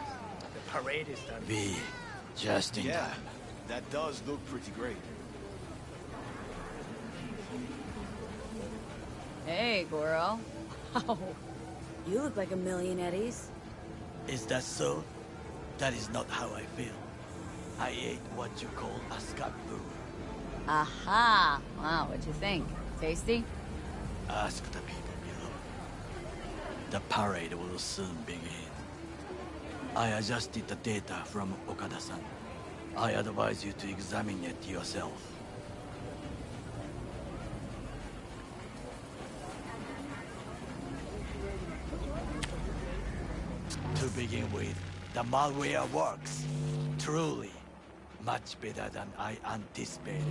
The parade is done. V, just in time. That does look pretty great. Hey, Goro. Oh, you look like a million eddies. Is that so? That is not how I feel. I ate what you call a scat food. Aha! Wow, what'd you think? Tasty? Ask the people below. The parade will soon begin. I adjusted the data from Okada-san. I advise you to examine it yourself. To begin with, the malware works. Truly, much better than I anticipated.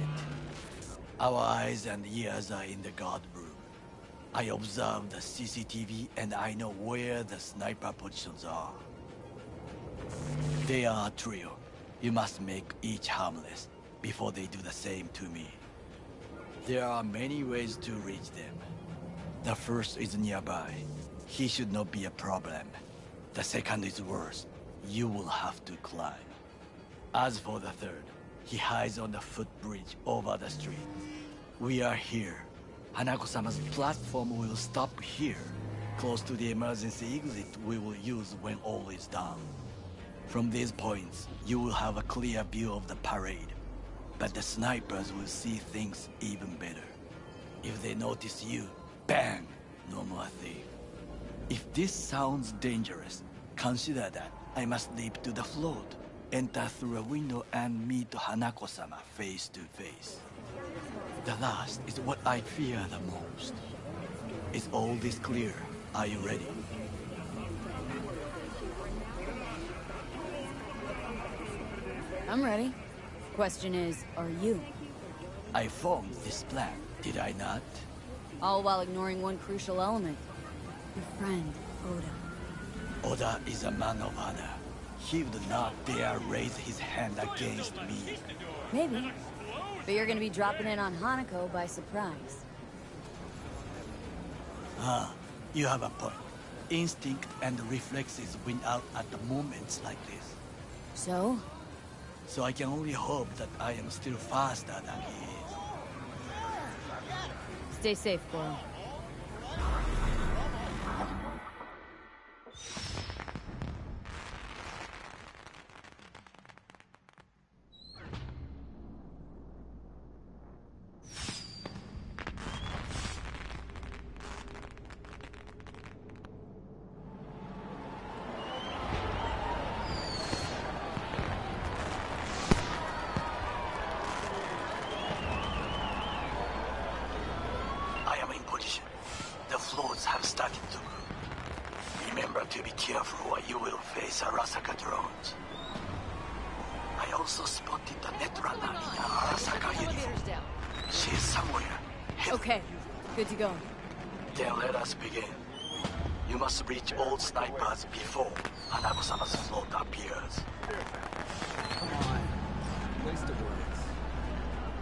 Our eyes and ears are in the guard room. I observed the CCTV and I know where the sniper positions are. They are a trio. You must make each harmless before they do the same to me. There are many ways to reach them. The first is nearby. He should not be a problem. The second is worse. You will have to climb. As for the third, he hides on the footbridge over the street. We are here. Hanako-sama's platform will stop here, close to the emergency exit we will use when all is done. From these points, you will have a clear view of the parade, but the snipers will see things even better. If they notice you, bang! No more thief. If this sounds dangerous, consider that I must leap to the float, enter through a window and meet Hanako-sama face to face. The last is what I fear the most. Is all this clear? Are you ready? I'm ready. Question is, are you? I formed this plan, did I not? All while ignoring one crucial element. Your friend, Oda. Oda is a man of honor. He would not dare raise his hand against me. Maybe. But you're gonna be dropping in on Hanako by surprise. You have a point. Instinct and reflexes win out at the moments like this. So? So I can only hope that I am still faster than he is. Stay safe, Goro. Okay, good to go. Then let us begin. You must reach all snipers before Hanako-sama's float appears. Come on. Waste of words.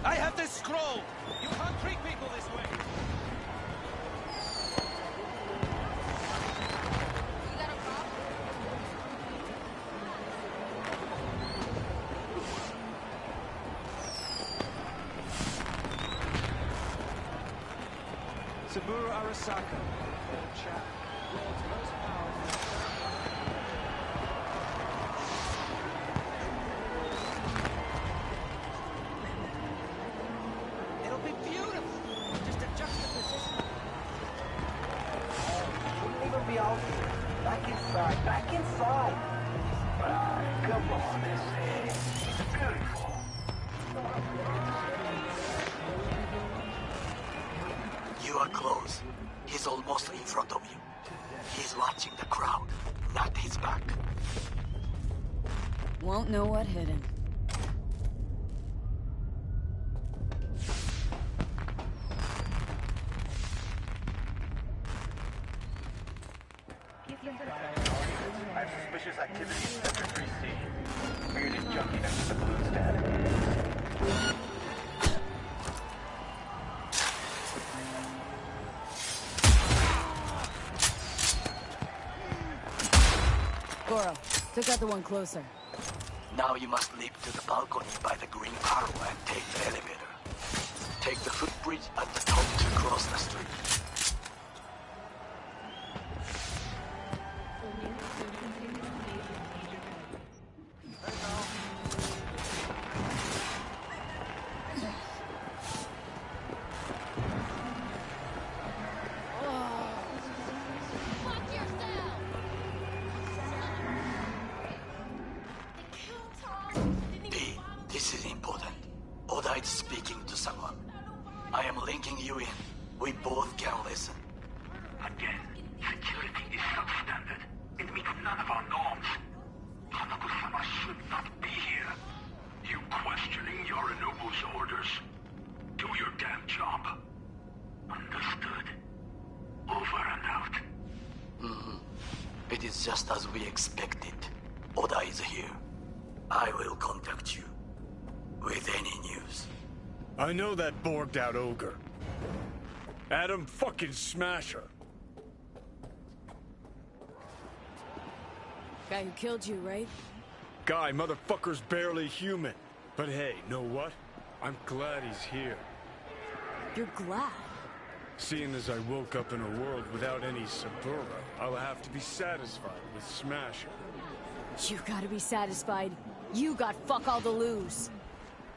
I have this scroll! You can't treat people this way! Saburo Arasaka, old chap. World's most powerful. It'll be beautiful. Just a juxtaposition. Back inside, back inside. Come on, this is beautiful. You are close. He's almost in front of you. He's watching the crowd, not his back. Won't know what hit him. I have suspicious activity in Sector 3C. Bearded junkie next to the blue stand. Goro, took out the one closer. Now you must leap to the balcony by the green arrow and take the elevator. Take the footbridge at the top to cross the street. This is important. Oda is speaking to someone. I am linking you in. We both can listen. Again, security is substandard. It meets none of our norms. Hanako-sama should not be here. You questioning Yorinobu's orders? Do your damn job. Understood. Over and out. It is just as we expected. Oda is here. I will contact you with any news. I know that borged out ogre. Adam fucking Smasher. Guy who killed you, right? Guy, motherfucker's barely human. But hey, know what? I'm glad he's here. You're glad? Seeing as I woke up in a world without any Saburo, I'll have to be satisfied with Smasher. You gotta be satisfied. You got fuck all to lose.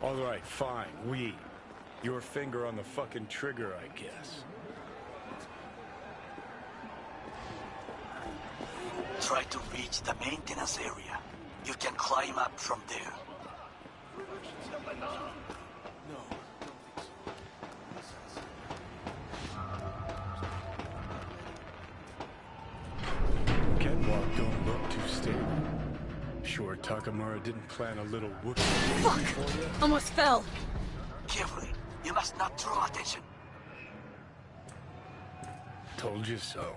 Alright, fine, your finger on the fucking trigger, I guess. Try to reach the maintenance area. You can climb up from there. Catwalk don't look too stable. Sure Takamura didn't plan a little whoopsie Fuck! for you? Almost fell! Carefully. You must not draw attention. Told you so.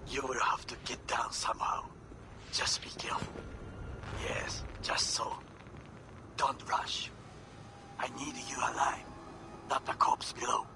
You will have to get down somehow. Just be careful. Yes, just so. Don't rush. I need you alive, not the corpse below.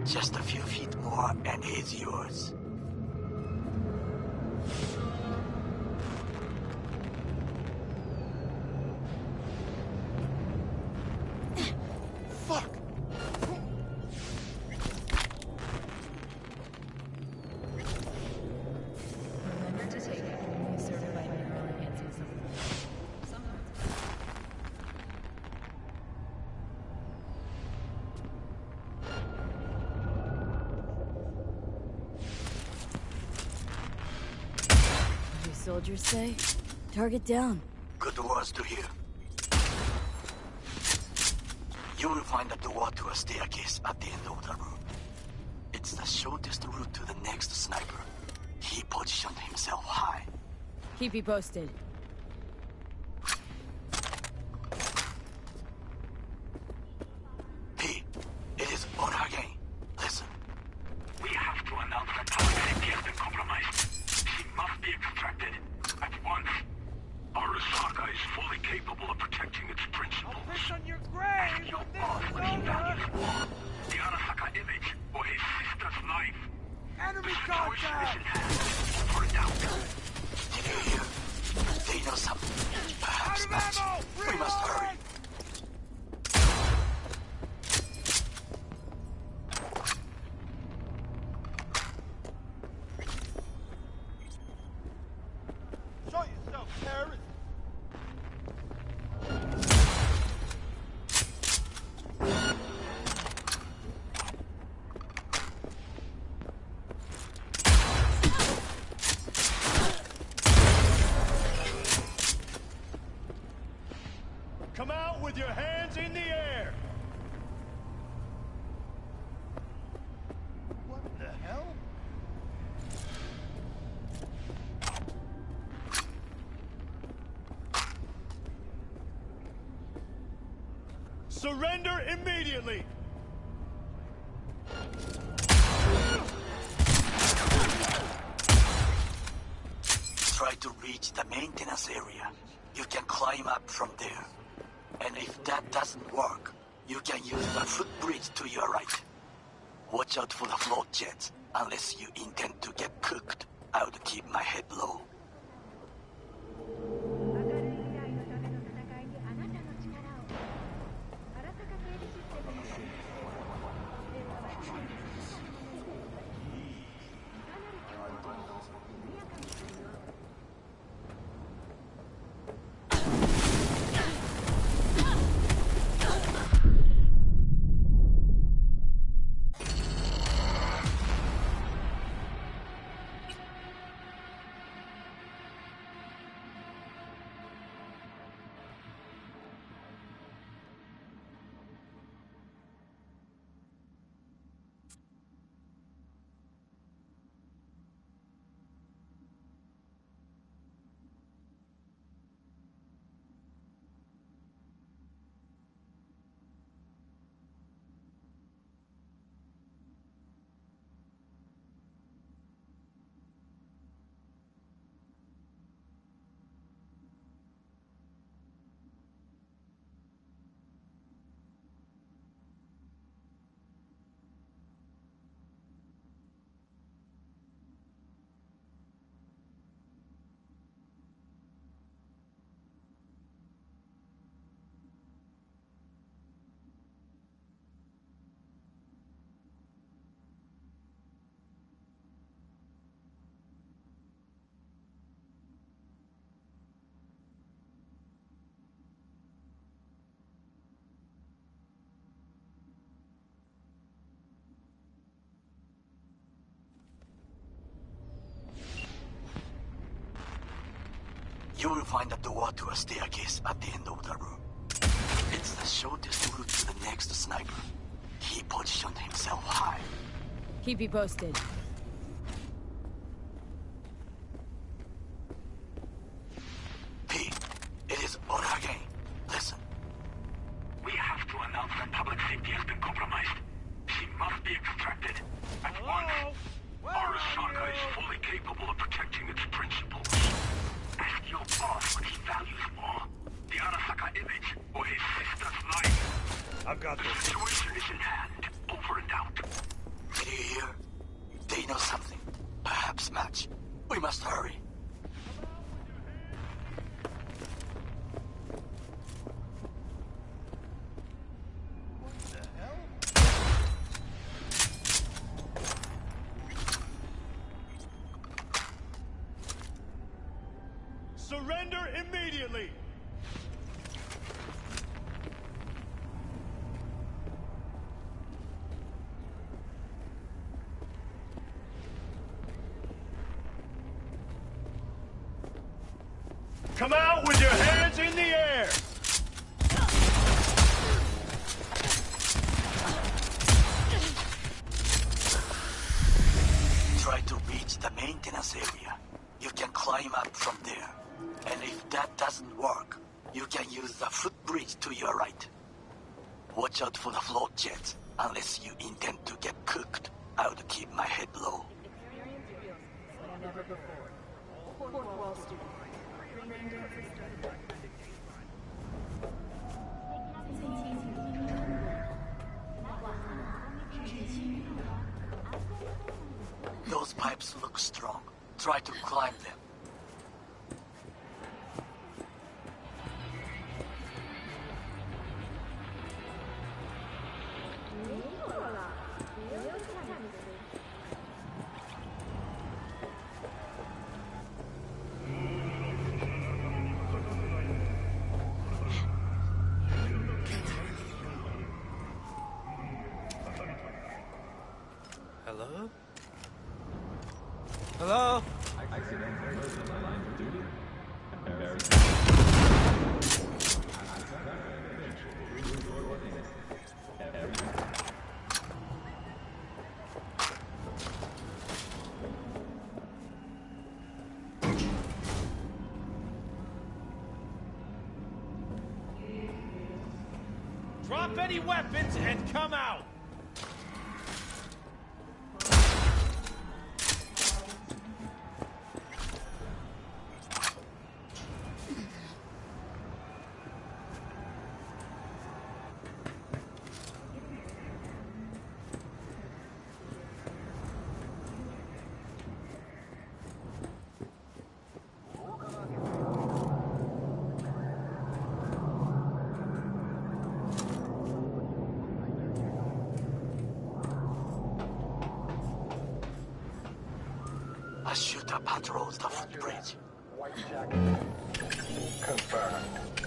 Just a few feet more and he's yours. Fuck! Remember to take it only certified neuroenhancing supplements. What do soldiers say? Target down. Good words to hear. You will find a door to a staircase at the end of the room. It's the shortest route to the next sniper. He positioned himself high. Keep you posted. P, it is on again. Listen. We have to announce that public safety has been compromised. She must be extracted. At once. Arasaka is fully capable of protecting its principles. I'll piss on your grave Ask your when this boss is what he values over! more. The Arasaka image or his sister's life. Enemy The situation is in contact! hand. Over and out. Did you hear? They know something. Perhaps Out of not. ammo! We must hurry. Show yourself, terrorist! Come out with your hands in the air! What the hell? Surrender immediately! Try to reach the maintenance area. You can climb up from there. And if that doesn't work, you can use the footbridge to your right. Watch out for the float jets. Unless you intend to get cooked, I would keep my head low. You will find a door to a staircase at the end of the room. It's the shortest route to the next sniper. He positioned himself high. Keep you posted. P, it is on again. Listen. We have to announce that public safety has been compromised. She must be extracted. At once. Arasaka is fully capable of protecting its principles. Ask your boss what he values more. The Arasaka image or his sister's life. I've got The this. situation is in hand. Over and out. feel something. Perhaps match. We must hurry. Surrender immediately! Come out with your hands in the air! Try to reach the maintenance area. You can climb up from there. And if that doesn't work, you can use the footbridge to your right. Watch out for the float jets, unless you intend to get cooked. I would keep my head low. Those pipes look strong. Try to climb them. Hello? Hello? Drop any weapons and come out! A shooter patrols the footbridge. Confirmed.